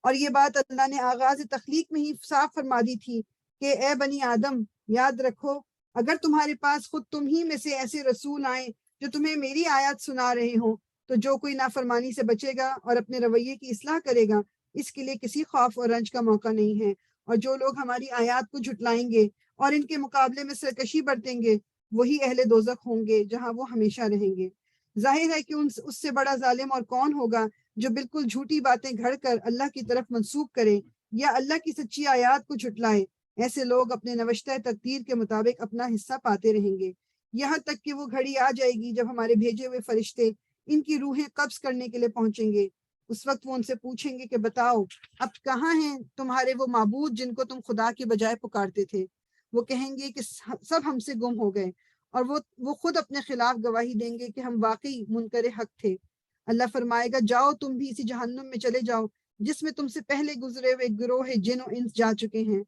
اور یہ بات اللہ نے آغاز تخلیق میں ہی صاف فرما دی تھی کہ اے بنی آدم یاد رکھو اگر تمہارے پاس خود تم ہی میں سے ایسے رسول آئیں جو تمہیں میری آیات سنا رہے ہوں، تو جو کوئی نافرمانی سے بچے گا اور اپنے رویے کی اصلاح کرے گا اس کے لیے کسی خوف اور رنج کا موقع نہیں ہے، اور جو لوگ ہماری آیات کو جھٹلائیں گے اور ان کے مقابلے میں سرکشی برتیں گے وہی اہل دوزخ ہوں گے جہاں وہ ہمیشہ رہیں گے۔ ظاہر ہے کہ اس سے بڑا ظالم اور کون ہوگا جو بالکل جھوٹی باتیں گھڑ کر اللہ کی طرف منسوب کرے یا اللہ کی سچی آیات کو جھٹلائے۔ ایسے لوگ اپنے نوشتہ تقدیر کے مطابق اپنا حصہ پاتے رہیں گے، یہاں تک کہ وہ گھڑی آ جائے گی جب ہمارے بھیجے ہوئے فرشتے ان کی روحیں قبض کرنے کے لیے پہنچیں گے۔ اس وقت وہ ان سے پوچھیں گے کہ بتاؤ اب کہاں ہیں تمہارے وہ معبود جن کو تم خدا کے بجائے پکارتے تھے؟ وہ کہیں گے کہ سب ہم سے گم ہو گئے، اور وہ خود اپنے خلاف گواہی دیں گے کہ ہم واقعی منکر حق تھے۔ اللہ فرمائے گا جاؤ تم بھی اسی جہنم میں چلے جاؤ جس میں تم سے پہلے گزرے ہوئے گروہ جن و انس جا چکے ہیں۔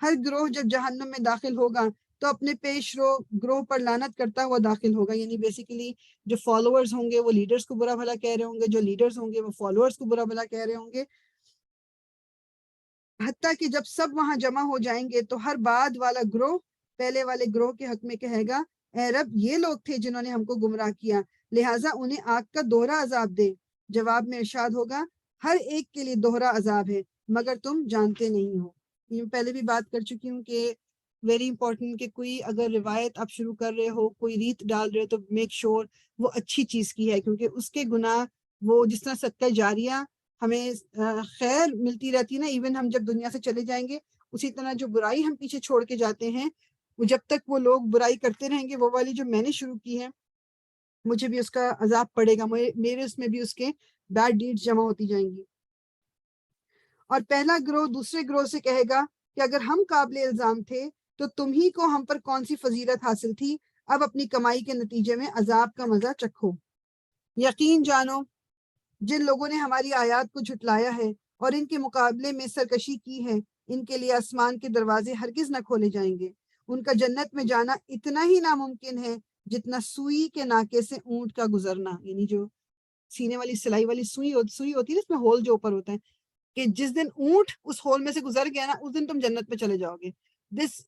ہر گروہ جب جہنم میں داخل ہوگا تو اپنے پیش رو گروہ پر لعنت کرتا ہوا داخل ہوگا، یعنی بیسیکلی جو فالوورز ہوں گے وہ لیڈرز کو برا بھلا کہہ رہے ہوں گے، جو لیڈرز ہوں گے وہ فالوورز کو برا بھلا کہہ رہے ہوں گے، حتیٰ کہ جب سب وہاں جمع ہو جائیں گے تو ہر بعد والا گروہ پہلے والے گروہ کے حق میں کہے گا اے رب یہ لوگ تھے جنہوں نے ہم کو گمراہ کیا، لہٰذا انہیں آگ کا دوہرا عذاب دے۔ جواب میں ارشاد ہوگا ہر ایک کے لیے دوہرا عذاب ہے مگر تم جانتے نہیں ہو۔ یہ میں پہلے بھی بات کر چکی ہوں کہ ویری امپورٹنٹ کہ کوئی اگر روایت آپ شروع کر رہے ہو، کوئی ریت ڈال رہے ہو تو میک شور وہ اچھی چیز کی ہے، کیونکہ اس کے گناہ وہ جس طرح صدقہ جاریہ ہمیں خیر ملتی رہتی ہے نا، ایون ہم جب دنیا سے چلے جائیں گے اسی طرح جو برائی ہم پیچھے چھوڑ کے جاتے ہیں وہ جب تک وہ لوگ برائی کرتے رہیں گے، وہ والی جو میں نے شروع کی ہے مجھے بھی اس کا عذاب پڑے گا، میرے اس میں بھی اس کے بیڈ ڈیڈز جمع ہوتی جائیں گی۔ اور پہلا گروہ دوسرے گروہ سے کہے گا کہ اگر ہم قابل الزام تھے تو تم ہی کو ہم پر کون سی فضیلت حاصل تھی، اب اپنی کمائی کے نتیجے میں عذاب کا مزہ چکھو۔ یقین جانو جن لوگوں نے ہماری آیات کو جھٹلایا ہے اور ان کے مقابلے میں سرکشی کی ہے، ان کے لیے آسمان کے دروازے ہرگز نہ کھولے جائیں گے، ان کا جنت میں جانا اتنا ہی ناممکن ہے جتنا سوئی کے ناکے سے اونٹ کا گزرنا، یعنی جو سینے والی سلائی والی سوئی ہوتی ہے نا، اس میں ہول جو اوپر ہوتا ہے، کہ جس دن اونٹ اس ہول میں سے گزر گیا نا اس دن تم جنت میں چلے جاؤ گے۔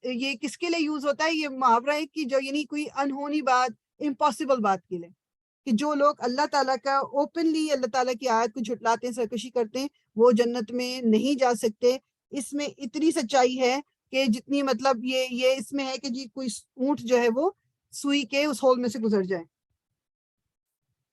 یہ کس کے لیے یوز ہوتا ہے؟ یہ محاورہ ہے کہ جو یعنی کوئی انہونی بات، امپاسبل بات کے لیے، کہ جو لوگ اللہ تعالیٰ کا اوپنلی اللہ تعالیٰ کی آیت کو جھٹلاتے ہیں، سرکشی کرتے ہیں، وہ جنت میں نہیں جا سکتے۔ اس میں اتنی سچائی ہے کہ جتنی مطلب یہ اس میں ہے کہ جی کوئی اونٹ جو ہے وہ سوئی کے اس ہول میں سے گزر جائے۔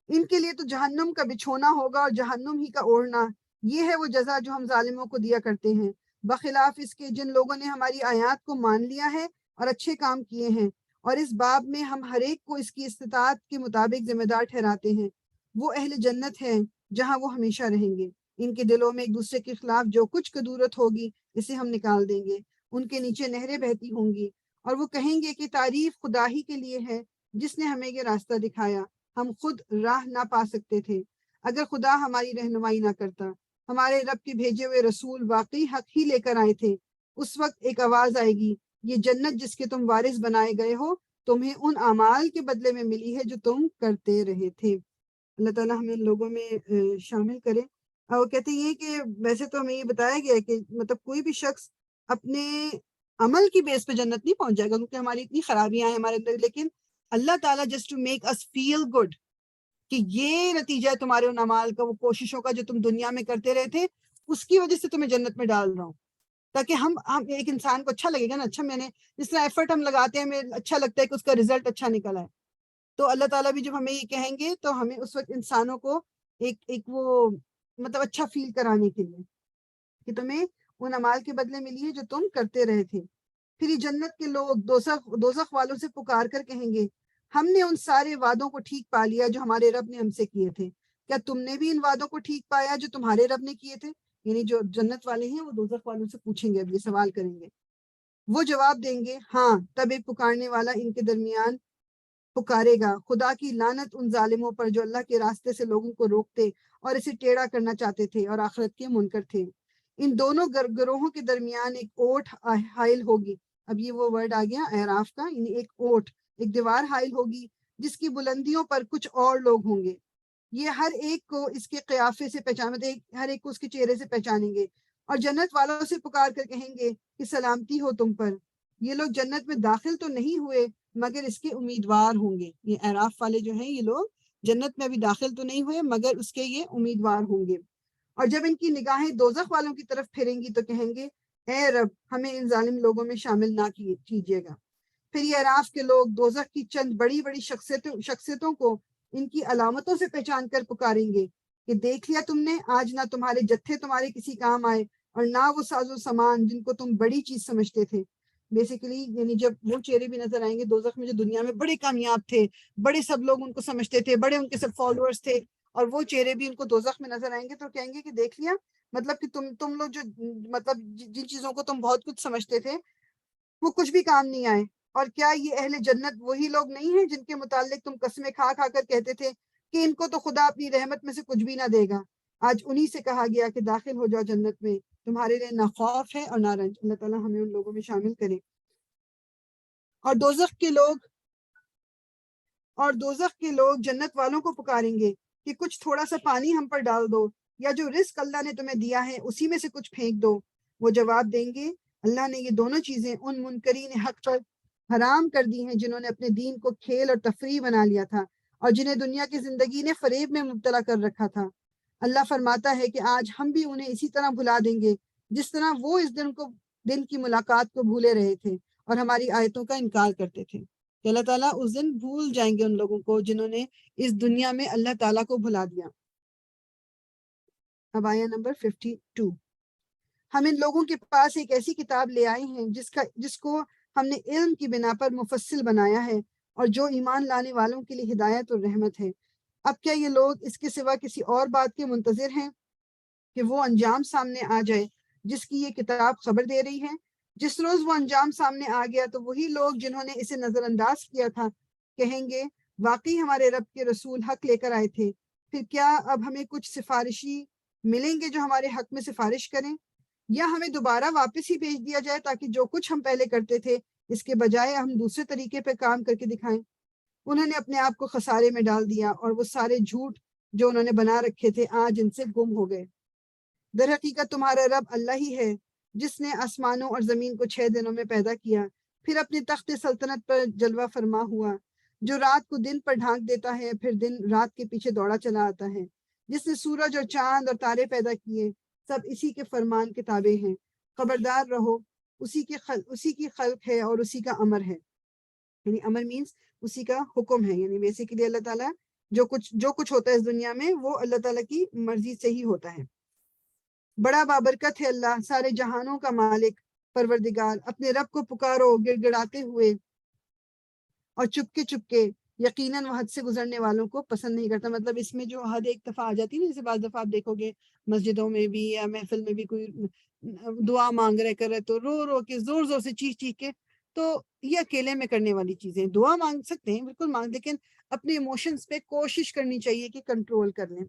ان کے لیے تو جہنم کا بچھونا ہوگا اور جہنم ہی کا اوڑھنا، یہ ہے وہ جزا جو ہم ظالموں کو دیا کرتے ہیں، بخلاف اس کے جن لوگوں نے ہماری آیات کو مان لیا ہے اور اچھے کام کیے ہیں۔ اور اس باب میں ہم ہر ایک کو اس کی استطاعت کے مطابق ذمہ دار ٹھہراتے ہیں۔ وہ اہل جنت ہیں جہاں وہ ہمیشہ رہیں گے، ان کے دلوں میں ایک دوسرے کے خلاف جو کچھ کدورت ہوگی اسے ہم نکال دیں گے، ان کے نیچے نہریں بہتی ہوں گی، اور وہ کہیں گے کہ تعریف خدا ہی کے لیے ہے جس نے ہمیں یہ راستہ دکھایا، ہم خود راہ نہ پا سکتے تھے اگر خدا ہماری رہنمائی نہ کرتا۔ ہمارے رب کے بھیجے ہوئے رسول واقعی حق ہی لے کر آئے تھے۔ اس وقت ایک آواز آئے گی، یہ جنت جس کے تم وارث بنائے گئے ہو تمہیں ان اعمال کے بدلے میں ملی ہے جو تم کرتے رہے تھے۔ اللہ تعالیٰ ہمیں ان لوگوں میں شامل کرے۔ اور کہتے ہیں کہ ویسے تو ہمیں یہ بتایا گیا ہے کہ مطلب کوئی بھی شخص اپنے عمل کی بیس پہ جنت نہیں پہنچ جائے گا، کیونکہ ہماری اتنی خرابیاں ہیں ہمارے اندر، لیکن اللہ تعالیٰ جسٹ ٹو میک اس فیل گڈ کہ یہ نتیجہ ہے تمہارے ان اعمال کا، وہ کوششوں کا جو تم دنیا میں کرتے رہے تھے، اس کی وجہ سے تمہیں جنت میں ڈال رہا ہوں، تاکہ ہم ایک انسان کو اچھا لگے گا نا، اچھا میں نے جس طرح ایفرٹ ہم لگاتے ہیں ہمیں اچھا لگتا ہے کہ اس کا رزلٹ اچھا نکلا ہے۔ تو اللہ تعالیٰ بھی جب ہمیں یہ کہیں گے تو ہمیں اس وقت انسانوں کو ایک وہ مطلب اچھا فیل کرانے کے لیے کہ تمہیں ان اعمال کے بدلے ملی ہے جو تم کرتے رہے تھے۔ پھر یہ جنت کے لوگ دوزخ والوں سے پکار کر کہیں گے، ہم نے ان سارے وعدوں کو ٹھیک پا لیا جو ہمارے رب نے ہم سے کیے تھے، کیا تم نے بھی ان وعدوں کو ٹھیک پایا جو تمہارے رب نے کیے تھے؟ یعنی جو جنت والے ہیں وہ دوزخ والوں سے پوچھیں گے، اب یہ سوال کریں گے۔ وہ جواب دیں گے ہاں، تب ایک پکارنے والا ان کے درمیان پکارے گا، خدا کی لعنت ان ظالموں پر جو اللہ کے راستے سے لوگوں کو روکتے اور اسے ٹیڑھا کرنا چاہتے تھے اور آخرت کے منکر تھے۔ ان دونوں گروہوں کے درمیان ایک اوٹ حائل ہوگی، اب یہ وہ ورڈ آ گیا اعراف کا، یعنی ایک اوٹ، ایک دیوار حائل ہوگی جس کی بلندیوں پر کچھ اور لوگ ہوں گے، یہ ہر ایک کو اس کے قیافے سے ہر ایک کو اس کے چہرے سے پہچانیں گے، اور جنت والوں سے پکار کر کہیں گے کہ سلامتی ہو تم پر، یہ لوگ جنت میں داخل تو نہیں ہوئے مگر اس کے امیدوار ہوں گے۔ یہ اعراف والے جو ہیں یہ لوگ جنت میں ابھی داخل تو نہیں ہوئے مگر اس کے یہ امیدوار ہوں گے۔ اور جب ان کی نگاہیں دوزخ والوں کی طرف پھریں گی تو کہیں گے اے رب ہمیں ان ظالم لوگوں میں شامل نہ کیجیے گا۔ پھر یہ اعراف کے لوگ دوزخ کی چند بڑی بڑی شخصیتوں کو ان کی علامتوں سے پہچان کر پکاریں گے کہ دیکھ لیا تم نے، آج نہ تمہارے جتھے تمہارے کسی کام آئے اور نہ وہ ساز و سامان جن کو تم بڑی چیز سمجھتے تھے۔ بیسیکلی یعنی جب وہ چہرے بھی نظر آئیں گے دوزخ میں جو دنیا میں بڑے کامیاب تھے، بڑے سب لوگ ان کو سمجھتے تھے، بڑے ان کے سب فالوورز تھے، اور وہ چہرے بھی ان کو دوزخ میں نظر آئیں گے تو کہیں گے کہ دیکھ لیا، مطلب کہ تم لوگ جو مطلب جن چیزوں کو تم بہت کچھ سمجھتے تھے وہ کچھ بھی کام نہیں آئے۔ اور کیا یہ اہل جنت وہی لوگ نہیں ہیں جن کے متعلق تم قسمیں کھا کھا کر کہتے تھے کہ ان کو تو خدا اپنی رحمت میں سے کچھ بھی نہ دے گا؟ آج انہی سے کہا گیا کہ داخل ہو جاؤ جنت میں، تمہارے لیے نہ خوف ہے اور نہ رنج۔ اللہ تعالیٰ ہمیں ان لوگوں میں شامل کرے۔ اور دوزخ کے لوگ جنت والوں کو پکاریں گے کہ کچھ تھوڑا سا پانی ہم پر ڈال دو، یا جو رزق اللہ نے تمہیں دیا ہے اسی میں سے کچھ پھینک دو۔ وہ جواب دیں گے اللہ نے یہ دونوں چیزیں ان منکرین حق پر حرام کر دی ہیں جنہوں نے اپنے دین کو کھیل اور تفریح بنا لیا تھا اور جنہیں دنیا کی زندگی نے فریب میں مبتلا کر رکھا تھا۔ اللہ فرماتا ہے کہ آج ہم بھی انہیں اسی طرح بھلا دیں گے جس طرح وہ اس دن کی ملاقات کو بھولے رہے تھے اور ہماری آیتوں کا انکار کرتے تھے۔ کہ اللہ تعالیٰ اس دن بھول جائیں گے ان لوگوں کو جنہوں نے اس دنیا میں اللہ تعالیٰ کو بھلا دیا۔ اب آیا نمبر 52۔ ہم ان لوگوں کے پاس ایک ایسی کتاب لے آئے ہیں جس کو ہم نے علم کی بنا پر مفصل بنایا ہے اور جو ایمان لانے والوں کے لیے ہدایت اور رحمت ہے۔ اب کیا یہ لوگ اس کے سوا کسی اور بات کے منتظر ہیں کہ وہ انجام سامنے آ جائے جس کی یہ کتاب خبر دے رہی ہے؟ جس روز وہ انجام سامنے آ گیا تو وہی لوگ جنہوں نے اسے نظر انداز کیا تھا کہیں گے واقعی ہمارے رب کے رسول حق لے کر آئے تھے، پھر کیا اب ہمیں کچھ سفارشی ملیں گے جو ہمارے حق میں سفارش کریں، یا ہمیں دوبارہ واپس ہی بھیج دیا جائے تاکہ جو کچھ ہم پہلے کرتے تھے اس کے بجائے ہم دوسرے طریقے پہ کام کر کے دکھائیں۔ انہوں نے اپنے آپ کو خسارے میں ڈال دیا اور وہ سارے جھوٹ جو انہوں نے بنا رکھے تھے آج ان سے گم ہو گئے۔ در حقیقت تمہارا رب اللہ ہی ہے جس نے آسمانوں اور زمین کو 6 دنوں میں پیدا کیا، پھر اپنے تخت سلطنت پر جلوہ فرما ہوا، جو رات کو دن پر ڈھانک دیتا ہے پھر دن رات کے پیچھے دوڑا چلا آتا ہے، جس نے سورج اور چاند اور تارے پیدا کیے، سب اسی کے فرمان کے تابع ہیں۔ خبردار رہو، اسی کی خلق ہے اور اسی کا امر ہے، یعنی امر مینس اسی کا حکم ہے، یعنی بیسیکلی اللہ تعالیٰ جو کچھ ہوتا ہے اس دنیا میں وہ اللہ تعالیٰ کی مرضی سے ہی ہوتا ہے۔ بڑا بابرکت ہے اللہ، سارے جہانوں کا مالک، پروردگار، اپنے رب کو پکارو گڑ گڑاتے ہوئے اور چپکے، یقیناً وہ حد سے گزرنے والوں کو پسند نہیں کرتا۔ مطلب اس میں جو حد ایک دفعہ آ جاتی ہے نا، جیسے بعض دفعہ آپ دیکھو گے مسجدوں میں بھی یا محفل میں بھی کوئی دعا مانگ رہے کر رہے تو رو کے زور سے چیخ کے، تو یہ اکیلے میں کرنے والی چیزیں، دعا مانگ سکتے ہیں بالکل مانگ، لیکن اپنے ایموشنز پہ کوشش کرنی چاہیے کہ کنٹرول کر لیں۔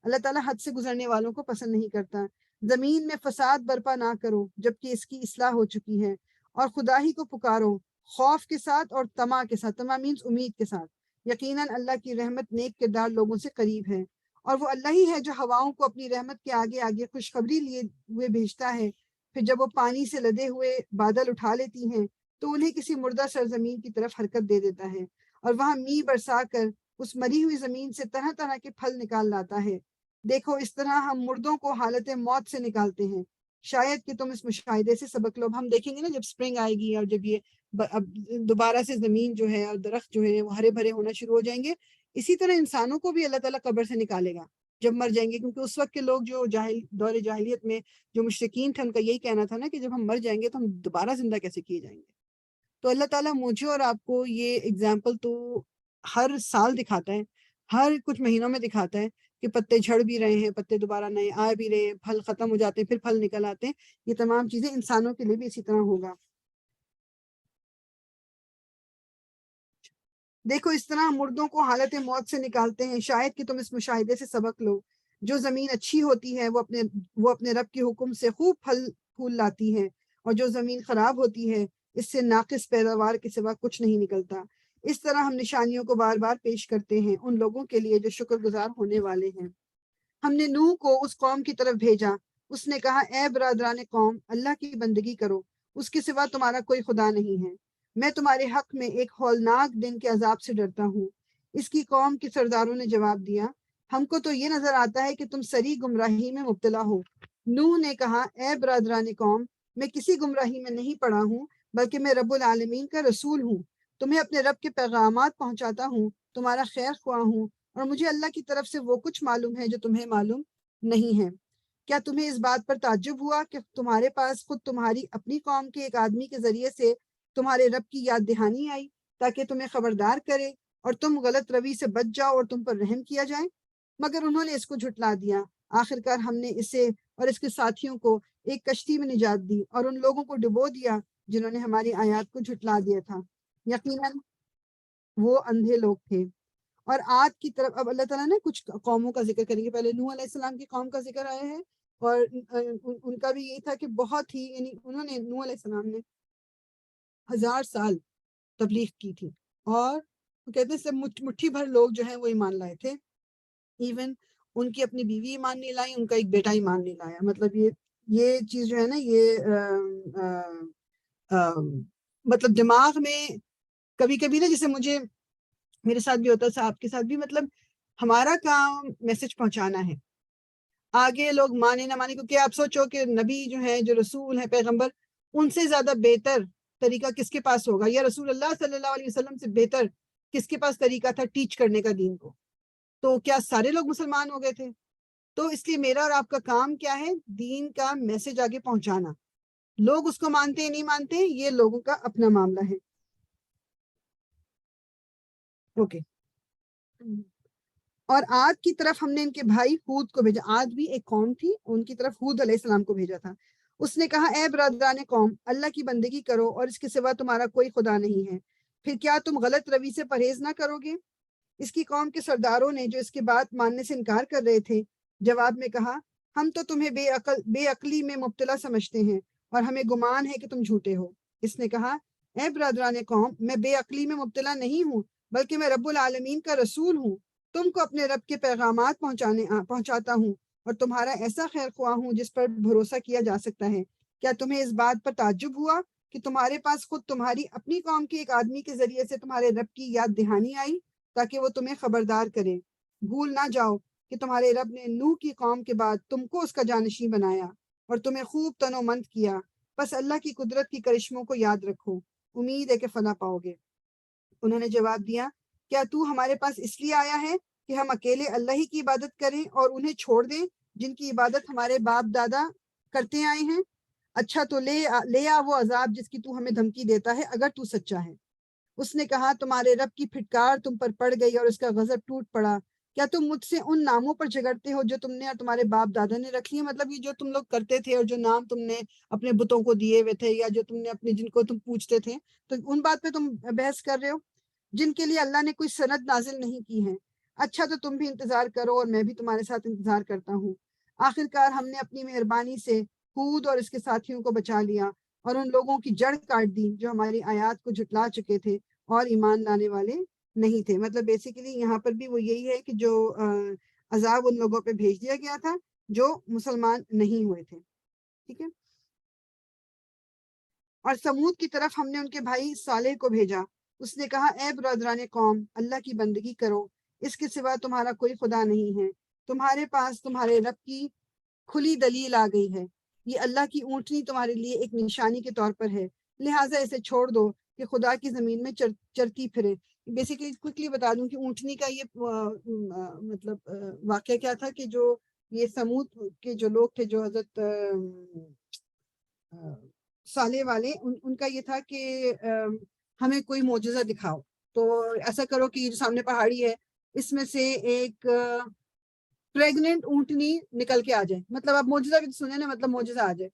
اللہ تعالیٰ حد سے گزرنے والوں کو پسند نہیں کرتا۔ زمین میں فساد برپا نہ کرو جبکہ اس کی اصلاح ہو چکی ہے، اور خدا ہی کو پکارو خوف کے ساتھ اور طمع کے ساتھ، طمع مینس امید کے ساتھ، یقیناً اللہ کی رحمت نیک کردار لوگوں سے قریب ہے۔ اور وہ اللہ ہی ہے جو ہواؤں کو اپنی رحمت کے آگے آگے خوشخبری لیے ہوئے بھیجتا ہے، پھر جب وہ پانی سے لدے ہوئے بادل اٹھا لیتی ہیں تو انہیں کسی مردہ سرزمین کی طرف حرکت دے دیتا ہے، اور وہاں می برسا کر اس مری ہوئی زمین سے طرح طرح کے پھل نکال لاتا ہے۔ دیکھو اس طرح ہم مردوں کو حالت موت سے نکالتے ہیں، شاید کہ تم اس مشاہدے سے سبق لو۔ ہم دیکھیں گے نا جب سپرنگ آئے گی اور جب یہ اب دوبارہ سے زمین جو ہے اور درخت جو ہے وہ ہرے بھرے ہونا شروع ہو جائیں گے، اسی طرح انسانوں کو بھی اللہ تعالیٰ قبر سے نکالے گا جب مر جائیں گے، کیونکہ اس وقت کے لوگ جو دور جاہلیت میں جو مشرکین تھے ان کا یہی کہنا تھا نا کہ جب ہم مر جائیں گے تو ہم دوبارہ زندہ کیسے کیے جائیں گے۔ تو اللہ تعالیٰ مجھے اور آپ کو یہ اگزامپل تو ہر سال دکھاتا ہے، ہر کچھ مہینوں میں دکھاتا ہے کہ پتے جھڑ بھی رہے ہیں، پتے دوبارہ نئے آ بھی رہے ہیں، پھل ختم ہو جاتے ہیں پھر پھل نکل آتے ہیں۔ یہ تمام چیزیں انسانوں کے لیے بھی اسی طرح ہوگا۔ دیکھو اس طرح مردوں کو حالت موت سے نکالتے ہیں، شاید کہ تم اس مشاہدے سے سبق لو۔ جو زمین اچھی ہوتی ہے وہ اپنے رب کے حکم سے خوب پھل پھول لاتی ہے، اور جو زمین خراب ہوتی ہے اس سے ناقص پیداوار کے سوا کچھ نہیں نکلتا۔ اس طرح ہم نشانیوں کو بار بار پیش کرتے ہیں ان لوگوں کے لیے جو شکر گزار ہونے والے ہیں۔ ہم نے نوح کو اس قوم کی طرف بھیجا، اس نے کہا اے برادران قوم، اللہ کی بندگی کرو، اس کے سوا تمہارا کوئی خدا نہیں ہے، میں تمہارے حق میں ایک ہولناک دن کے عذاب سے ڈرتا ہوں۔ اس کی قوم کے سرداروں نے جواب دیا، ہم کو تو یہ نظر آتا ہے کہ تم سری گمراہی میں مبتلا ہو۔ نوح نے کہا اے برادران قوم، میں کسی گمراہی میں نہیں پڑا ہوں، بلکہ میں رب العالمین کا رسول ہوں، تمہیں اپنے رب کے پیغامات پہنچاتا ہوں، تمہارا خیر خواہ ہوں، اور مجھے اللہ کی طرف سے وہ کچھ معلوم ہے جو تمہیں معلوم نہیں ہے۔ کیا تمہیں اس بات پر تعجب ہوا کہ تمہارے پاس خود تمہاری اپنی قوم کے ایک آدمی کے ذریعے سے تمہارے رب کی یاد دہانی آئی تاکہ تمہیں خبردار کرے اور تم غلط روی سے بچ جاؤ اور تم پر رحم کیا جائے؟ مگر انہوں نے اس کو جھٹلا دیا۔ آخرکار ہم نے اسے اور اس کے ساتھیوں کو ایک کشتی میں نجات دی اور ان لوگوں کو ڈبو دیا جنہوں نے ہماری آیات کو جھٹلا دیا تھا، یقیناً وہ اندھے لوگ تھے۔ اور عاد کی طرف اب اللہ تعالیٰ نے کچھ قوموں کا ذکر کریں گے۔ پہلے نوح علیہ السلام کی قوم کا ذکر آیا ہے، اور ان کا بھی یہی تھا کہ بہت ہی، یعنی انہوں نے، نوح علیہ السلام نے 1000 سال تبلیغ کی تھی، اور وہ کہتے ہیں مٹھی بھر لوگ جو ہیں وہ ایمان لائے تھے، ایون ان کی اپنی بیوی ایمان نہیں لائی، ان کا ایک بیٹا ایمان نہیں لایا۔ مطلب یہ چیز جو ہے نا، یہ مطلب دماغ میں کبھی کبھی نا، جیسے مجھے میرے ساتھ بھی ہوتا ہے، آپ کے ساتھ بھی، مطلب ہمارا کام میسج پہنچانا ہے، آگے لوگ مانے نہ مانے، کیونکہ آپ سوچو کہ نبی جو ہے، جو رسول ہے، پیغمبر، ان سے زیادہ بہتر طریقہ کس کے پاس ہوگا، یا رسول اللہ صلی اللہ علیہ وسلم سے بہتر کس کے پاس طریقہ تھا ٹیچ کرنے کا دین کو؟ تو کیا سارے لوگ مسلمان ہو گئے تھے؟ تو اس لیے میرا اور آپ کا کام کیا ہے؟ دین کا میسج آگے پہنچانا. لوگ اس کو مانتے ہیں نہیں مانتے، یہ لوگوں کا اپنا معاملہ ہے. اوکے. اور عاد کی طرف ہم نے ان کے بھائی ہود کو بھیجا. عاد بھی ایک قوم تھی، ان کی طرف ہود علیہ السلام کو بھیجا تھا. اس نے کہا اے برادران قوم، اللہ کی بندگی کرو اور اس کے سوا تمہارا کوئی خدا نہیں ہے، پھر کیا تم غلط روی سے پرہیز نہ کرو گے؟ اس کی قوم کے سرداروں نے جو اس کے بات ماننے سے انکار کر رہے تھے، جواب میں کہا ہم تو تمہیں بے عقلی میں مبتلا سمجھتے ہیں اور ہمیں گمان ہے کہ تم جھوٹے ہو. اس نے کہا اے برادران قوم، میں بے عقلی میں مبتلا نہیں ہوں، بلکہ میں رب العالمین کا رسول ہوں. تم کو اپنے رب کے پیغامات پہنچاتا ہوں اور تمہارا ایسا خیر خواہ ہوں جس پر بھروسہ کیا جا سکتا ہے. کیا تمہیں اس بات پر تعجب ہوا کہ تمہارے پاس خود تمہاری اپنی قوم کے ایک آدمی کے ذریعے سے تمہارے رب کی یاد دہانی آئی تاکہ وہ تمہیں خبردار کرے؟ بھول نہ جاؤ کہ تمہارے رب نے نوح کی قوم کے بعد تم کو اس کا جانشین بنایا اور تمہیں خوب تنو مند کیا. بس اللہ کی قدرت کی کرشموں کو یاد رکھو، امید ہے کہ فلاح پاؤ گے. انہوں نے جواب دیا کیا تو ہمارے پاس اس لیے آیا ہے کہ ہم اکیلے اللہ ہی کی عبادت کریں اور انہیں چھوڑ دیں جن کی عبادت ہمارے باپ دادا کرتے آئے ہیں؟ اچھا تو لے آ وہ عذاب جس کی تو ہمیں دھمکی دیتا ہے اگر تو سچا ہے. اس نے کہا تمہارے رب کی پھٹکار تم پر پڑ گئی اور اس کا غضب ٹوٹ پڑا. کیا تم مجھ سے ان ناموں پر جھگڑتے ہو جو تم نے اور تمہارے باپ دادا نے رکھ لیے؟ مطلب یہ جو تم لوگ کرتے تھے اور جو نام تم نے اپنے بتوں کو دیے ہوئے تھے، یا جو تم نے اپنے جن کو تم پوچھتے تھے، تو ان بات پہ تم بحث کر رہے ہو جن کے لیے اللہ نے کوئی سند نازل نہیں کی ہے. اچھا تو تم بھی انتظار کرو اور میں بھی تمہارے ساتھ انتظار کرتا ہوں. آخرکار ہم نے اپنی مہربانی سے ہود اور اس کے ساتھیوں کو بچا لیا اور ان لوگوں کی جڑ کاٹ دی جو ہماری آیات کو جھٹلا چکے تھے اور ایمان لانے والے نہیں تھے. مطلب بیسیکلی یہاں پر بھی وہ یہی ہے کہ جو عذاب ان لوگوں پہ بھیج دیا گیا تھا جو مسلمان نہیں ہوئے تھے. ٹھیک ہے. اور سمود کی طرف ہم نے ان کے بھائی صالح کو بھیجا. اس نے کہا اے برادران قوم، اللہ کی بندگی کرو، اس کے سوا تمہارا کوئی خدا نہیں ہے. تمہارے پاس تمہارے رب کی کھلی دلیل آ گئی ہے. یہ اللہ کی اونٹنی تمہارے لیے ایک نشانی کے طور پر ہے، لہٰذا اسے چھوڑ دو کہ خدا کی زمین میں چرتی پھرے. بیسیکلی کوئکلی بتا دوں کہ اونٹنی کا یہ مطلب واقعہ کیا تھا کہ جو یہ سمود کے جو لوگ تھے، جو حضرت صالح والے، ان کا یہ تھا کہ ہمیں کوئی معجزہ دکھاؤ. تو ایسا کرو کہ جو سامنے پہاڑی ہے اس میں سے ایک پریگننٹ اونٹنی نکل کے آ جائے. مطلب آپ معجزہ بھی سنیں نا، مطلب معجزہ آ جائے.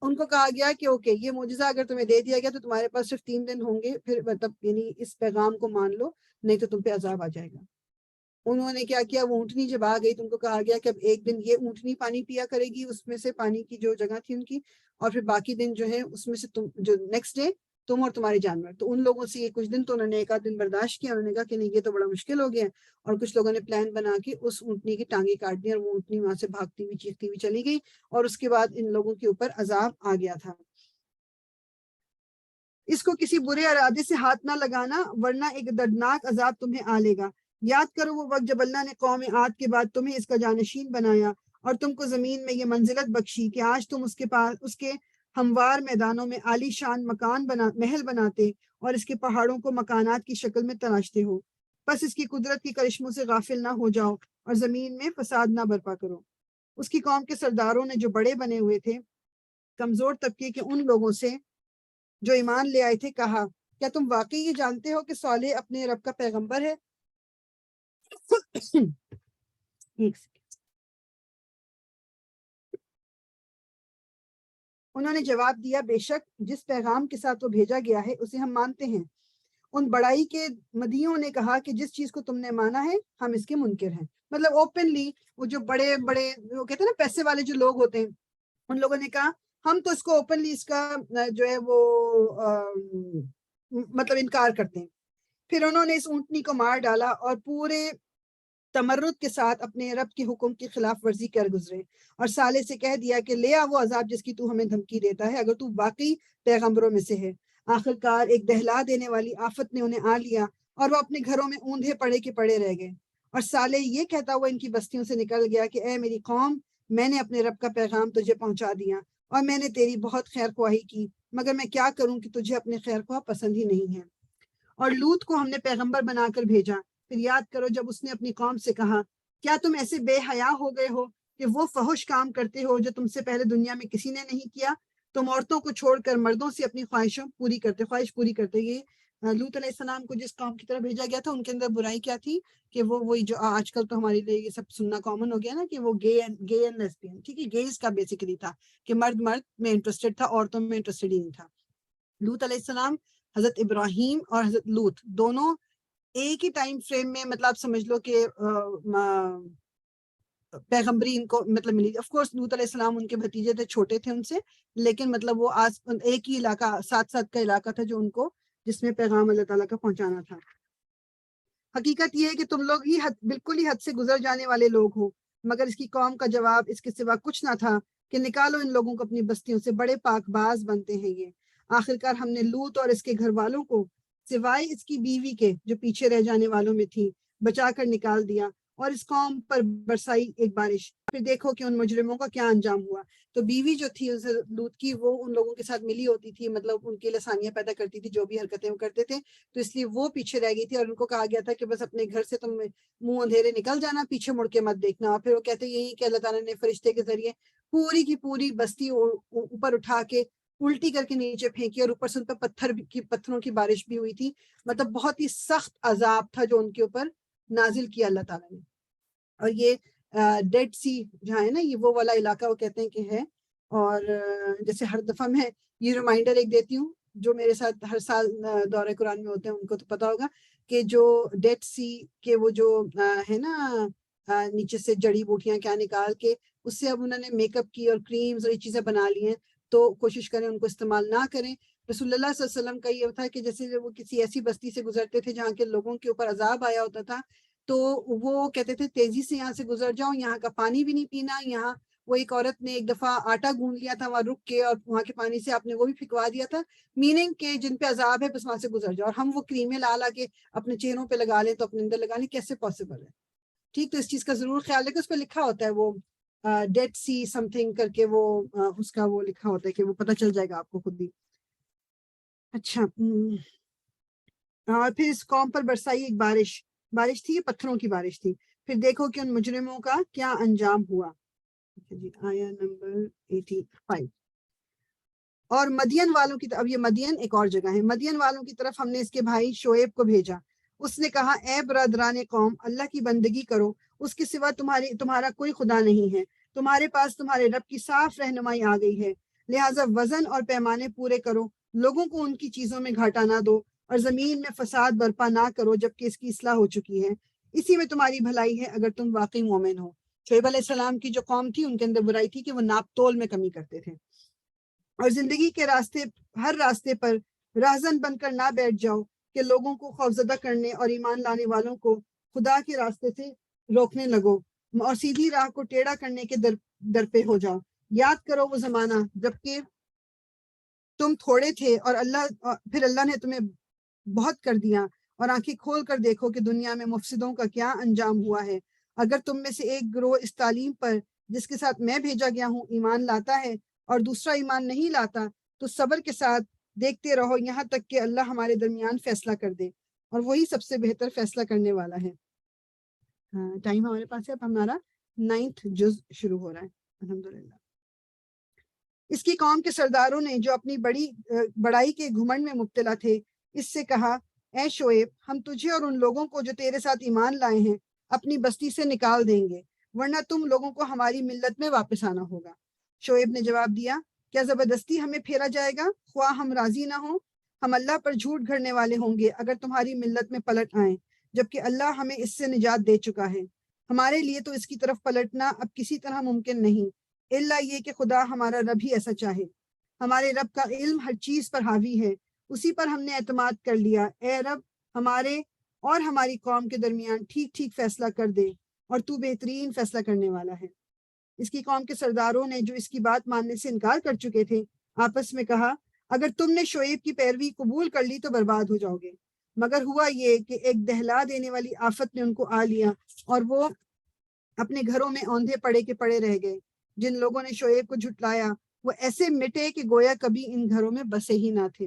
ان کو کہا گیا کہ اوکے، یہ معجزہ اگر تمہیں دے دیا گیا تو تمہارے پاس صرف 3 دن ہوں گے، پھر مطلب یعنی اس پیغام کو مان لو، نہیں تو تم پہ عذاب آ جائے گا. انہوں نے کیا کیا، وہ اونٹنی جب آ گئی تو ان کو کہا گیا کہ اب ایک دن یہ اونٹنی پانی پیا کرے گی اس میں سے، پانی کی جو جگہ تھی ان کی، اور پھر باقی دن جو ہے اس میں سے تم جو نیکسٹ ڈے تم اور تمہارے جانور. تو ان لوگوں سے یہ کچھ دن تو انہوں نے ایک آدھ دن برداشت کیا. انہوں نے کہا کہ نہیں، یہ تو بڑا مشکل ہو گیا. اور کچھ لوگوں نے پلان بنا کے اس اونٹنی کی ٹانگیں کاٹ دی اور وہ اونٹنی وہاں سے بھاگتی ہوئی چیختی ہوئی چلی گئی، اور اس کے بعد ان لوگوں کے اوپر عذاب آ گیا تھا. اس کو کسی برے ارادے سے ہاتھ نہ لگانا ورنہ ایک دردناک عذاب تمہیں آ لے گا. یاد کرو وہ وقت جب اللہ نے قوم عاد کے بعد تمہیں اس کا جانشین بنایا اور تم کو زمین میں یہ منزلت بخشی کہ آج تم اس کے ہموار میدانوں میں عالی شان محل بناتے اور اس کے پہاڑوں کو مکانات کی شکل میں تراشتے ہو. بس اس کی قدرت کی کرشموں سے غافل نہ ہو جاؤ اور زمین میں فساد نہ برپا کرو. اس کی قوم کے سرداروں نے جو بڑے بنے ہوئے تھے کمزور طبقے کے ان لوگوں سے جو ایمان لے آئے تھے کہا کیا تم واقعی یہ جانتے ہو کہ صالح اپنے رب کا پیغمبر ہے؟ انہوں نے جواب دیا بے شک جس پیغام کے ساتھ وہ بھیجا گیا ہے اسے ہم مانتے ہیں. ان بڑائی کے مدیوں نے کہا کہ جس چیز کو تم نے مانا ہے ہم اس کے منکر ہیں. مطلب اوپنلی وہ جو بڑے بڑے وہ کہتے ہیں نا پیسے والے جو لوگ ہوتے ہیں، ان لوگوں نے کہا ہم تو اس کو اوپنلی اس کا جو ہے وہ مطلب انکار کرتے ہیں. پھر انہوں نے اس اونٹنی کو مار ڈالا اور پورے تمرد کے ساتھ اپنے رب کے حکم کی خلاف ورزی کر گزرے، اور صالح سے کہہ دیا کہ لے آ وہ عذاب جس کی تو ہمیں دھمکی دیتا ہے اگر تو واقعی پیغمبروں میں سے ہے. آخرکار ایک دہلا دینے والی آفت نے انہیں آ لیا اور وہ اپنے گھروں میں اوندھے پڑے کے پڑے رہ گئے۔ اور صالح یہ کہتا ہوا ان کی بستیوں سے نکل گیا کہ اے میری قوم، میں نے اپنے رب کا پیغام تجھے پہنچا دیا اور میں نے تیری بہت خیر خواہی کی، مگر میں کیا کروں کہ تجھے اپنے خیر خواہ پسند ہی نہیں ہے۔ اور لوط کو ہم نے پیغمبر بنا کر بھیجا۔ پھر یاد کرو جب اس نے اپنی قوم سے کہا، کیا تم ایسے بے حیا ہو گئے ہو کہ وہ فحش کام کرتے ہو جو تم سے پہلے دنیا میں کسی نے نہیں کیا؟ تم عورتوں کو چھوڑ کر مردوں سے اپنی خواہش پوری کرتے۔ یہ لوط علیہ السلام کو جس قوم کی طرف بھیجا گیا تھا، ان کے اندر برائی کیا تھی کہ وہ وہی جو آج کل تو ہمارے لیے یہ سب سننا کامن ہو گیا نا، کہ وہ گے اینڈ لیسبین، ٹھیک ہے، گیز کا بیسیکلی تھا کہ مرد میں انٹرسٹڈ تھا، عورتوں میں انٹرسٹڈ ہی نہیں تھا۔ لوط علیہ السلام، حضرت ابراہیم اور حضرت لوط دونوں ایک ہی ٹائم فریم میں، مطلب آپ سمجھ لو کہ پیغمبری ان کو مطلب ملی۔ آف کورس لوط علیہ السلام ان کے بھتیجے تھے، چھوٹے تھے ان سے، لیکن مطلب وہ ایک ہی علاقہ، ساتھ کا علاقہ تھا جو ان کو، جس میں پیغام اللہ تعالیٰ کا پہنچانا تھا۔ حقیقت یہ ہے کہ تم لوگ ہی بالکل ہی حد سے گزر جانے والے لوگ ہو، مگر اس کی قوم کا جواب اس کے سوا کچھ نہ تھا کہ نکالو ان لوگوں کو اپنی بستیوں سے، بڑے پاک باز بنتے ہیں یہ۔ آخرکار ہم نے لوط اور اس کے گھر والوں کو سوائے اس کی بیوی کے جو پیچھے رہ جانے والوں میں تھی بچا کر نکال دیا، اور اس قوم پر برسائی ایک بارش۔ پھر دیکھو کہ ان مجرموں کا کیا انجام ہوا۔ تو بیوی جو تھی لوط کی، وہ ان لوگوں کے ساتھ ملی ہوتی تھی، مطلب ان کے لسانیاں پیدا کرتی تھی، جو بھی حرکتیں وہ کرتے تھے، تو اس لیے وہ پیچھے رہ گئی تھی، اور ان کو کہا گیا تھا کہ بس اپنے گھر سے تم منہ اندھیرے نکل جانا، پیچھے مڑ کے مت دیکھنا۔ اور پھر وہ کہتے یہی کہ اللہ تعالیٰ نے فرشتے کے ذریعے پوری کی پوری بستی اوپر اٹھا کے الٹی کر کے نیچے پھینکی، اور اوپر سے ان پہ پتھروں کی بارش بھی ہوئی تھی۔ مطلب بہت ہی سخت عذاب تھا جو ان کے اوپر نازل کیا اللہ تعالیٰ نے۔ اور یہ ڈیڈ سی جہاں ہے نا، یہ وہ والا علاقہ وہ کہتے ہیں کہ ہے۔ اور جیسے ہر دفعہ میں یہ ریمائنڈر ایک دیتی ہوں، جو میرے ساتھ ہر سال دورہ قرآن میں ہوتے ہیں ان کو تو پتا ہوگا کہ جو ڈیڈ سی کے وہ جو ہے نا، نیچے سے جڑی بوٹیاں کیا نکال کے اس سے اب انہوں نے میک اپ کی اور کریمز اور یہ چیزیں بنا لی ہیں، تو کوشش کریں ان کو استعمال نہ کریں۔ رسول اللہ صلی اللہ علیہ وسلم کا یہ تھا کہ جیسے وہ کسی ایسی بستی سے گزرتے تھے جہاں کے لوگوں کے اوپر عذاب آیا ہوتا تھا، تو وہ کہتے تھے تیزی سے یہاں سے گزر جاؤ، یہاں کا پانی بھی نہیں پینا۔ یہاں وہ ایک عورت نے ایک دفعہ آٹا گوندھ لیا تھا وہاں رک کے، اور وہاں کے پانی سے آپ نے وہ بھی پھینکوا دیا تھا، میننگ کہ جن پہ عذاب ہے بس وہاں سے گزر جاؤ۔ اور ہم وہ کریمیں لا کے اپنے چہروں پہ لگا لیں تو اپنے اندر لگا لیں، کیسے پاسبل ہے؟ ٹھیک، تو اس چیز کا ضرور خیال ہے کہ اس پہ لکھا ہوتا ہے وہ ڈیڈ سی سم تھنگ کر کے، وہ اس کا وہ لکھا ہوتا ہے کہ وہ پتہ چل جائے گا آپ کو خود بھی۔ اچھا، اور پھر اس قوم پر برسائی ایک بارش تھی، یہ پتھروں کی بارش تھی۔ پھر دیکھو کہ ان مجرموں کا کیا انجام ہوا۔ جی، آیا نمبر 85۔ اور مدین والوں کی طرف، اب یہ مدین ایک اور جگہ ہے، مدین والوں کی طرف ہم نے اس کے بھائی شعیب کو بھیجا۔ اس نے کہا، اے برادران قوم، اللہ کی بندگی کرو، اس کے سوا تمہارا کوئی خدا نہیں ہے۔ تمہارے پاس تمہارے رب کی صاف رہنمائی آ گئی ہے، لہٰذا وزن اور پیمانے پورے کرو، لوگوں کو ان کی چیزوں میں گھاٹا نہ دو، اور زمین میں فساد برپا نہ کرو جبکہ اس کی اصلاح ہو چکی ہے، اسی میں تمہاری بھلائی ہے اگر تم واقعی مومن ہو۔ شعیب علیہ السلام کی جو قوم تھی ان کے اندر برائی تھی کہ وہ ناپ تول میں کمی کرتے تھے۔ اور زندگی کے ہر راستے پر راہزن بن کر نہ بیٹھ جاؤ کہ لوگوں کو خوفزدہ کرنے اور ایمان لانے والوں کو خدا کے راستے سے روکنے لگو، اور سیدھی راہ کو ٹیڑھا کرنے کے در پہ ہو جاؤ۔ یاد کرو وہ زمانہ جبکہ تم تھوڑے تھے اور پھر اللہ نے تمہیں بہت کر دیا، اور آنکھیں کھول کر دیکھو کہ دنیا میں مفسدوں کا کیا انجام ہوا ہے۔ اگر تم میں سے ایک گروہ اس تعلیم پر جس کے ساتھ میں بھیجا گیا ہوں ایمان لاتا ہے اور دوسرا ایمان نہیں لاتا، تو صبر کے ساتھ دیکھتے رہو یہاں تک کہ اللہ ہمارے درمیان فیصلہ کر دے، اور وہی سب سے بہتر فیصلہ کرنے والا ہے۔ ٹائم ہمارے پاس ہے، اب ہمارا 9واں جز شروع ہو رہا ہے الحمدللہ۔ اس کی قوم کے سرداروں نے جو اپنی بڑائی کے گھمنڈ میں مبتلا تھے اس سے کہا، اے شعیب، ہم تجھے اور ان لوگوں کو جو تیرے ساتھ ایمان لائے ہیں اپنی بستی سے نکال دیں گے، ورنہ تم لوگوں کو ہماری ملت میں واپس آنا ہوگا۔ شعیب نے جواب دیا، کیا زبردستی ہمیں پھیرا جائے گا؟ خواہ ہم راضی نہ ہوں، ہم اللہ پر جھوٹ گھڑنے والے ہوں گے اگر تمہاری ملت میں پلٹ آئیں، جبکہ اللہ ہمیں اس سے نجات دے چکا ہے۔ ہمارے لیے تو اس کی طرف پلٹنا اب کسی طرح ممکن نہیں، الا یہ کہ خدا ہمارا رب ہی ایسا چاہے۔ ہمارے رب کا علم ہر چیز پر حاوی ہے، اسی پر ہم نے اعتماد کر لیا۔ اے رب، ہمارے اور ہماری قوم کے درمیان ٹھیک ٹھیک فیصلہ کر دے، اور تو بہترین فیصلہ کرنے والا ہے۔ اس کی قوم کے سرداروں نے جو اس کی بات ماننے سے انکار کر چکے تھے آپس میں کہا، اگر تم نے شعیب کی پیروی قبول کر لی تو برباد ہو جاؤ گے۔ مگر ہوا یہ کہ ایک دہلا دینے والی آفت نے ان کو آ لیا اور وہ اپنے گھروں میں اوندھے پڑے کے پڑے رہ گئے۔ جن لوگوں نے شعیب کو جھٹلایا وہ ایسے مٹے کہ گویا کبھی ان گھروں میں بسے ہی نہ تھے۔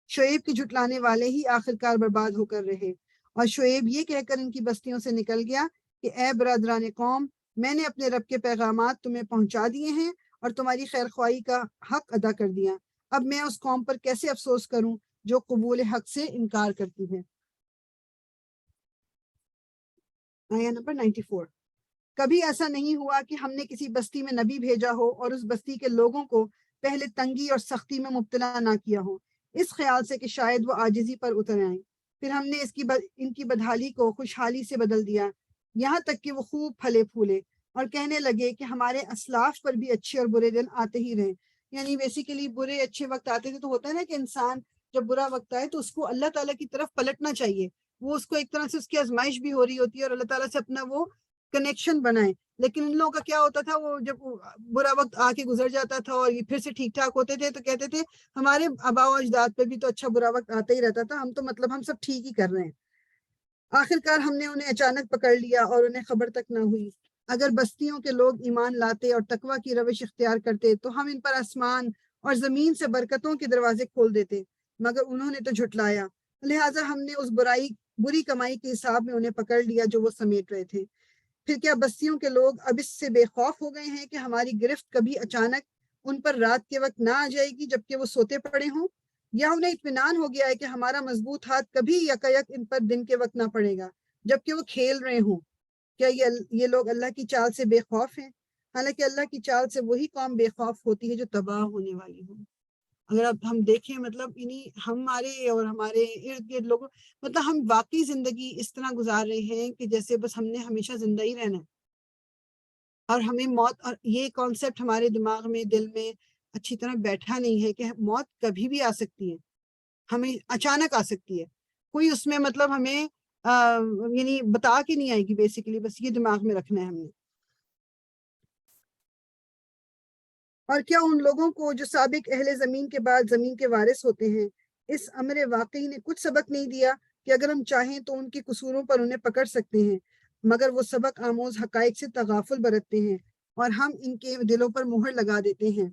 شعیب کے جھٹلانے والے ہی آخرکار برباد ہو کر رہے، اور شعیب یہ کہہ کر ان کی بستیوں سے نکل گیا کہ اے برادران قوم، میں نے اپنے رب کے پیغامات تمہیں پہنچا دیے ہیں اور تمہاری خیر خواہی کا حق ادا کر دیا۔ اب میں اس قوم پر کیسے افسوس کروں جو قبول حق سے انکار کرتی ہے۔ آیا نمبر 94۔ کبھی ایسا نہیں ہوا کہ ہم نے کسی بستی میں نبی بھیجا ہو اور اس بستی کے لوگوں کو پہلے تنگی اور سختی میں مبتلا نہ کیا ہو، اس خیال سے کہ شاید وہ عاجزی پر اتر آئیں۔ پھر ہم نے ان کی بدحالی کو خوشحالی سے بدل دیا، یہاں تک کہ وہ خوب پھلے پھولے اور کہنے لگے کہ ہمارے اسلاف پر بھی اچھے اور برے دن آتے ہی رہے۔ یعنی بیسیکلی برے اچھے وقت آتے تھے، تو ہوتا ہے نا کہ انسان جب برا وقت آئے تو اس کو اللہ تعالیٰ کی طرف پلٹنا چاہیے، وہ اس کو ایک طرح سے اس کی آزمائش بھی ہو رہی ہوتی ہے اور اللہ تعالیٰ سے اپنا وہ کنیکشن بنائے۔ لیکن ان لوگوں کا کیا ہوتا تھا، وہ جب برا وقت آ کے گزر جاتا تھا اور یہ پھر سے ٹھیک ٹھاک ہوتے تھے تو کہتے تھے ہمارے آباء و اجداد پہ بھی تو اچھا برا وقت آتا ہی رہتا تھا، ہم تو مطلب ہم سب ٹھیک ہی کر رہے ہیں۔ آخرکار ہم نے انہیں اچانک پکڑ لیا اور انہیں خبر تک نہ ہوئی۔ اگر بستیوں کے لوگ ایمان لاتے اور تقوی کی روش اختیار کرتے تو ہم ان پر آسمان اور زمین سے برکتوں کے دروازے کھول دیتے، مگر انہوں نے تو جھٹلایا، لہٰذا ہم نے اس بری کمائی کے حساب میں انہیں پکڑ لیا جو وہ سمیٹ رہے تھے۔ پھر کیا بستیوں کے لوگ اب اس سے بے خوف ہو گئے ہیں کہ ہماری گرفت کبھی اچانک ان پر رات کے وقت نہ آ جائے گی جبکہ وہ سوتے پڑے ہوں، یا انہیں اطمینان ہو گیا ہے کہ ہمارا مضبوط ہاتھ کبھی یکایک ان پر دن کے وقت نہ پڑے گا جبکہ وہ کھیل رہے ہوں۔ کیا یہ لوگ اللہ کی چال سے بے خوف ہیں؟ حالانکہ اللہ کی چال سے وہی قوم بے خوف ہوتی ہے جو تباہ ہونے والی ہو۔ اگر اب ہم دیکھیں مطلب ہمارے اور ہمارے ارد گرد لوگوں، مطلب ہم واقعی زندگی اس طرح گزار رہے ہیں کہ جیسے بس ہم نے ہمیشہ زندہ ہی رہنا ہے، اور ہمیں موت، اور یہ کانسیپٹ ہمارے دماغ میں دل میں اچھی طرح بیٹھا نہیں ہے کہ موت کبھی بھی آ سکتی ہے، ہمیں اچانک آ سکتی ہے، کوئی اس میں مطلب ہمیں یعنی بتا کے نہیں آئے گی، بیسیکلی بس یہ دماغ میں رکھنا ہے ہم نے۔ اور کیا ان لوگوں کو جو سابق اہل زمین کے بعد زمین کے وارث ہوتے ہیں اس امر واقعی نے کچھ سبق نہیں دیا کہ اگر ہم چاہیں تو ان کے قصوروں پر انہیں پکڑ سکتے ہیں، مگر وہ سبق آموز حقائق سے تغافل برتتے ہیں اور ہم ان کے دلوں پر مہر لگا دیتے ہیں،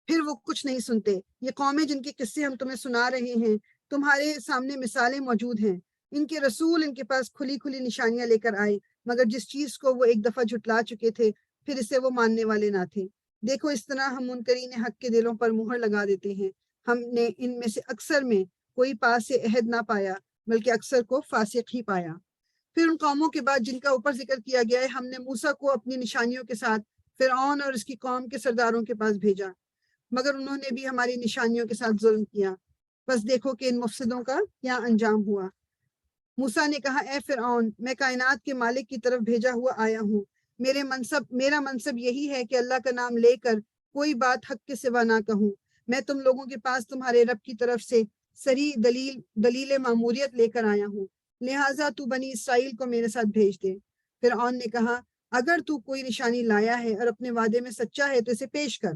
پھر وہ کچھ نہیں سنتے۔ یہ قومیں جن کے قصے ہم تمہیں سنا رہے ہیں، تمہارے سامنے مثالیں موجود ہیں، ان کے رسول ان کے پاس کھلی کھلی نشانیاں لے کر آئے، مگر جس چیز کو وہ ایک دفعہ جھٹلا چکے تھے پھر اسے وہ ماننے والے نہ تھے۔ دیکھو اس طرح ہم منکرین حق کے دلوں پر مہر لگا دیتے ہیں۔ ہم نے ان میں سے اکثر میں کوئی پاس سے عہد نہ پایا بلکہ اکثر کو فاسق ہی پایا۔ پھر ان قوموں کے بعد جن کا اوپر ذکر کیا گیا ہے، ہم نے موسیٰ کو اپنی نشانیوں کے ساتھ فرعون اور اس کی قوم کے سرداروں کے پاس بھیجا، مگر انہوں نے بھی ہماری نشانیوں کے ساتھ ظلم کیا۔ بس دیکھو کہ ان مفسدوں کا کیا انجام ہوا۔ موسیٰ نے کہا اے فرعون، میں کائنات کے مالک کی طرف بھیجا ہوا آیا ہوں، میرا منصب یہی ہے کہ اللہ کا نام لے کر کوئی بات حق کے سوا نہ کہوں۔ میں تم لوگوں کے پاس تمہارے رب کی طرف سے صریح دلیل ماموریت لے کر آیا ہوں، لہٰذا تو بنی اسرائیل کو میرے ساتھ بھیج دے۔ فرعون نے کہا اگر تو کوئی نشانی لایا ہے اور اپنے وعدے میں سچا ہے تو اسے پیش کر۔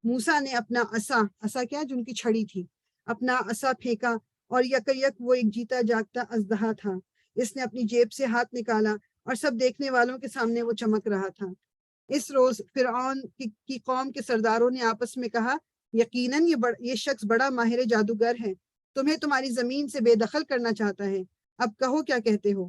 موسیٰ نے اپنا عصا کیا جو ان کی چھڑی تھی، اپنا عصا پھینکا اور یک وہ ایک جیتا جاگتا اژدہا تھا۔ اس نے اپنی جیب سے ہاتھ نکالا اور سب دیکھنے والوں کے سامنے وہ چمک رہا تھا۔ اس روز فرعون کی قوم کے سرداروں نے آپس میں کہا یقیناً یہ شخص بڑا ماہر جادوگر ہے، تمہیں تمہاری زمین سے بے دخل کرنا چاہتا ہے، اب کہو کیا کہتے ہو۔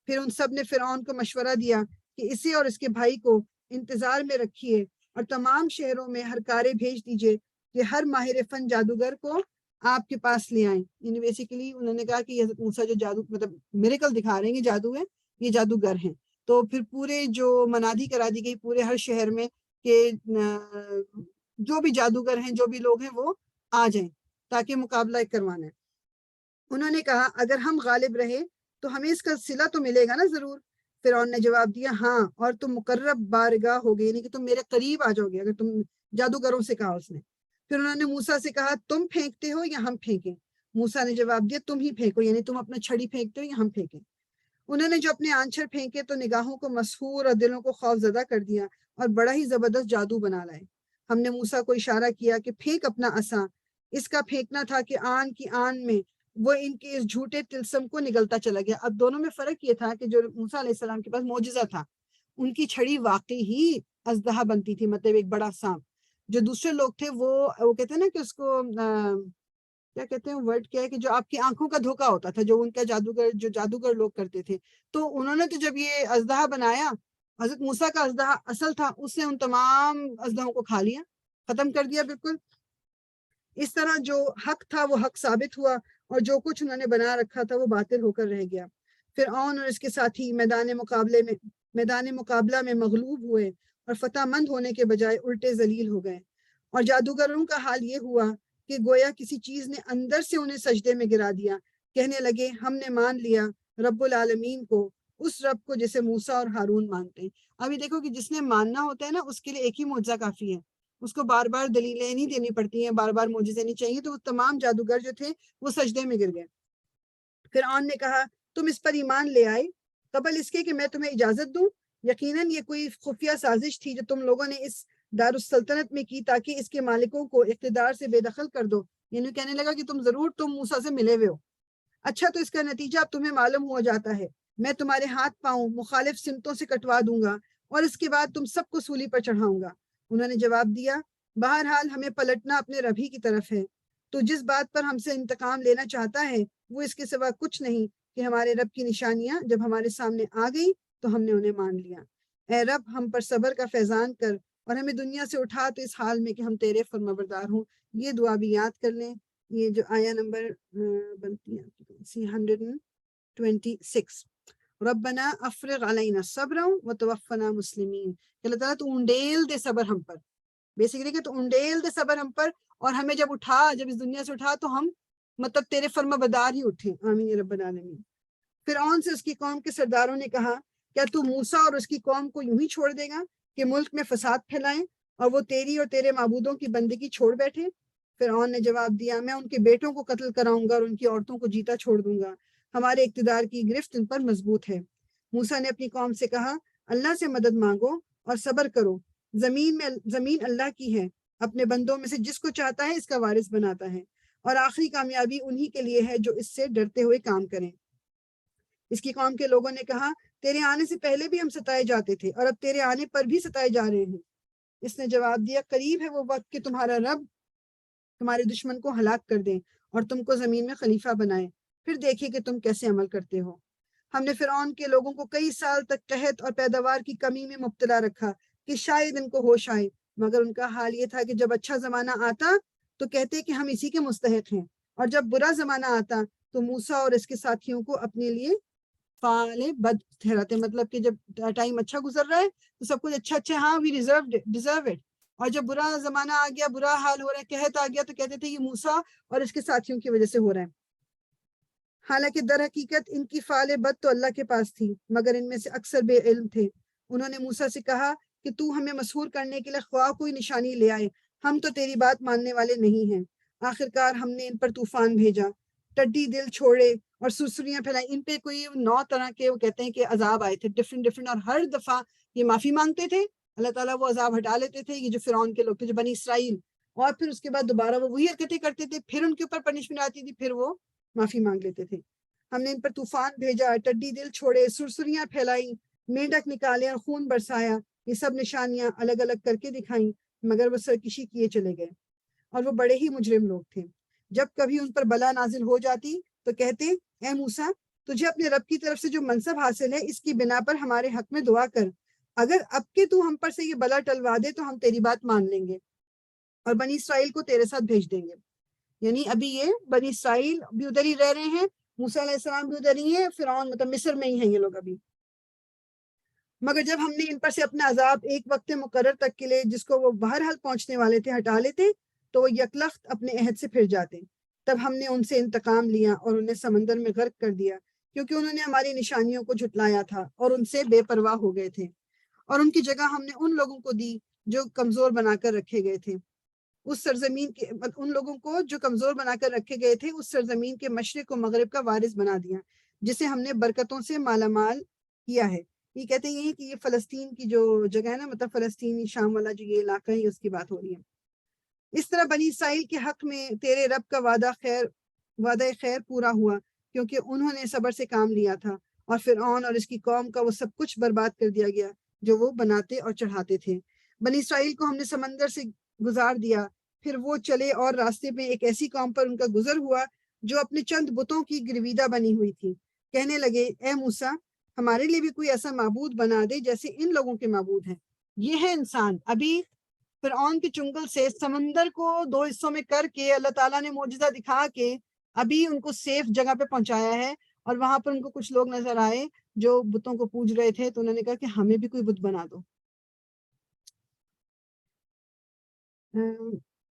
پھر ان سب نے فرعون کو مشورہ دیا کہ اسے اور اس کے بھائی کو انتظار میں رکھیے اور تمام شہروں میں ہر کارے بھیج دیجئے کہ ہر ماہر فن جادوگر کو آپ کے پاس لے آئیں۔ یعنی بیسیکلی انہوں نے کہا کہ حضرت موسیٰ جو جادو مطلب میریکل دکھا رہے ہیں، یہ جادو ہے، یہ جادوگر ہیں۔ تو پھر پورے جو منادی کرا دی گئی پورے ہر شہر میں کہ جو بھی جادوگر ہیں، جو بھی لوگ ہیں وہ آ جائیں تاکہ مقابلہ کروانا ہے۔ انہوں نے کہا اگر ہم غالب رہے تو ہمیں اس کا صلہ تو ملے گا نا ضرور۔ فرعون نے جواب دیا ہاں، اور تم مقرب بارگاہ ہوگے، یعنی کہ تم میرے قریب آ جاؤ گے اگر تم جادوگروں سے کہا اس نے۔ پھر انہوں نے موسیٰ سے کہا تم پھینکتے ہو یا ہم پھینکیں؟ موسیٰ نے جواب دیا تم ہی پھینکو، یعنی تم اپنا چھڑی پھینکتے ہو یا ہم پھینکیں؟ انہوں نے جو اپنے آنچر پھینکے تو نگاہوں کو مسحور اور دلوں کو خوف زدہ کر دیا اور بڑا ہی زبردست جادو بنا لائے۔ ہم نے موسیٰ کو اشارہ کیا کہ پھینک اپنا عصا. اس کا پھینکنا تھا کہ آن کی آن میں وہ ان کے اس جھوٹے تلسم کو نگلتا چلا گیا. اب دونوں میں فرق یہ تھا کہ جو موسیٰ علیہ السلام کے پاس معجزہ تھا، ان کی چھڑی واقعی ہی اژدہا بنتی تھی، مطلب ایک بڑا سانپ. جو دوسرے لوگ تھے وہ کہتے ہیں نا کہ اس کو کیا کہتے ہیں، ورڈ کیا ہے کہ جو آپ کی آنکھوں کا دھوکا ہوتا تھا، جو ان کا جادوگر لوگ کرتے تھے. تو انہوں نے تو جب یہ اژدہا بنایا، حضرت موسیٰ کا اژدہا اصل تھا، اس نے ان تمام اژدہوں کو کھا لیا، ختم کر دیا بالکل. اس طرح جو حق تھا وہ حق ثابت ہوا، اور جو کچھ انہوں نے بنا رکھا تھا وہ باطل ہو کر رہ گیا. فرعون اور اس کے ساتھی میدان مقابلہ میں مغلوب ہوئے اور فتح مند ہونے کے بجائے الٹے ذلیل ہو گئے. اور جادوگروں کا حال یہ ہوا کہ گویا کسی چیز نے اندر سے انہیں سجدے میں گرا دیا. کہنے لگے ہم نے مان لیا رب العالمین کو، اس رب کو جسے موسیٰ اور ہارون مانتے ہیں. ابھی دیکھو کہ جس نے ماننا ہوتا ہے نا، اس کے لیے ایک ہی معجزہ کافی ہے، اس کو بار بار دلیلیں نہیں دینی پڑتی ہیں، بار بار معجزے نہیں چاہیے. تو وہ تمام جادوگر جو تھے وہ سجدے میں گر گئے. فرعون نے کہا تم اس پر ایمان لے آئے قبل اس کے کہ میں تمہیں اجازت دوں؟ یقیناً یہ کوئی خفیہ سازش تھی جو تم لوگوں نے اس دارالسلطنت میں کی تاکہ اس کے مالکوں کو اقتدار سے بے دخل کر دو. یعنی کہنے لگا کہ تم موسیٰ سے ملے ہوئے ہو. اچھا تو اس کا نتیجہ اب تمہیں معلوم ہو جاتا ہے. میں تمہارے ہاتھ پاؤں مخالف سمتوں سے کٹوا دوں گا اور اس کے بعد تم سب کو سولی پر چڑھاؤں گا. انہوں نے جواب دیا بہرحال ہمیں پلٹنا اپنے رب ہی کی طرف ہے. تو جس بات پر ہم سے انتقام لینا چاہتا ہے وہ اس کے سوا کچھ نہیں کہ ہمارے رب کی نشانیاں جب ہمارے سامنے آ گئی تو ہم نے انہیں مان لیا. اے رب ہم پر صبر کا فیضان کر اور ہمیں دنیا سے اٹھا تو اس حال میں کہ ہم تیرے فرمانبردار ہوں. یہ دعا بھی یاد کر لیں. یہ جو آیا نمبر بنتی ہے 126، ربنا افرغ علینا صبرا وتوفنا مسلمین. کہ اللہ تعالیٰ تو انڈیل دے صبر ہم پر، بیسیکلی کہ تو انڈیل دے صبر ہم پر، اور ہمیں جب اس دنیا سے اٹھا تو ہم مطلب تیرے فرما بردار ہی اٹھے. آمین یا رب العالمین. فرعون سے اس کی قوم کے سرداروں نے کہا کیا تو موسیٰ اور اس کی قوم کو یوں ہی چھوڑ دے گا کہ ملک میں فساد پھیلائیں اور وہ تیری اور تیرے معبودوں کی بندگی چھوڑ بیٹھے؟ فرعون نے جواب دیا میں ان کے بیٹوں کو قتل کراؤں گا اور ان کی عورتوں کو جیتا چھوڑ دوں گا. ہمارے اقتدار کی گرفت ان پر مضبوط ہے. موسیٰ نے اپنی قوم سے کہا اللہ سے مدد مانگو اور صبر کرو. زمین اللہ کی ہے، اپنے بندوں میں سے جس کو چاہتا ہے اس کا وارث بناتا ہے، اور آخری کامیابی انہی کے لیے ہے جو اس سے ڈرتے ہوئے کام کریں. اس کی قوم کے لوگوں نے کہا تیرے آنے سے پہلے بھی ہم ستائے جاتے تھے اور اب تیرے آنے پر بھی ستائے جا رہے ہیں. اس نے جواب دیا قریب ہے وہ وقت کہ تمہارا رب تمہارے دشمن کو ہلاک کر دیں اور تم کو زمین میں خلیفہ بنائے، پھر دیکھیں کہ تم کیسے عمل کرتے ہو. ہم نے فرعون کے لوگوں کو کئی سال تک قحط اور پیداوار کی کمی میں مبتلا رکھا کہ شاید ان کو ہوش آئے، مگر ان کا حال یہ تھا کہ جب اچھا زمانہ آتا تو کہتے کہ ہم اسی کے مستحق ہیں، اور جب برا زمانہ آتا تو موسیٰ اور اس کے ساتھیوں کو اپنے لیے فعال بد ٹھہراتے. مطلب کہ جب ٹائم اچھا گزر رہا ہے تو سب کچھ اچھا ہاں وی ڈیزرو اٹ، اور جب برا زمانہ آ گیا، برا حال ہو رہا ہے، قحط آ گیا، تو کہتے تھے یہ موسیٰ اور اس کے ساتھیوں کی وجہ سے ہو رہا ہے. حالانکہ در حقیقت ان کی فعال بد تو اللہ کے پاس تھی، مگر ان میں سے اکثر بے علم تھے. انہوں نے موسیٰ سے کہا کہ تو ہمیں مسحور کرنے کے لیے خواہ کوئی نشانی لے آئے، ہم تو تیری بات ماننے والے نہیں ہیں. آخرکار ہم نے ان پر طوفان بھیجا، ٹڈی دل چھوڑے اور سرسریاں پھیلائی. ان پہ کوئی 9 طرح کے وہ کہتے ہیں کہ عذاب آئے تھے، ڈفرینٹ، اور ہر دفعہ یہ معافی مانگتے تھے، اللہ تعالیٰ وہ عذاب ہٹا لیتے تھے. یہ جو فرعون کے لوگ تھے، جو بنی اسرائیل، اور پھر اس کے بعد دوبارہ وہ وہی حرکتیں کرتے تھے، پھر ان کے اوپر پنشمنٹ آتی تھی، پھر وہ معافی مانگ لیتے تھے. ہم نے ان پر طوفان بھیجا، ٹڈی دل چھوڑے، سرسریاں پھیلائی، مینڈک نکالے اور خون برسایا. یہ سب نشانیاں الگ الگ کر کے دکھائیں، مگر وہ سرکشی کیے چلے گئے، اور وہ بڑے ہی مجرم لوگ تھے. جب کبھی ان پر بلا نازل ہو جاتی تو کہتے اے موسیٰ تجھے اپنے رب کی طرف سے جو منصب حاصل ہے اس کی بنا پر ہمارے حق میں دعا کر، اگر اب کے تو ہم پر سے یہ بلا ٹلوا دے تو ہم تیری بات مان لیں گے اور بنی اسرائیل کو تیرے ساتھ بھیج دیں گے. یعنی ابھی یہ بنی اسرائیل بھی ادھر ہی رہ رہے ہیں، موسیٰ علیہ السلام بھی ادھر ہی ہیں، فرعون مطلب مصر میں ہی ہیں یہ لوگ ابھی. مگر جب ہم نے ان پر سے اپنا عذاب ایک وقت مقرر تک کے لیے جس کو وہ بہرحال پہنچنے والے تھے ہٹا لیتے تو وہ یکلخت اپنے عہد سے پھر جاتے. تب ہم نے ان سے انتقام لیا اور انہیں سمندر میں غرق کر دیا، کیونکہ انہوں نے ہماری نشانیوں کو جھٹلایا تھا اور ان سے بے پرواہ ہو گئے تھے. اور ان کی جگہ ہم نے ان لوگوں کو دی جو کمزور بنا کر رکھے گئے تھے اس سرزمین کے، ان لوگوں کو جو کمزور بنا کر رکھے گئے تھے اس سرزمین کے مشرق و مغرب کا وارث بنا دیا، جسے ہم نے برکتوں سے مالا مال کیا ہے. یہ کہتے ہیں کہ یہ فلسطین کی جو جگہ ہے نا، مطلب فلسطین شام والا جو یہ علاقہ ہے، اس کی بات ہو رہی ہے. اس طرح بنی اسرائیل کے حق میں تیرے رب کا وعدہ خیر پورا ہوا، کیونکہ انہوں نے صبر سے کام لیا تھا، اور فرعون اور اس کی قوم کا وہ سب کچھ برباد کر دیا گیا جو وہ بناتے اور چڑھاتے تھے. بنی اسرائیل کو ہم نے سمندر سے گزار دیا، پھر وہ چلے اور راستے میں ایک ایسی قوم پر ان کا گزر ہوا جو اپنے چند بتوں کی گرویدہ بنی ہوئی تھی. کہنے لگے، اے موسیٰ، ہمارے لیے بھی کوئی ایسا معبود بنا دے جیسے ان لوگوں کے معبود ہیں. یہ ہے انسان. ابھی فرعون کے چنگل سے سمندر کو 2 حصوں میں کر کے اللہ تعالیٰ نے معجزہ دکھا کے ابھی ان کو سیف جگہ پہ پہنچایا ہے، اور وہاں پر ان کو کچھ لوگ نظر آئے جو بتوں کو پوج رہے تھے، تو انہوں نے کہا کہ ہمیں بھی کوئی بت بنا دو.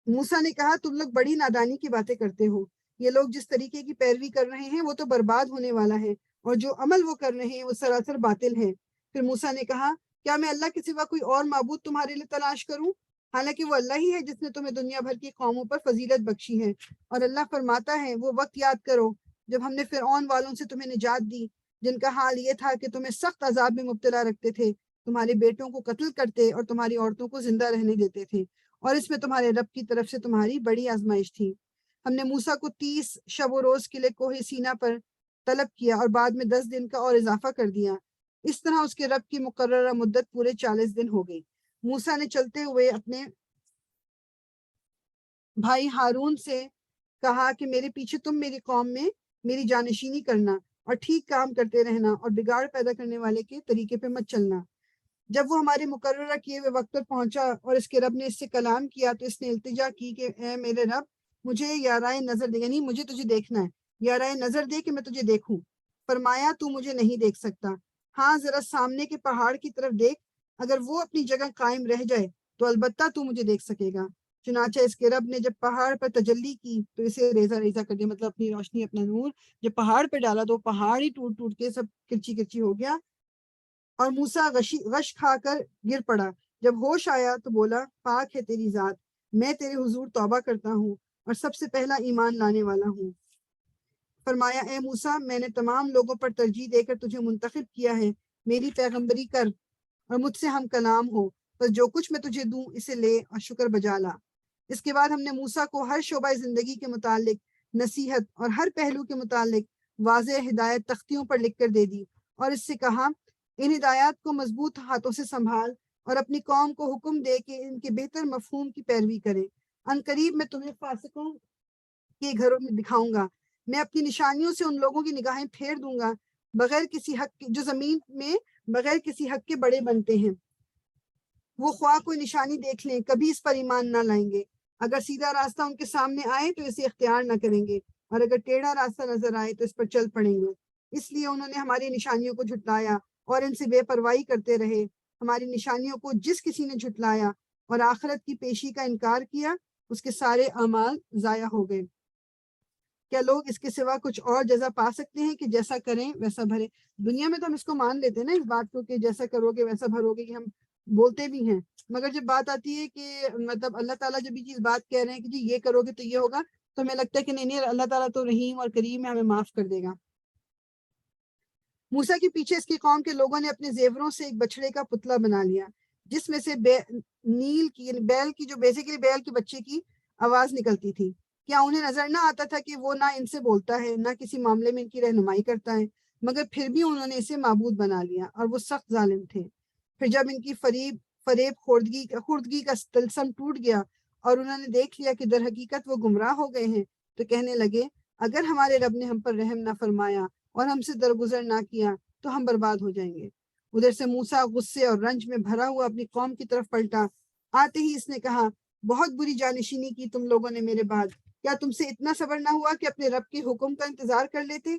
موسیٰ نے کہا، تم لوگ بڑی نادانی کی باتیں کرتے ہو. یہ لوگ جس طریقے کی پیروی کر رہے ہیں وہ تو برباد ہونے والا ہے، اور جو عمل وہ کر رہے ہیں وہ سراسر باطل ہے. پھر موسیٰ نے کہا، کیا میں اللہ کے سوا کوئی اور معبود تمہارے لیے تلاش کروں؟ حالانکہ وہ اللہ ہی ہے جس نے تمہیں دنیا بھر کی قوموں پر فضیلت بخشی ہے. اور اللہ فرماتا ہے، وہ وقت یاد کرو جب ہم نے فرعون والوں سے تمہیں نجات دی، جن کا حال یہ تھا کہ تمہیں سخت عذاب میں مبتلا رکھتے تھے، تمہارے بیٹوں کو قتل کرتے اور تمہاری عورتوں کو زندہ رہنے دیتے تھے، اور اس میں تمہارے رب کی طرف سے تمہاری بڑی آزمائش تھی. ہم نے موسیٰ کو 30 شب و روز کے لیے کوہ سینا پر طلب کیا، اور بعد میں 10 دن کا اور اضافہ کر دیا. اس طرح اس کے رب کی مقررہ مدت پورے 40 دن ہو گئی. موسیٰ نے چلتے ہوئے اپنے بھائی ہارون سے کہا کہ میرے پیچھے تم میری قوم میں میری جانشینی کرنا، اور ٹھیک کام کرتے رہنا، اور بگاڑ پیدا کرنے والے کے طریقے پہ مت چلنا. جب وہ ہمارے مقررہ کیے ہوئے وقت پر پہنچا اور اس کے رب نے اس سے کلام کیا، تو اس نے التجا کی کہ اے میرے رب، مجھے یارائے نظر دے، یعنی مجھے تجھے دیکھنا ہے، یارائے نظر دے کہ میں تجھے دیکھوں. فرمایا، تو مجھے نہیں دیکھ سکتا، ہاں ذرا سامنے کے پہاڑ کی طرف دیکھ، اگر وہ اپنی جگہ قائم رہ جائے تو البتہ تو مجھے دیکھ سکے گا. چنانچہ اس کے رب نے جب پہاڑ پر تجلی کی تو اسے ریزہ ریزہ کر دیا، مطلب اپنی روشنی، اپنا نور جب پہاڑ پہ ڈالا تو پہاڑ ہی ٹوٹ ٹوٹ کے سب کرچی کرچی ہو گیا، اور موسیٰ غش کھا کر گر پڑا. جب ہوش آیا تو بولا، پاک ہے تیری ذات، میں تیرے حضور توبہ کرتا ہوں اور سب سے پہلا ایمان لانے والا ہوں. فرمایا، اے موسیٰ، میں نے تمام لوگوں پر ترجیح دے کر تجھے منتخب کیا ہے، میری پیغمبری کر اور مجھ سے ہم کلام ہو، بس جو کچھ میں تجھے دوں اسے لے اور شکر بجا لا. اس کے بعد ہم نے موسیٰ کو ہر شعبہ زندگی کے متعلق نصیحت اور ہر پہلو کے متعلق واضح ہدایت تختیوں پر لکھ کر دے دی، اور اس سے کہا، ان ہدایات کو مضبوط ہاتھوں سے سنبھال اور اپنی قوم کو حکم دے کہ ان کے بہتر مفہوم کی پیروی کرے. ان قریب میں تمہیں فاسقوں کے گھروں میں دکھاؤں گا، میں اپنی نشانیوں سے ان لوگوں کی نگاہیں پھیر دوں گا بغیر کسی حق کے، جو زمین میں بغیر کسی حق کے بڑے بنتے ہیں. وہ خواہ کوئی نشانی دیکھ لیں، کبھی اس پر ایمان نہ لائیں گے. اگر سیدھا راستہ ان کے سامنے آئے تو اسے اختیار نہ کریں گے، اور اگر ٹیڑھا راستہ نظر آئے تو اس پر چل پڑیں گے. اس لیے انہوں نے ہماری نشانیوں کو جھٹلایا اور ان سے بے پرواہی کرتے رہے. ہماری نشانیوں کو جس کسی نے جھٹلایا اور آخرت کی پیشی کا انکار کیا، اس کے سارے اعمال ضائع ہو گئے. کیا لوگ اس کے سوا کچھ اور جزا پا سکتے ہیں کہ جیسا کریں ویسا بھرے؟ دنیا میں تو ہم اس کو مان لیتے ہیں نا، اس بات کو کہ جیسا کرو گے ویسا بھرو گے، کہ ہم بولتے بھی ہیں، مگر جب بات آتی ہے کہ مطلب اللہ تعالیٰ جب یہ چیز بات کہہ رہے ہیں کہ جی یہ کرو گے تو یہ ہوگا، تو ہمیں لگتا ہے کہ نہیں اللہ تعالیٰ تو رحیم اور کریم ہے، ہمیں معاف کر دے گا. موسیٰ کے پیچھے اس کی قوم کے لوگوں نے اپنے زیوروں سے ایک بچڑے کا پتلا بنا لیا، جس میں سے نیل کی، یعنی بیل کی، جو بیسیکلی بیل کے بچے کی آواز نکلتی تھی. کیا انہیں نظر نہ آتا تھا کہ وہ نہ ان سے بولتا ہے، نہ کسی معاملے میں ان کی رہنمائی کرتا ہے؟ مگر پھر بھی انہوں نے اسے معبود بنا لیا، اور وہ سخت ظالم تھے. پھر جب ان کی فریب خوردگی کا طلسم ٹوٹ گیا اور انہوں نے دیکھ لیا کہ در حقیقت وہ گمراہ ہو گئے ہیں، تو کہنے لگے، اگر ہمارے رب نے ہم پر رحم نہ فرمایا اور ہم سے درگزر نہ کیا تو ہم برباد ہو جائیں گے. ادھر سے موسیٰ غصے اور رنج میں بھرا ہوا اپنی قوم کی طرف پلٹا. آتے ہی اس نے کہا، بہت بری جانشینی کی تم لوگوں نے میرے بعد. کیا تم سے اتنا صبر نہ ہوا کہ اپنے رب کے حکم کا انتظار کر لیتے؟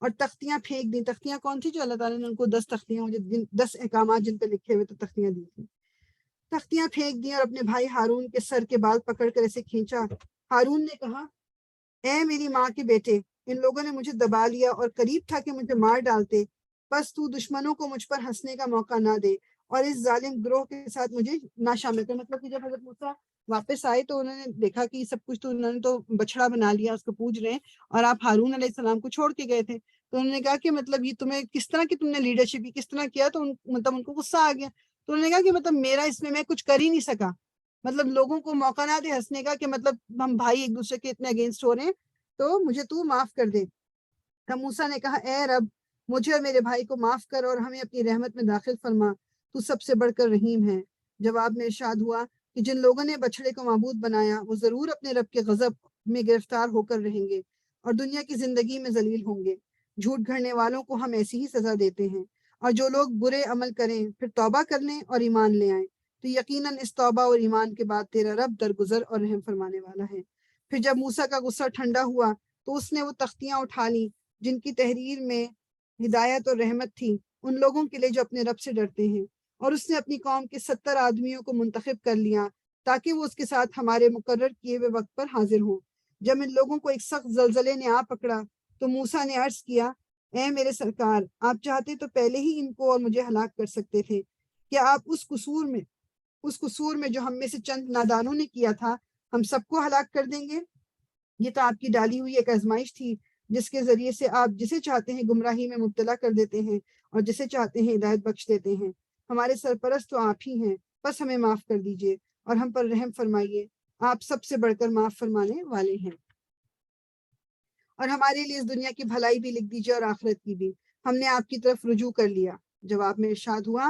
اور تختیاں پھینک دیں. تختیاں کون تھی؟ جو اللہ تعالیٰ نے ان کو 10 تختیاں، 10 احکامات جن پہ لکھے ہوئے تو تختیاں دی تھی. تختیاں پھینک دیں اور اپنے بھائی ہارون کے سر کے بال پکڑ کر اسے کھینچا. ہارون نے کہا، اے میری ماں کے بیٹے، ان لوگوں نے مجھے دبا لیا اور قریب تھا کہ مجھے مار ڈالتے، بس تو دشمنوں کو مجھ پر ہنسنے کا موقع نہ دے اور اس ظالم گروہ کے ساتھ مجھے نہ شامل کر. مطلب کہ جب حضرت موسیٰ واپس آئے تو انہوں نے دیکھا کہ سب کچھ تو انہوں نے تو بچڑا بنا لیا، اس کو پوج رہے ہیں، اور آپ ہارون علیہ السلام کو چھوڑ کے گئے تھے. تو انہوں نے کہا کہ مطلب یہ تمہیں کس طرح کی تم نے لیڈرشپ کی، کس طرح کیا؟ تو مطلب ان کو غصہ آ گیا. تو انہوں نے کہا کہ مطلب میرا اس میں کچھ کر ہی نہیں سکا، مطلب لوگوں کو موقع نہ دے ہنسنے کا کہ مطلب ہم بھائی ایک دوسرے کے اتنے اگینسٹ ہو رہے ہیں، تو مجھے تو معاف کر دے. تب موسیٰ نے کہا اے رب مجھے اور میرے بھائی کو معاف کر اور ہمیں اپنی رحمت میں داخل فرما، تو سب سے بڑھ کر رحیم ہے. جواب میں ارشاد ہوا کہ جن لوگوں نے بچڑے کو معبود بنایا وہ ضرور اپنے رب کے غضب میں گرفتار ہو کر رہیں گے اور دنیا کی زندگی میں ذلیل ہوں گے. جھوٹ گھڑنے والوں کو ہم ایسی ہی سزا دیتے ہیں، اور جو لوگ برے عمل کریں پھر توبہ کر لیں اور ایمان لے آئیں تو یقیناً اس توبہ اور ایمان کے بعد تیرا رب درگزر اور رحم فرمانے والا ہے. پھر جب موسیٰ کا غصہ ٹھنڈا ہوا تو اس نے وہ تختیاں اٹھا لیں جن کی تحریر میں ہدایت اور رحمت تھی ان لوگوں کے لیے جو اپنے رب سے ڈرتے ہیں، اور اس نے اپنی قوم کے 70 آدمیوں کو منتخب کر لیا تاکہ وہ اس کے ساتھ ہمارے مقرر کیے ہوئے وقت پر حاضر ہوں. جب ان لوگوں کو ایک سخت زلزلے نے آ پکڑا تو موسیٰ نے عرض کیا اے میرے سرکار، آپ چاہتے تو پہلے ہی ان کو اور مجھے ہلاک کر سکتے تھے. کیا آپ اس قصور میں جو ہم میں سے چند نادانوں نے کیا تھا ہم سب کو ہلاک کر دیں گے؟ یہ تو آپ کی ڈالی ہوئی ایک آزمائش تھی جس کے ذریعے سے آپ جسے چاہتے ہیں گمراہی میں مبتلا کر دیتے ہیں اور جسے چاہتے ہیں ہدایت بخش دیتے ہیں. ہمارے سرپرست تو آپ ہی ہیں، بس ہمیں معاف کر دیجئے اور ہم پر رحم فرمائیے، آپ سب سے بڑھ کر معاف فرمانے والے ہیں. اور ہمارے لیے اس دنیا کی بھلائی بھی لکھ دیجئے اور آخرت کی بھی، ہم نے آپ کی طرف رجوع کر لیا. جواب میں ارشاد ہوا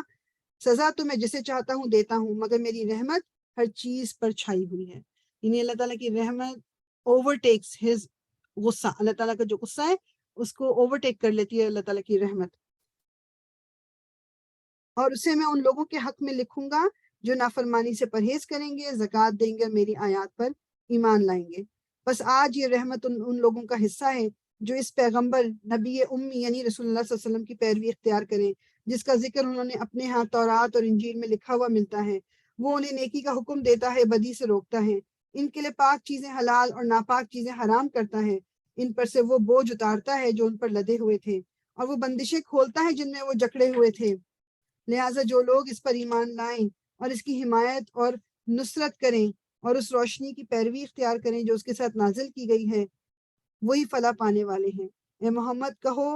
سزا تو میں جسے چاہتا ہوں دیتا ہوں، مگر میری رحمت ہر چیز پر چھائی ہوئی ہے. یعنی اللہ تعالیٰ کی رحمت overtakes his غصہ، اللہ تعالیٰ کا جو غصہ ہے اس کو اوورٹیک کر لیتی ہے اللہ تعالیٰ کی رحمت. اور اسے میں ان لوگوں کے حق میں لکھوں گا جو نافرمانی سے پرہیز کریں گے، زکوٰۃ دیں گے اور میری آیات پر ایمان لائیں گے. بس آج یہ رحمت ان لوگوں کا حصہ ہے جو اس پیغمبر نبی امی یعنی رسول اللہ صلی اللہ علیہ وسلم کی پیروی اختیار کریں جس کا ذکر انہوں نے اپنے ہاں تورات اور انجیل میں لکھا ہوا ملتا ہے. وہ انہیں نیکی کا حکم دیتا ہے، بدی سے روکتا ہے، ان کے لیے پاک چیزیں حلال اور ناپاک چیزیں حرام کرتا ہے، ان پر سے وہ بوجھ اتارتا ہے جو ان پر لدے ہوئے تھے، اور وہ بندشیں کھولتا ہے جن میں وہ جکڑے ہوئے تھے. لہٰذا جو لوگ اس پر ایمان لائیں اور اس کی حمایت اور نصرت کریں اور اس روشنی کی پیروی اختیار کریں جو اس کے ساتھ نازل کی گئی ہے، وہی فلاح پانے والے ہیں. اے محمد کہو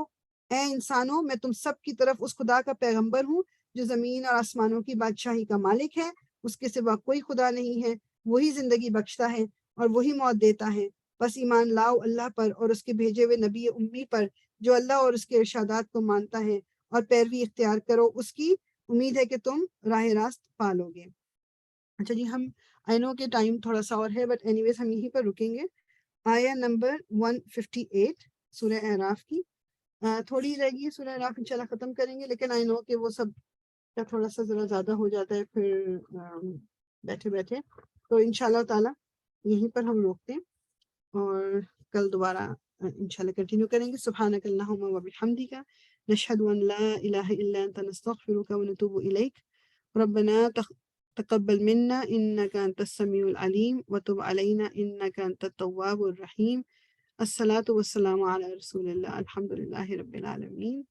اے انسانوں، میں تم سب کی طرف اس خدا کا پیغمبر ہوں جو زمین اور آسمانوں کی بادشاہی کا مالک ہے، اس کے سوا کوئی خدا نہیں ہے، وہی زندگی بخشتا ہے اور وہی موت دیتا ہے. بس ایمان لاؤ اللہ پر اور اس کے بھیجے ہوئے نبی امی پر جو اللہ اور اس کے ارشادات کو مانتا ہے، اور پیروی اختیار کرو اس کی، امید ہے کہ تم راہ راست پالو گے. اچھا جی، ہم آئی نو کہ ٹائم تھوڑا سا اور ہے بٹ اینی ویز ہم یہیں پر رکیں گے. آیا نمبر 158 سورہ اعراف کی. تھوڑی رہ گئی سورہ اعراف انشاءاللہ ختم کریں گے، لیکن آئی نو کہ وہ سب کا تھوڑا سا ذرا زیادہ ہو جاتا ہے پھر بیٹھے بیٹھے، تو انشاءاللہ تعالی یہیں پر ہم روکتے ہیں اور کل دوبارہ انشاءاللہ کنٹینیو کریں گے. سبحانک اللہم و بحمدک نشہد ان لا الہ الا انت نستغفرک و نتوب الیک. ربنا تقبل منا انک انت السمیع العلیم وتب علینا انک انت التواب الرحیم. الصلاۃ والسلام علی رسول اللہ. الحمد للہ رب العالمین.